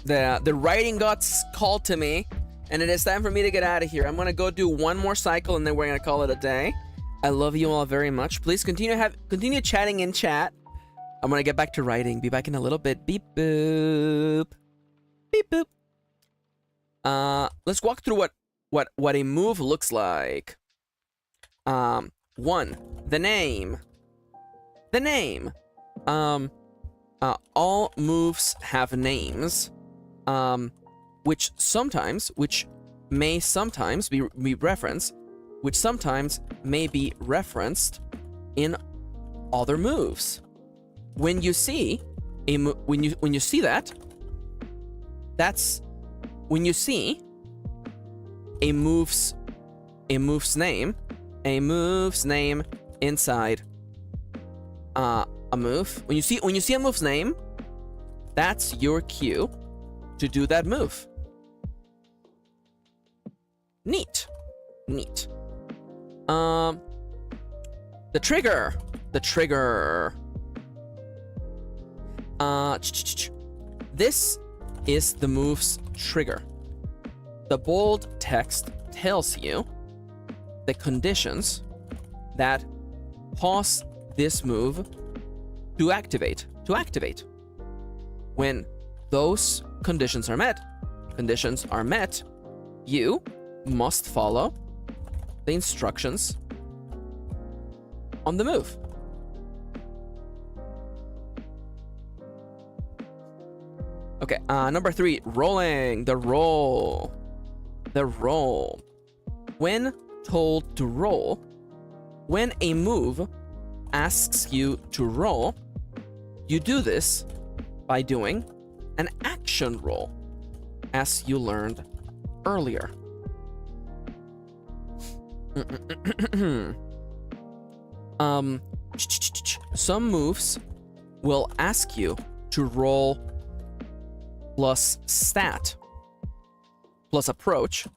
The writing gods called to me, and it is time for me to get out of here. I'm gonna go do one more cycle, and then we're gonna call it a day. I love you all very much. Please continue chatting in chat. I'm gonna get back to writing. Be back in a little bit. Beep boop. Beep boop. Let's walk through what a move looks like. 1. The name. The name. All moves have names, which may sometimes be referenced, which sometimes may be referenced in other moves. When you see when you see that, that's when you see a move's name inside a move. When you see a move's name, that's your cue to do that move. Neat. The trigger. This is the move's trigger. The bold text tells you the conditions that cause this move to activate. When those conditions are met, you must follow the instructions on the move. Okay, number 3, rolling. The roll. When told to roll, when a move asks you to roll, you do this by doing an action roll, as you learned earlier. Some moves will ask you to roll plus stat plus approach.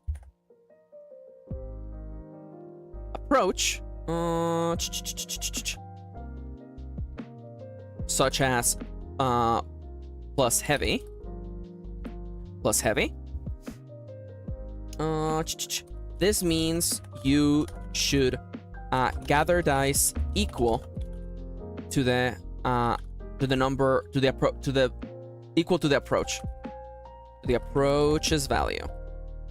Such as plus heavy. This means you should gather dice equal to the number equal to the approach's value.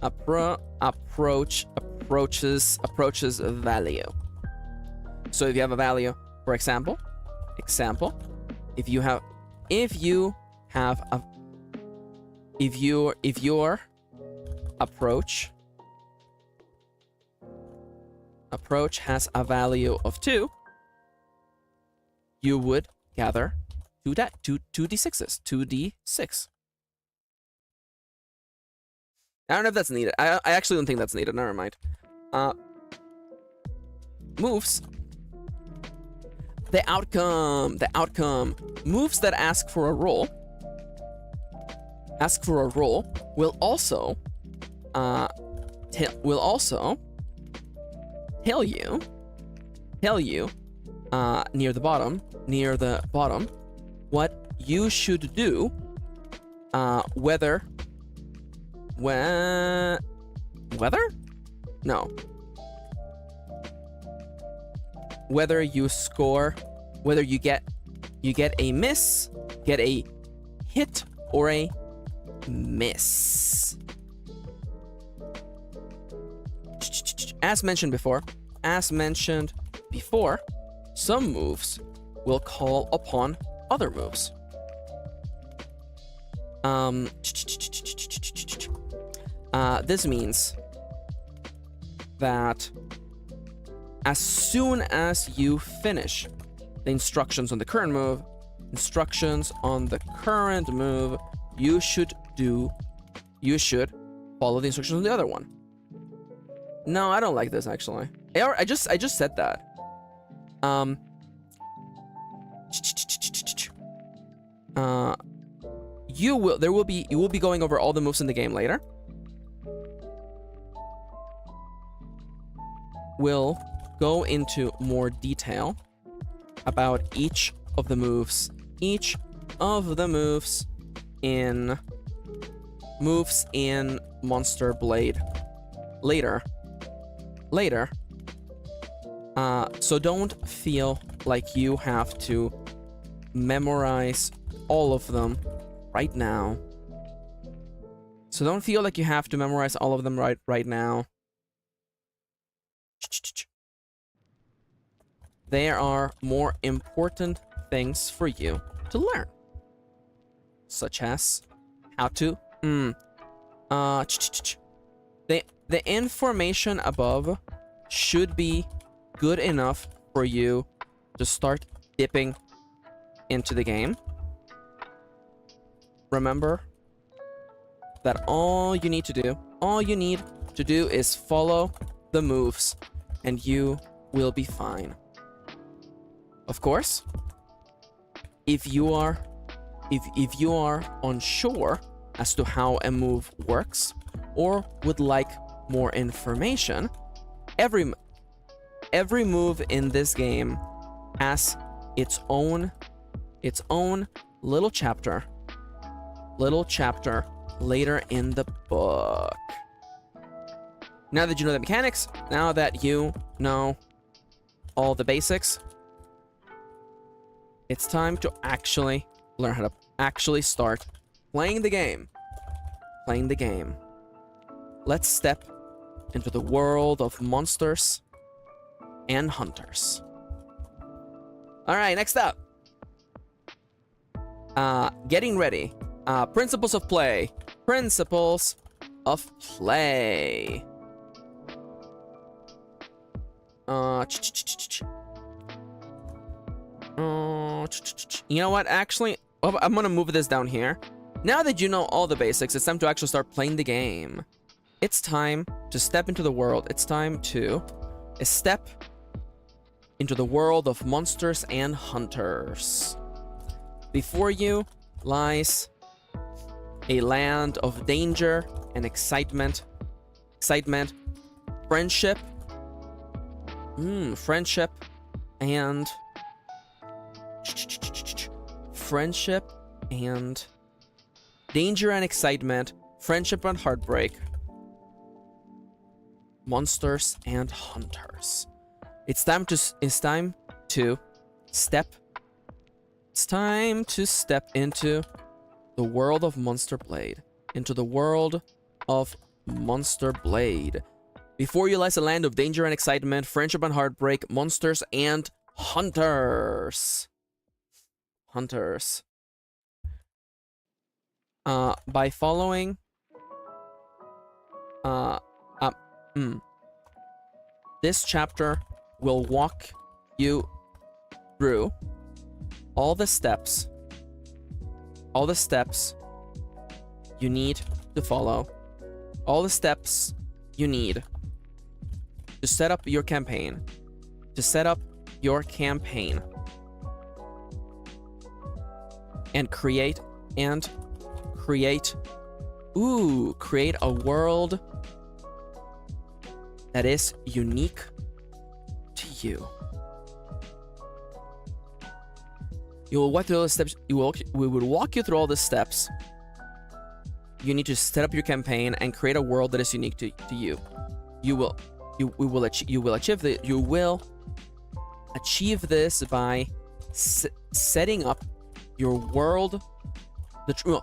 Approach approaches value. So if you have a value, for example, if your approach has a value of 2, you would gather 2d6s. 2d6. I don't know if that's needed. I actually don't think that's needed. Never mind. Moves. The outcome. Moves that ask for a roll. Will also tell you near the bottom what you should do, whether you score, whether you get a miss, get a hit, or a miss. As mentioned before, some moves will call upon other moves. This means that as soon as you finish the instructions on the current move, you should follow the instructions on the other one. No, I don't like this actually. I just said that. You will be going over all the moves in the game later. We'll go into more detail about each of the moves in Monster Blade later. So don't feel like you have to memorize all of them right now. There are more important things for you to learn, such as how to the information above should be good enough for you to start dipping into the game. Remember that all you need to do is follow the moves and you will be fine. Of course, if you are unsure as to how a move works or would like more information, every move in this game has its own little chapter later in the book. Now that you know the mechanics, now that you know all the basics, it's time to actually learn how to actually start playing the game. Let's step into the world of monsters and hunters. All right, next up. Getting ready. Principles of play. You know what? Actually, I'm gonna move this down here. Now that you know all the basics, it's time to actually start playing the game. It's time to step into the world. It's time to step into the world of monsters and hunters. Before you lies a land of danger and excitement, friendship, and danger and excitement, friendship and heartbreak, monsters and hunters. It's time to step into the world of Monster Blade. Before you lies a land of danger and excitement, friendship and heartbreak, monsters and hunters. Hunters. By following... This chapter will walk you through all the steps you need to follow, all the steps you need to set up your campaign, and create a world that is unique to you. You will walk through all the steps. We will walk you through all the steps. You need to set up your campaign and create a world that is unique to you. You will achieve this by setting up your world,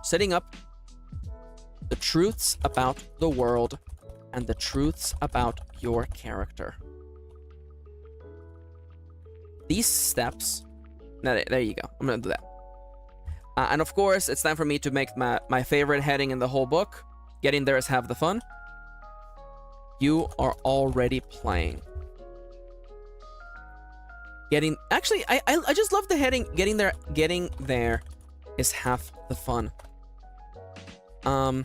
setting up the truths about the world and the truths about your character. These steps. There you go. I'm gonna do that. And of course, it's time for me to make my favorite heading in the whole book. Getting there is half the fun. You are already playing. Actually, I just love the heading. Getting there is half the fun. Fun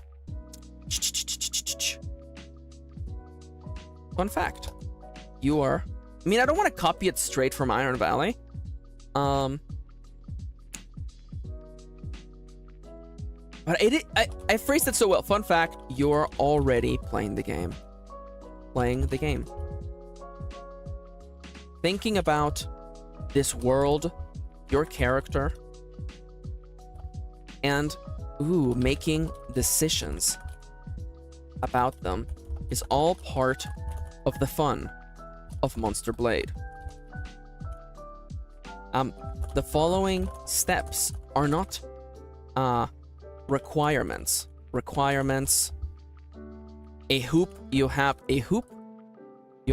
fact. I mean, I don't want to copy it straight from Iron Valley. But I phrased it so well. Fun fact, you're already playing the game. Thinking about this world, your character, and making decisions about them is all part of the fun of Monster Blade. The following steps are not requirements. A hoop. You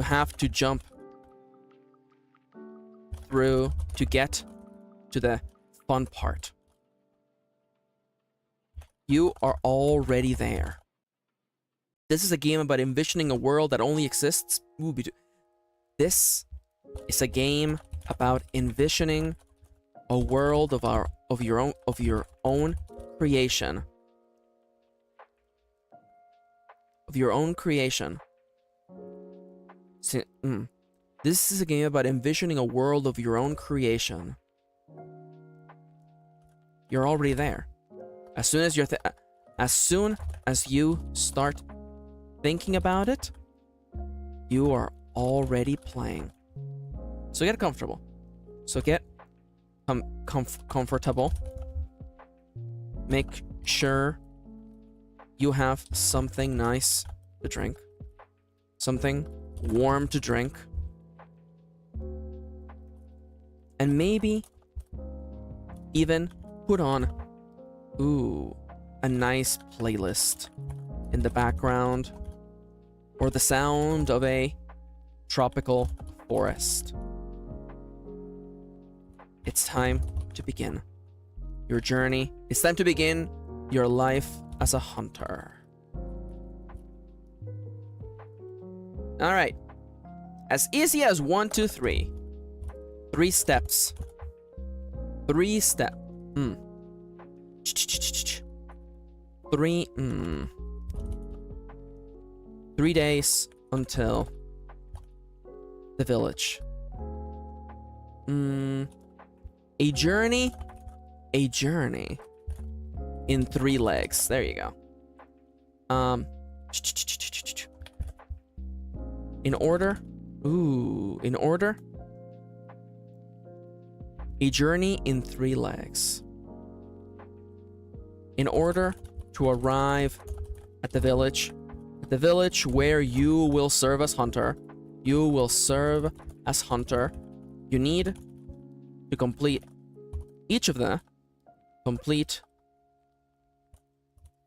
have to jump through to get to the fun part. You are already there. This is a game about envisioning a world that only exists. This is a game about envisioning a world of your own creation. This is a game about envisioning a world of your own creation. You're already there. As soon as you start thinking about it, you are already playing. So get comfortable. Comfortable. Make sure you have something nice to drink. Something warm to drink. And maybe even put on a nice playlist in the background, or the sound of a tropical forest. It's time to begin your journey. It's time to begin your life as a hunter. All right. As easy as 1, 2, 3. 3 steps. 3 steps. 3 days until the village. A journey in 3 legs. There you go. In order. A journey in 3 legs. In order to arrive at the village where you will serve as hunter, you need to complete each of them. Complete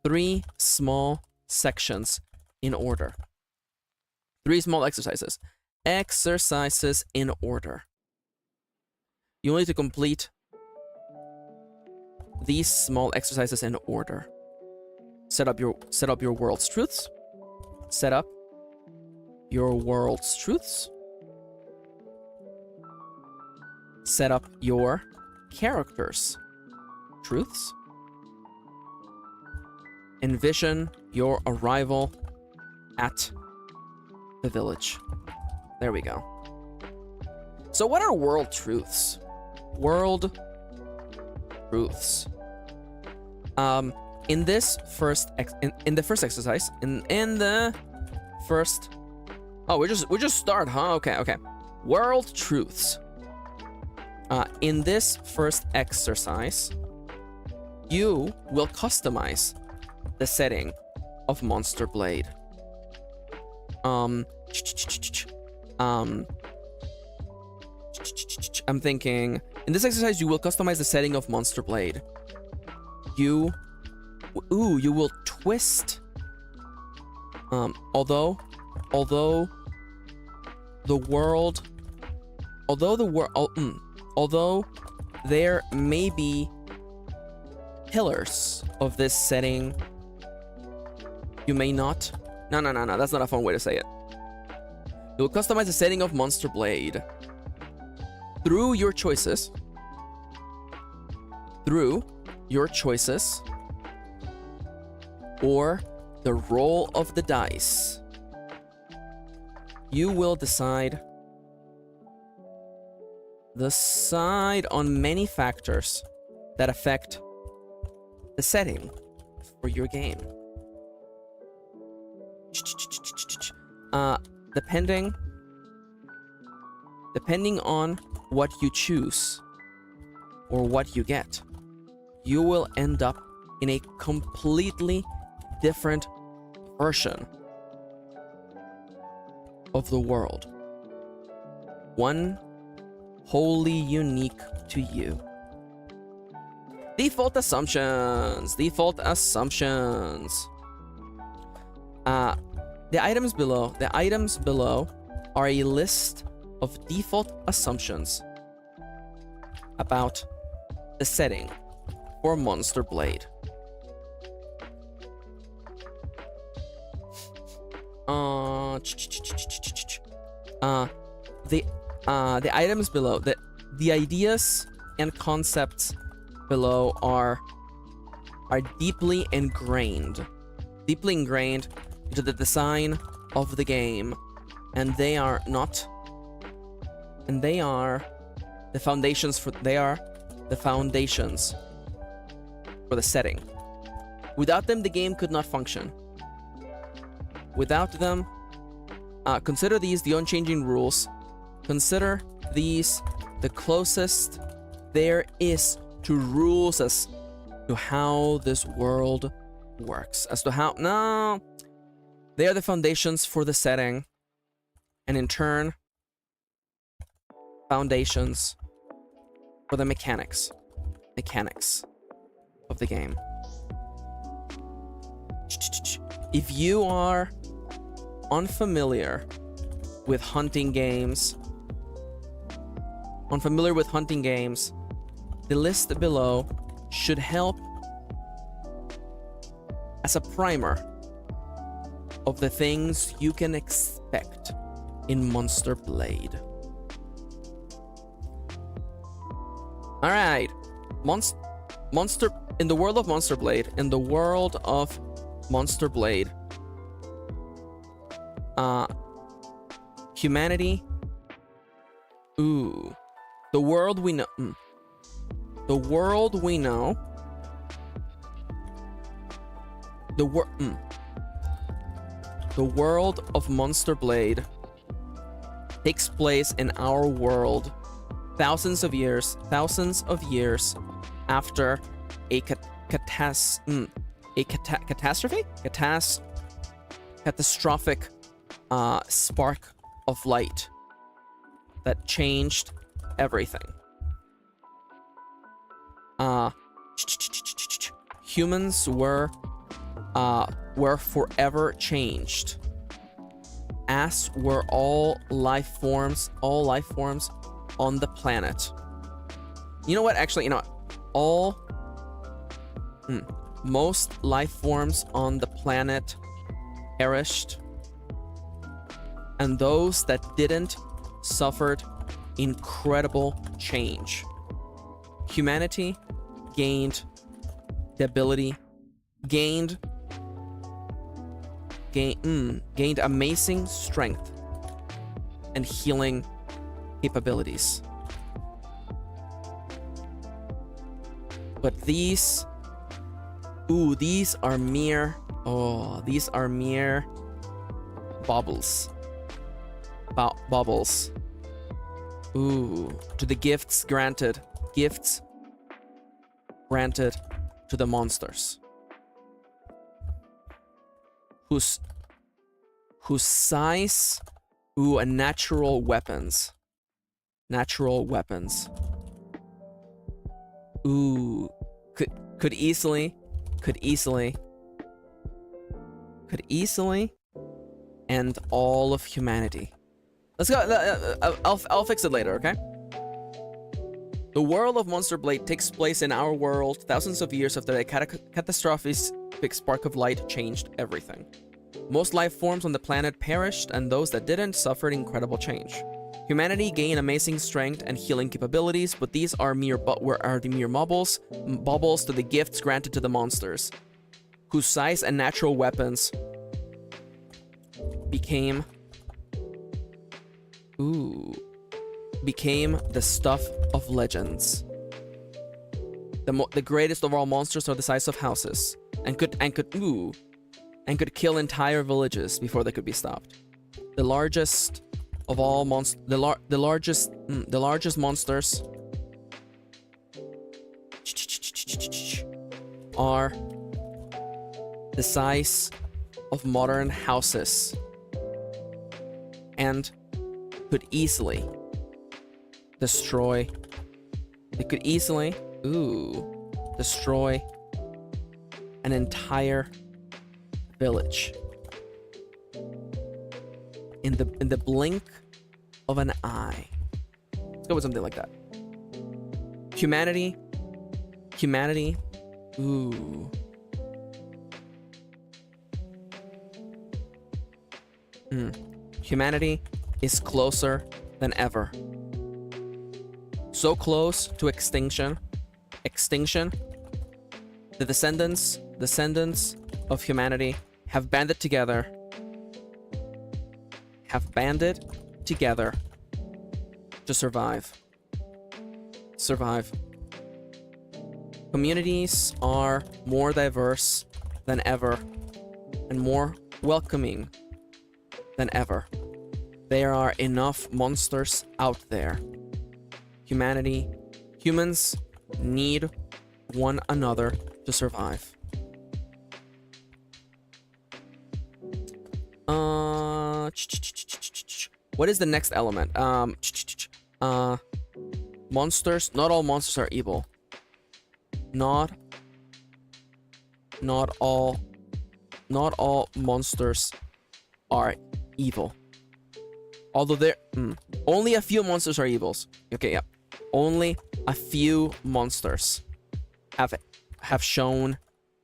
3 small sections in order. 3 small exercises. Exercises in order. You need to complete these small exercises in order. Set up your world's truths. Set up your world's truths. Set up your characters' truths. Envision your arrival at the village. There we go. So what are world truths? World truths. In this first in the first exercise, in the first, oh, we just start, huh? Okay. World truths. In this first exercise, you will customize the setting of Monster Blade. I'm thinking, in this exercise, you will customize the setting of Monster Blade. You will twist. Although there may be pillars of this setting, you may not. No, that's not a fun way to say it. You will customize the setting of Monster Blade through your choices. Or the roll of the dice. You will decide on many factors that affect the setting for your game. Depending on what you choose or what you get, you will end up in a completely different version of the world. One wholly unique to you. Default assumptions. The items below are a list of default assumptions about the setting for Monster Blade. The items below, the ideas and concepts below are deeply ingrained into the design of the game, and they are the foundations for the setting. Without them, the game could not function. Without them, consider these the unchanging rules. Consider these the closest there is to rules as to how this world works. They are the foundations for the setting, and in turn, foundations for the mechanics of the game. If you are unfamiliar with hunting games, the list below should help as a primer of the things you can expect in Monster Blade. Alright, in the world of Monster Blade, humanity, the world we know, the world of Monster Blade takes place in our world thousands of years after a catastrophic spark of light that changed everything. Humans were forever changed as were all life forms on the planet. You know what? Actually, you know what? Most life forms on the planet perished, and those that didn't suffered incredible change. Humanity gained the ability, gained amazing strength and healing capabilities. But these are mere baubles. Baubles. To the gifts granted to the monsters, whose size, and natural weapons, could easily end all of humanity. Let's go. I'll fix it later, okay? The world of Monster Blade takes place in our world thousands of years after a catastrophic spark of light changed everything. Most life forms on the planet perished, and those that didn't suffered incredible change. Humanity gained amazing strength and healing capabilities, but these are the mere baubles to the gifts granted to the monsters, whose size and natural weapons became the stuff of legends. The greatest of all monsters are the size of houses, and could kill entire villages before they could be stopped. The largest of all the largest monsters are the size of modern houses, and could easily destroy an entire village in the blink of an eye. Let's go with something like that. Humanity. Humanity is closer than ever. So close to extinction. The descendants of humanity have banded together to survive. Communities are more diverse than ever and more welcoming than ever. There are enough monsters out there. Humans need one another to survive. What is the next element? Monsters. Not all monsters are evil. Not all monsters are evil. Although only a few monsters are evils. Okay, yeah. Only a few monsters have shown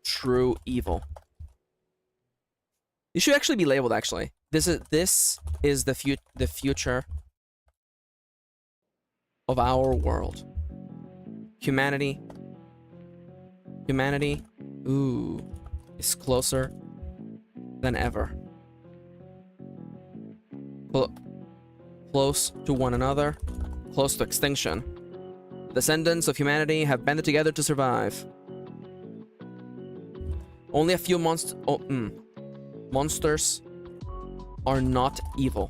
true evil. You should actually be labeled, actually. This is the future of our world. Humanity is closer than ever. Close to one another, close to extinction. The descendants of humanity have banded together to survive. Only a few monsters are not evil.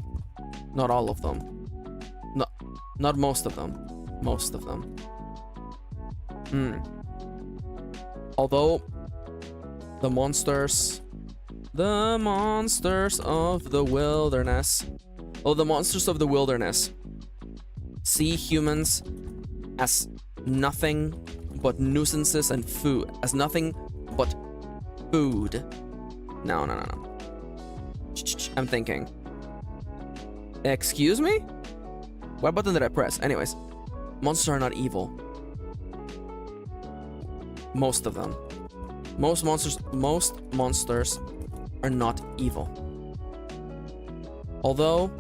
Not all of them. Not most of them. Most of them. Although the monsters of the wilderness. Oh, the monsters of the wilderness see humans as nothing but nuisances and food. As nothing but food. No. I'm thinking. Excuse me? What button did I press? Anyways, monsters are not evil. Most of them. Most monsters are not evil. Although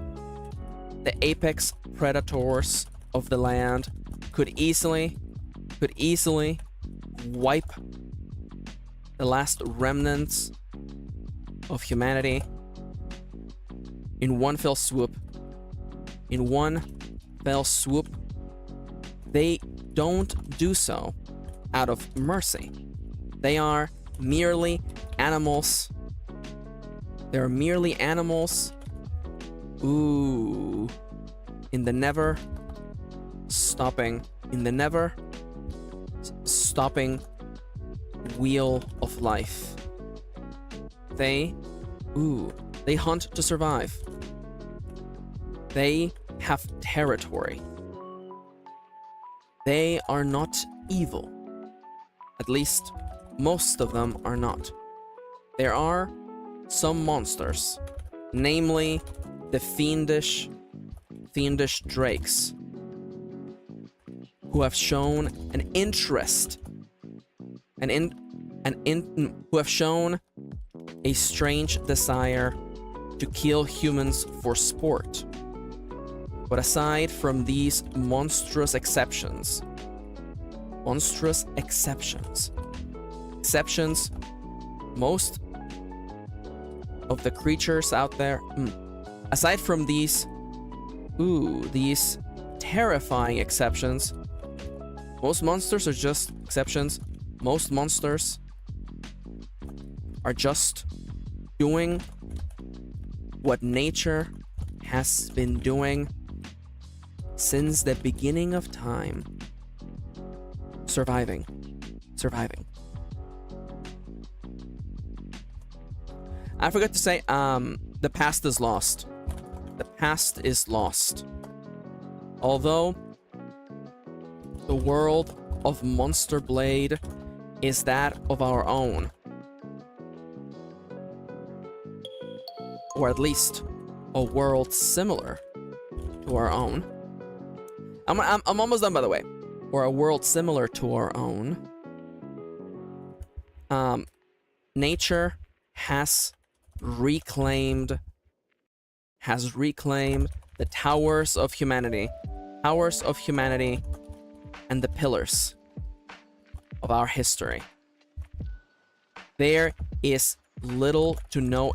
the apex predators of the land could easily wipe the last remnants of humanity in one fell swoop. In one fell swoop, they don't do so out of mercy. They are merely animals. They're merely animals. Ooh. In the never stopping wheel of life. They hunt to survive. They have territory. They are not evil. At least, most of them are not. There are some monsters, namely the fiendish drakes, who have shown an interest, who have shown a strange desire to kill humans for sport. But aside from these monstrous exceptions, most of the creatures out there, aside from these terrifying exceptions, most monsters are just exceptions. Most monsters are just doing what nature has been doing since the beginning of time. Surviving. I forgot to say, the past is lost. The past is lost. Although the world of Monster Blade is that of our own. Or at least a world similar to our own. I'm almost done, by the way. Or a world similar to our own. Nature has reclaimed the towers of humanity and the pillars of our history. There is little to no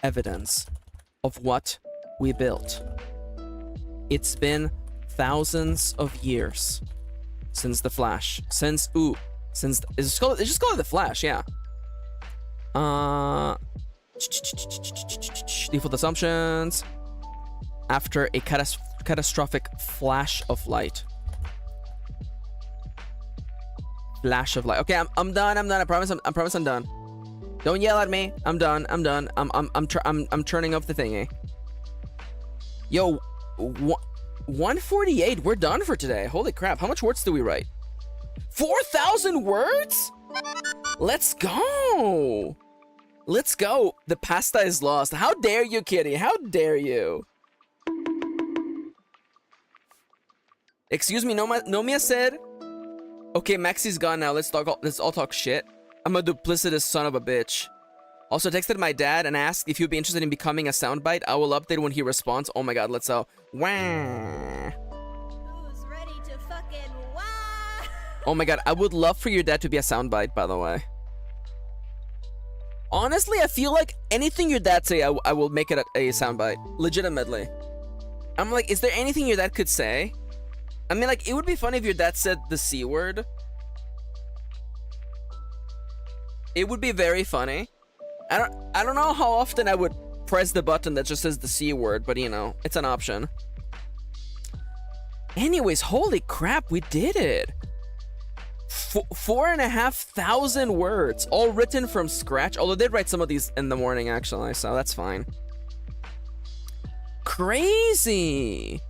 evidence of what we built. It's been thousands of years since the Flash. It's just called the Flash, yeah. Default assumptions. After a catastrophic flash of light. Okay, I'm done. I promise I'm done. Don't yell at me. I'm done. I'm turning off the thingy. Yo, 148. We're done for today. Holy crap! How much words do we write? 4,000 words? Let's go. The pasta is lost. How dare you, kitty? How dare you? Excuse me, Nomia said. Okay, Maxi's gone now. Let's all talk shit. I'm a duplicitous son of a bitch. Also texted my dad and asked if he'd be interested in becoming a soundbite. I will update when he responds. Oh my god, let's go. Wah. Who's ready to fucking wah? Oh my god, I would love for your dad to be a soundbite, by the way. Honestly, I feel like anything your dad say, I will make it a soundbite. Legitimately. I'm like, is there anything your dad could say? I mean, like, it would be funny if your dad said the C word. It would be very funny. I don't know how often I would press the button that just says the C word, but you know, it's an option. Anyways, holy crap, we did it. 4,500 words, all written from scratch. Although I did write some of these in the morning, actually, so that's fine. Crazy.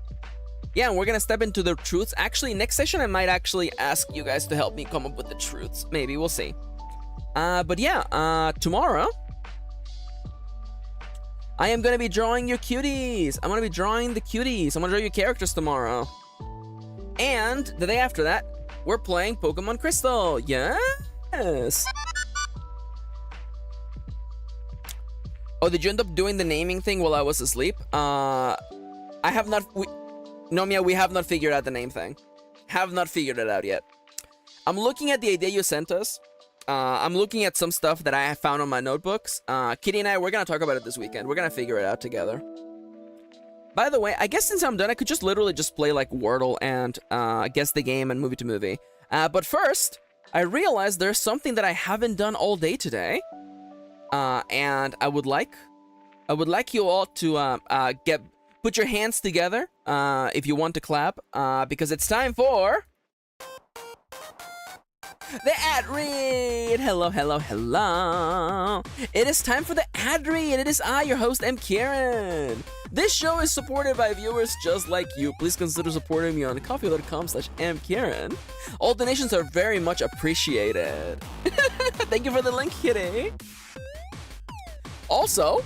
Yeah, and we're gonna step into the truths. Actually, next session I might actually ask you guys to help me come up with the truths. Maybe, we'll see. But yeah, tomorrow I am gonna be drawing your cuties. I'm gonna be drawing the cuties. I'm gonna draw your characters tomorrow. And the day after that, we're playing Pokemon Crystal. Yes. Oh, did you end up doing the naming thing while I was asleep? I have not. Nomia, we have not figured out the name thing. Have not figured it out yet. I'm looking at the idea you sent us. I'm looking at some stuff that I have found on my notebooks. Kitty and I, we're gonna talk about it this weekend. We're gonna figure it out together. By the way, I guess since I'm done, I could just literally just play like Wordle and guess the game and movie to movie. But first, I realized there's something that I haven't done all day today. And I would like you all to put your hands together if you want to clap, because it's time for the ad read. Hello, hello, hello. It is time for the ad read, and it is I, your host, Kirin. This show is supported by viewers just like you. Please consider supporting me on coffee.com/mkirin. All donations are very much appreciated. Thank you for the link, Kitty. Also,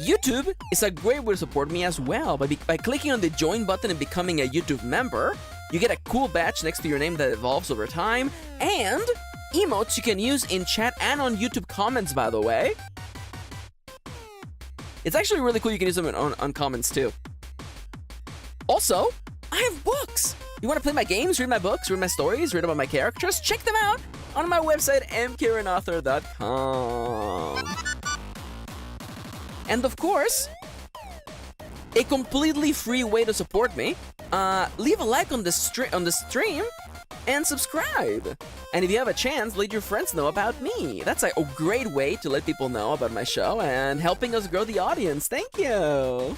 YouTube is a great way to support me as well. By clicking on the join button and becoming a YouTube member, you get a cool badge next to your name that evolves over time, and emotes you can use in chat and on YouTube comments, by the way. It's actually really cool. You can use them on comments too. Also, I have books. You want to play my games, read my books, read my stories, read about my characters? Check them out on my website, mkirinauthor.com. And of course, a completely free way to support me. Leave a like on the stream and subscribe. And if you have a chance, let your friends know about me. That's a great way to let people know about my show and helping us grow the audience. Thank you.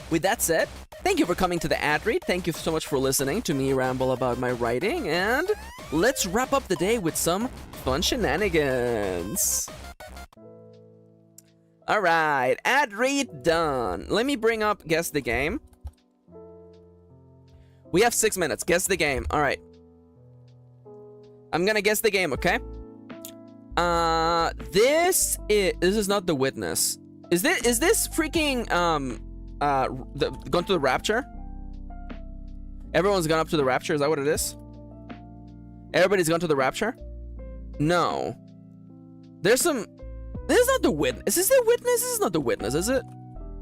With that said, thank you for coming to the ad read. Thank you so much for listening to me ramble about my writing. And let's wrap up the day with some fun shenanigans. Alright, ad read done. Let me bring up Guess the Game. We have 6 minutes. Guess the game. Alright. I'm gonna guess the game, okay? This is not The Witness. Is this freaking gone to the Rapture? Everyone's gone up to the Rapture, is that what it is? Everybody's gone to the Rapture? No. There's some. This is not The Witness. Is this The Witness? This is not The Witness, is it?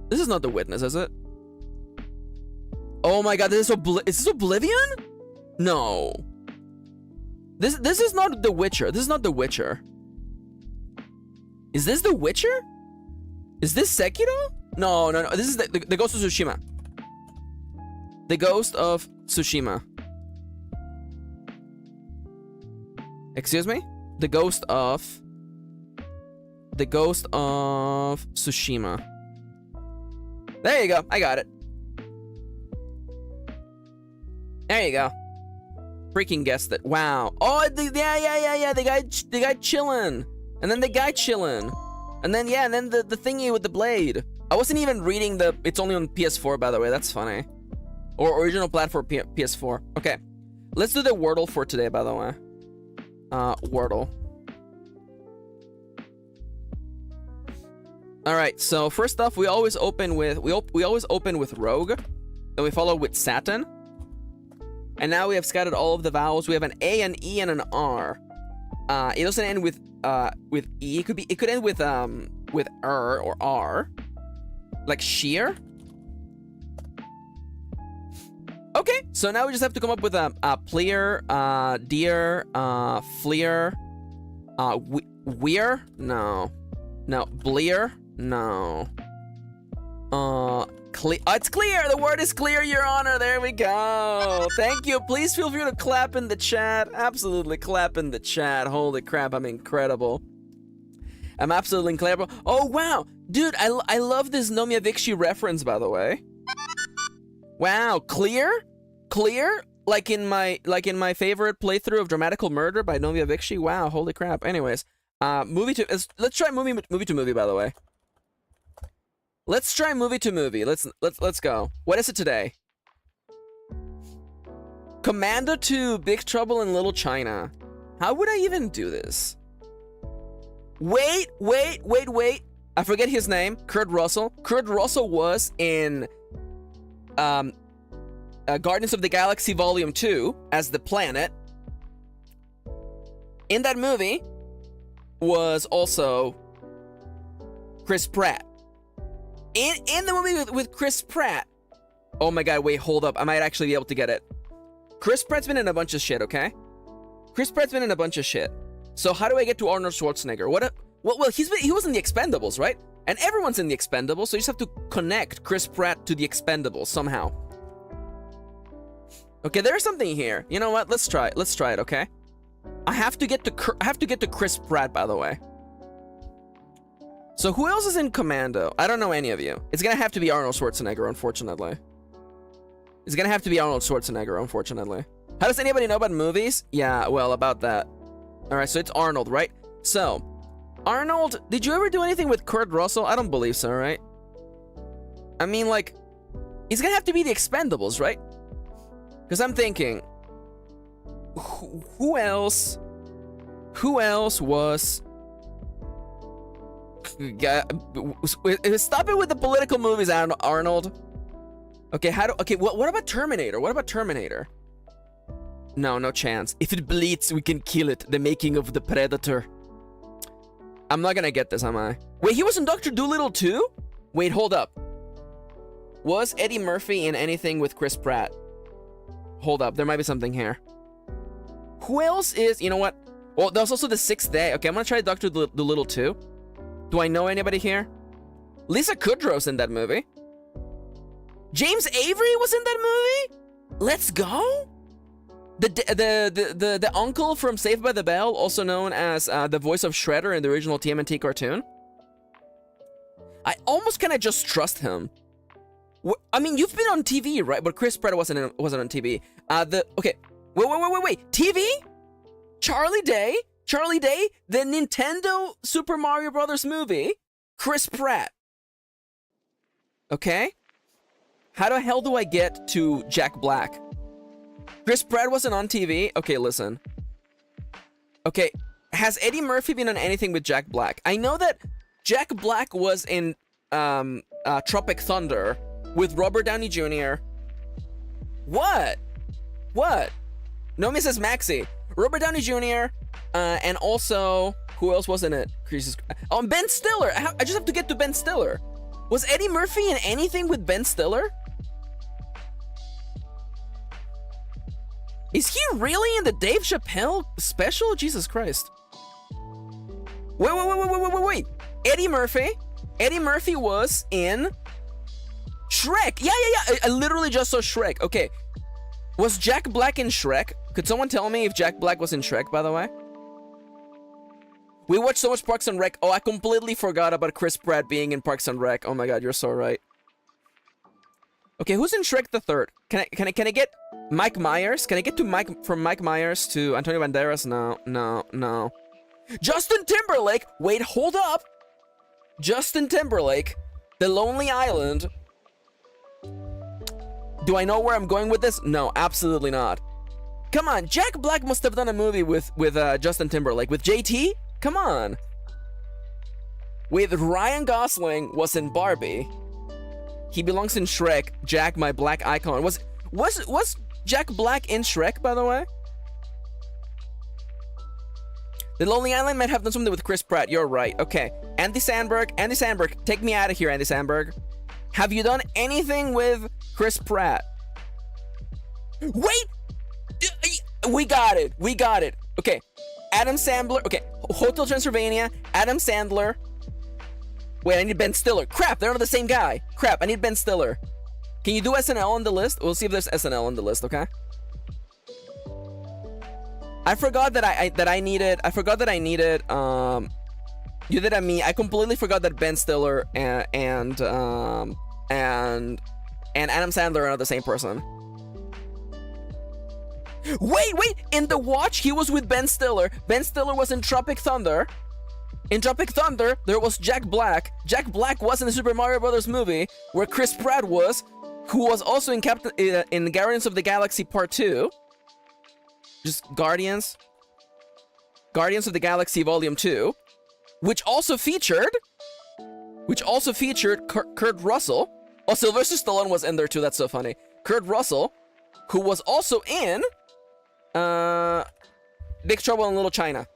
This is not The Witness, is it? Oh my god, is this Oblivion? No. This is not The Witcher. This is not The Witcher. Is this The Witcher? Is this Sekiro? No. This is the Ghost of Tsushima. The Ghost of Tsushima. Excuse me? The Ghost of Tsushima. There you go. I got it. There you go. Freaking guessed it. Wow. Oh, yeah. The guy chilling. And then the guy chilling. And then, yeah, and then the thingy with the blade. I wasn't even reading the... It's only on PS4, by the way. That's funny. Or original platform PS4. Okay. Let's do the Wordle for today, by the way. Wordle. Alright, so first off, we always open with... We always open with Rogue. Then we follow with Satin. And now we have scattered all of the vowels. We have an A, an E, and an R. It doesn't end with E. It could end with or R. Like sheer. Okay, so now we just have to come up with a pleer, deer, fleer, weir? No. Bleer? No. It's clear! The word is clear, Your Honor! There we go! Thank you! Please feel free to clap in the chat. Absolutely clap in the chat. Holy crap, I'm incredible. I'm absolutely incredible. Oh, wow! Dude, I love this Nomiya Vikshi reference, by the way. Wow, clear? Clear? Like in my favorite playthrough of Dramatical Murder by Nomiya Vikshi? Wow, holy crap. Anyways, let's try movie to movie, by the way. Let's try movie to movie. Let's go. What is it today? Commando 2, Big Trouble in Little China. How would I even do this? Wait. I forget his name. Kurt Russell. Kurt Russell was in Guardians of the Galaxy Volume 2 as the planet. In that movie was also Chris Pratt. In the movie with Chris Pratt. Oh my god, wait, hold up. I might actually be able to get it. Chris Pratt's been in a bunch of shit, okay? Chris Pratt's been in a bunch of shit. So how do I get to Arnold Schwarzenegger? Well, he was in the Expendables, right? And everyone's in the Expendables, so you just have to connect Chris Pratt to the Expendables somehow. Okay, there's something here. You know what? Let's try it. Let's try it, okay? I have to get to Chris Pratt, by the way. So who else is in Commando? I don't know any of you. It's gonna have to be Arnold Schwarzenegger, unfortunately. It's gonna have to be Arnold Schwarzenegger, unfortunately. How does anybody know about movies? Yeah, well, about that. Alright, so it's Arnold, right? So, Arnold, did you ever do anything with Kurt Russell? I don't believe so, right? I mean, like, he's gonna have to be the Expendables, right? Because I'm thinking, who else was... Stop it with the political movies, Arnold. Okay, what about Terminator? What about Terminator? No chance. If it bleeds, we can kill it. The making of the Predator. I'm not gonna get this, am I? Wait, he was in Dr. Dolittle too? Wait, hold up. Was Eddie Murphy in anything with Chris Pratt? Hold up, there might be something here. Who else is... You know what? Well, there's also The Sixth Day. Okay, I'm gonna try Dr. Dolittle too. Do I know anybody here? Lisa Kudrow's in that movie. James Avery was in that movie? Let's go? The uncle from Saved by the Bell, also known as the voice of Shredder in the original TMNT cartoon. I almost kind of just trust him. I mean, you've been on TV, right? But Chris Pratt wasn't on TV. Okay. Wait. TV? Charlie Day, the Nintendo Super Mario Brothers movie. Chris Pratt. Okay. How the hell do I get to Jack Black? Chris Pratt wasn't on TV? Okay, listen. Okay, has Eddie Murphy been on anything with Jack Black? I know that Jack Black was in Tropic Thunder with Robert Downey Jr. What? No, Mrs. Maxey. Robert Downey Jr. And also, who else was in it? Oh, Ben Stiller. I just have to get to Ben Stiller. Was Eddie Murphy in anything with Ben Stiller? Is he really in the Dave Chappelle special? Jesus Christ. Wait. Eddie Murphy was in Shrek. Yeah. I literally just saw Shrek. Okay. Was Jack Black in Shrek? Could someone tell me if Jack Black was in Shrek, by the way? We watched so much Parks and Rec. Oh, I completely forgot about Chris Pratt being in Parks and Rec. Oh my god, you're so right. Okay, who's in Shrek the Third? Can I get Mike Myers? Can I get to from Mike Myers to Antonio Banderas? No. Justin Timberlake. Wait, hold up. Justin Timberlake, The Lonely Island. Do I know where I'm going with this? No, absolutely not. Come on, Jack Black must have done a movie with Justin Timberlake. With JT? Come on. With Ryan Gosling was in Barbie. He belongs in Shrek. Jack, my black icon. Was Jack Black in Shrek, by the way? The Lonely Island might have done something with Chris Pratt. You're right. Okay. Andy Samberg, take me out of here, Andy Samberg. Have you done anything with Chris Pratt? Wait! We got it. Okay. Adam Sandler. Okay. Hotel Transylvania. Adam Sandler. Wait, I need Ben Stiller. Crap, they're not the same guy. Crap, I need Ben Stiller. Can you do SNL on the list? We'll see if there's SNL on the list, okay? I forgot that I needed. You did at me. I completely forgot that Ben Stiller and Adam Sandler are not the same person. Wait! In The Watch, he was with Ben Stiller. Ben Stiller was in Tropic Thunder. In Tropic Thunder, there was Jack Black. Jack Black was in the Super Mario Brothers movie, where Chris Pratt was, who was also in Guardians of the Galaxy Part 2. Just Guardians of the Galaxy Volume 2, which also featured which also featured Kurt Russell. Oh, Sylvester Stallone was in there too. That's so funny. Kurt Russell, who was also in Big Trouble in Little China.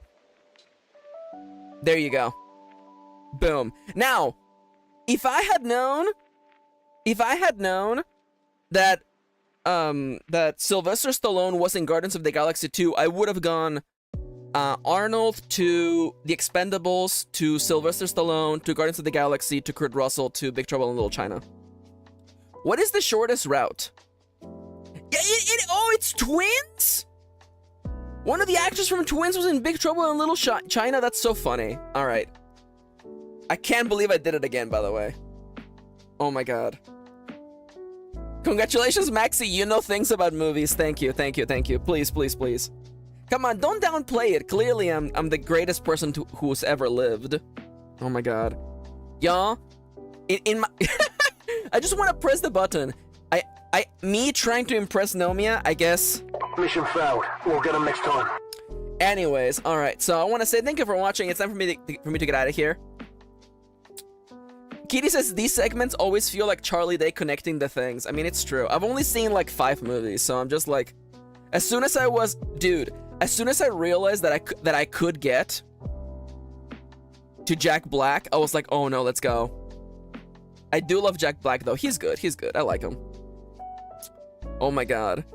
There you go. Boom. Now, if I had known that that Sylvester Stallone was in Guardians of the Galaxy 2, I would have gone Arnold to The Expendables to Sylvester Stallone to Guardians of the Galaxy to Kurt Russell to Big Trouble in Little China. What is the shortest route? Yeah, it's Twins? One of the actors from Twins was in Big Trouble in Little China? That's so funny. All right. I can't believe I did it again, by the way. Oh my god. Congratulations, Maxi. You know things about movies. Thank you, thank you, thank you. Please, please, please. Come on, don't downplay it. Clearly, I'm the greatest person who's ever lived. Oh my god. Y'all, in my... I just want to press the button. Me trying to impress Nomia, I guess. Mission failed. We'll get him next time. Anyways, all right. So I want to say thank you for watching. It's time for me to get out of here. Kitty says these segments always feel like Charlie Day connecting the things. I mean, it's true. I've only seen like 5 movies, so I'm just like, as soon as I realized that I could get to Jack Black, I was like, oh no, let's go. I do love Jack Black though. He's good. He's good. I like him. Oh my god.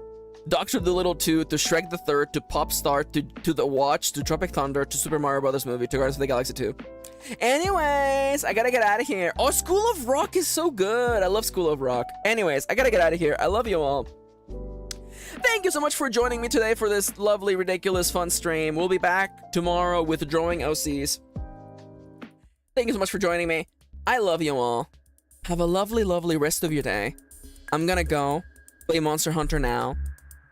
Doctor Dolittle 2 to Shrek the Third to Popstar to The Watch to Tropic Thunder to Super Mario Brothers movie to Guardians of the Galaxy 2. Anyways, I gotta get out of here. Oh, School of Rock is so good. I love School of Rock. Anyways, I gotta get out of here. I love you all. Thank you so much for joining me today for this lovely, ridiculous, fun stream. We'll be back tomorrow with drawing OCs. Thank you so much for joining me. I love you all. Have a lovely, lovely rest of your day. I'm gonna go play Monster Hunter now.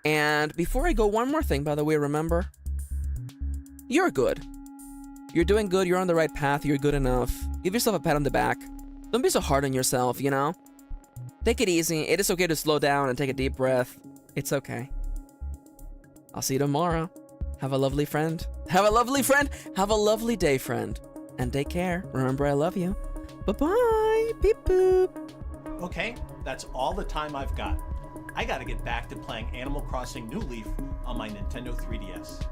And before I go, one more thing, by the way, remember, you're good. You're doing good, you're on the right path, you're good enough. Give yourself a pat on the back. Don't be so hard on yourself, you know? Take it easy. It is okay to slow down and take a deep breath. It's okay. I'll see you tomorrow. Have a lovely friend. Have a lovely friend. Have a lovely day, friend. And take care. Remember, I love you. Bye-bye. Beep boop. Okay, that's all the time I've got. I gotta get back to playing Animal Crossing New Leaf on my Nintendo 3DS.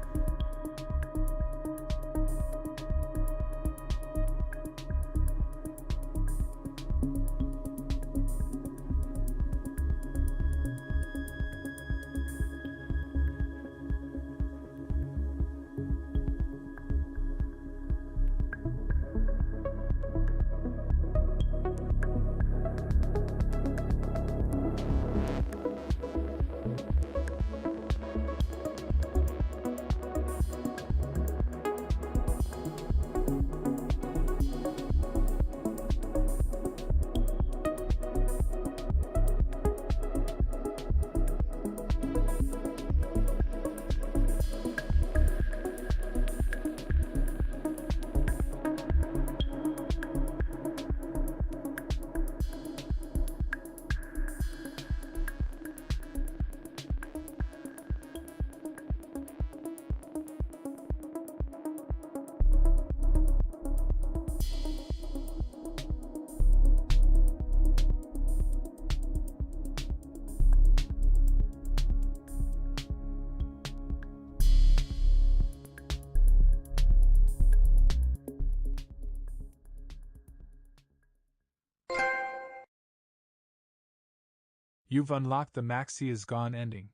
You've unlocked the Maxi is Gone ending.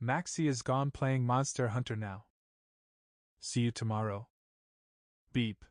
Maxi is Gone playing Monster Hunter now. See you tomorrow. Beep.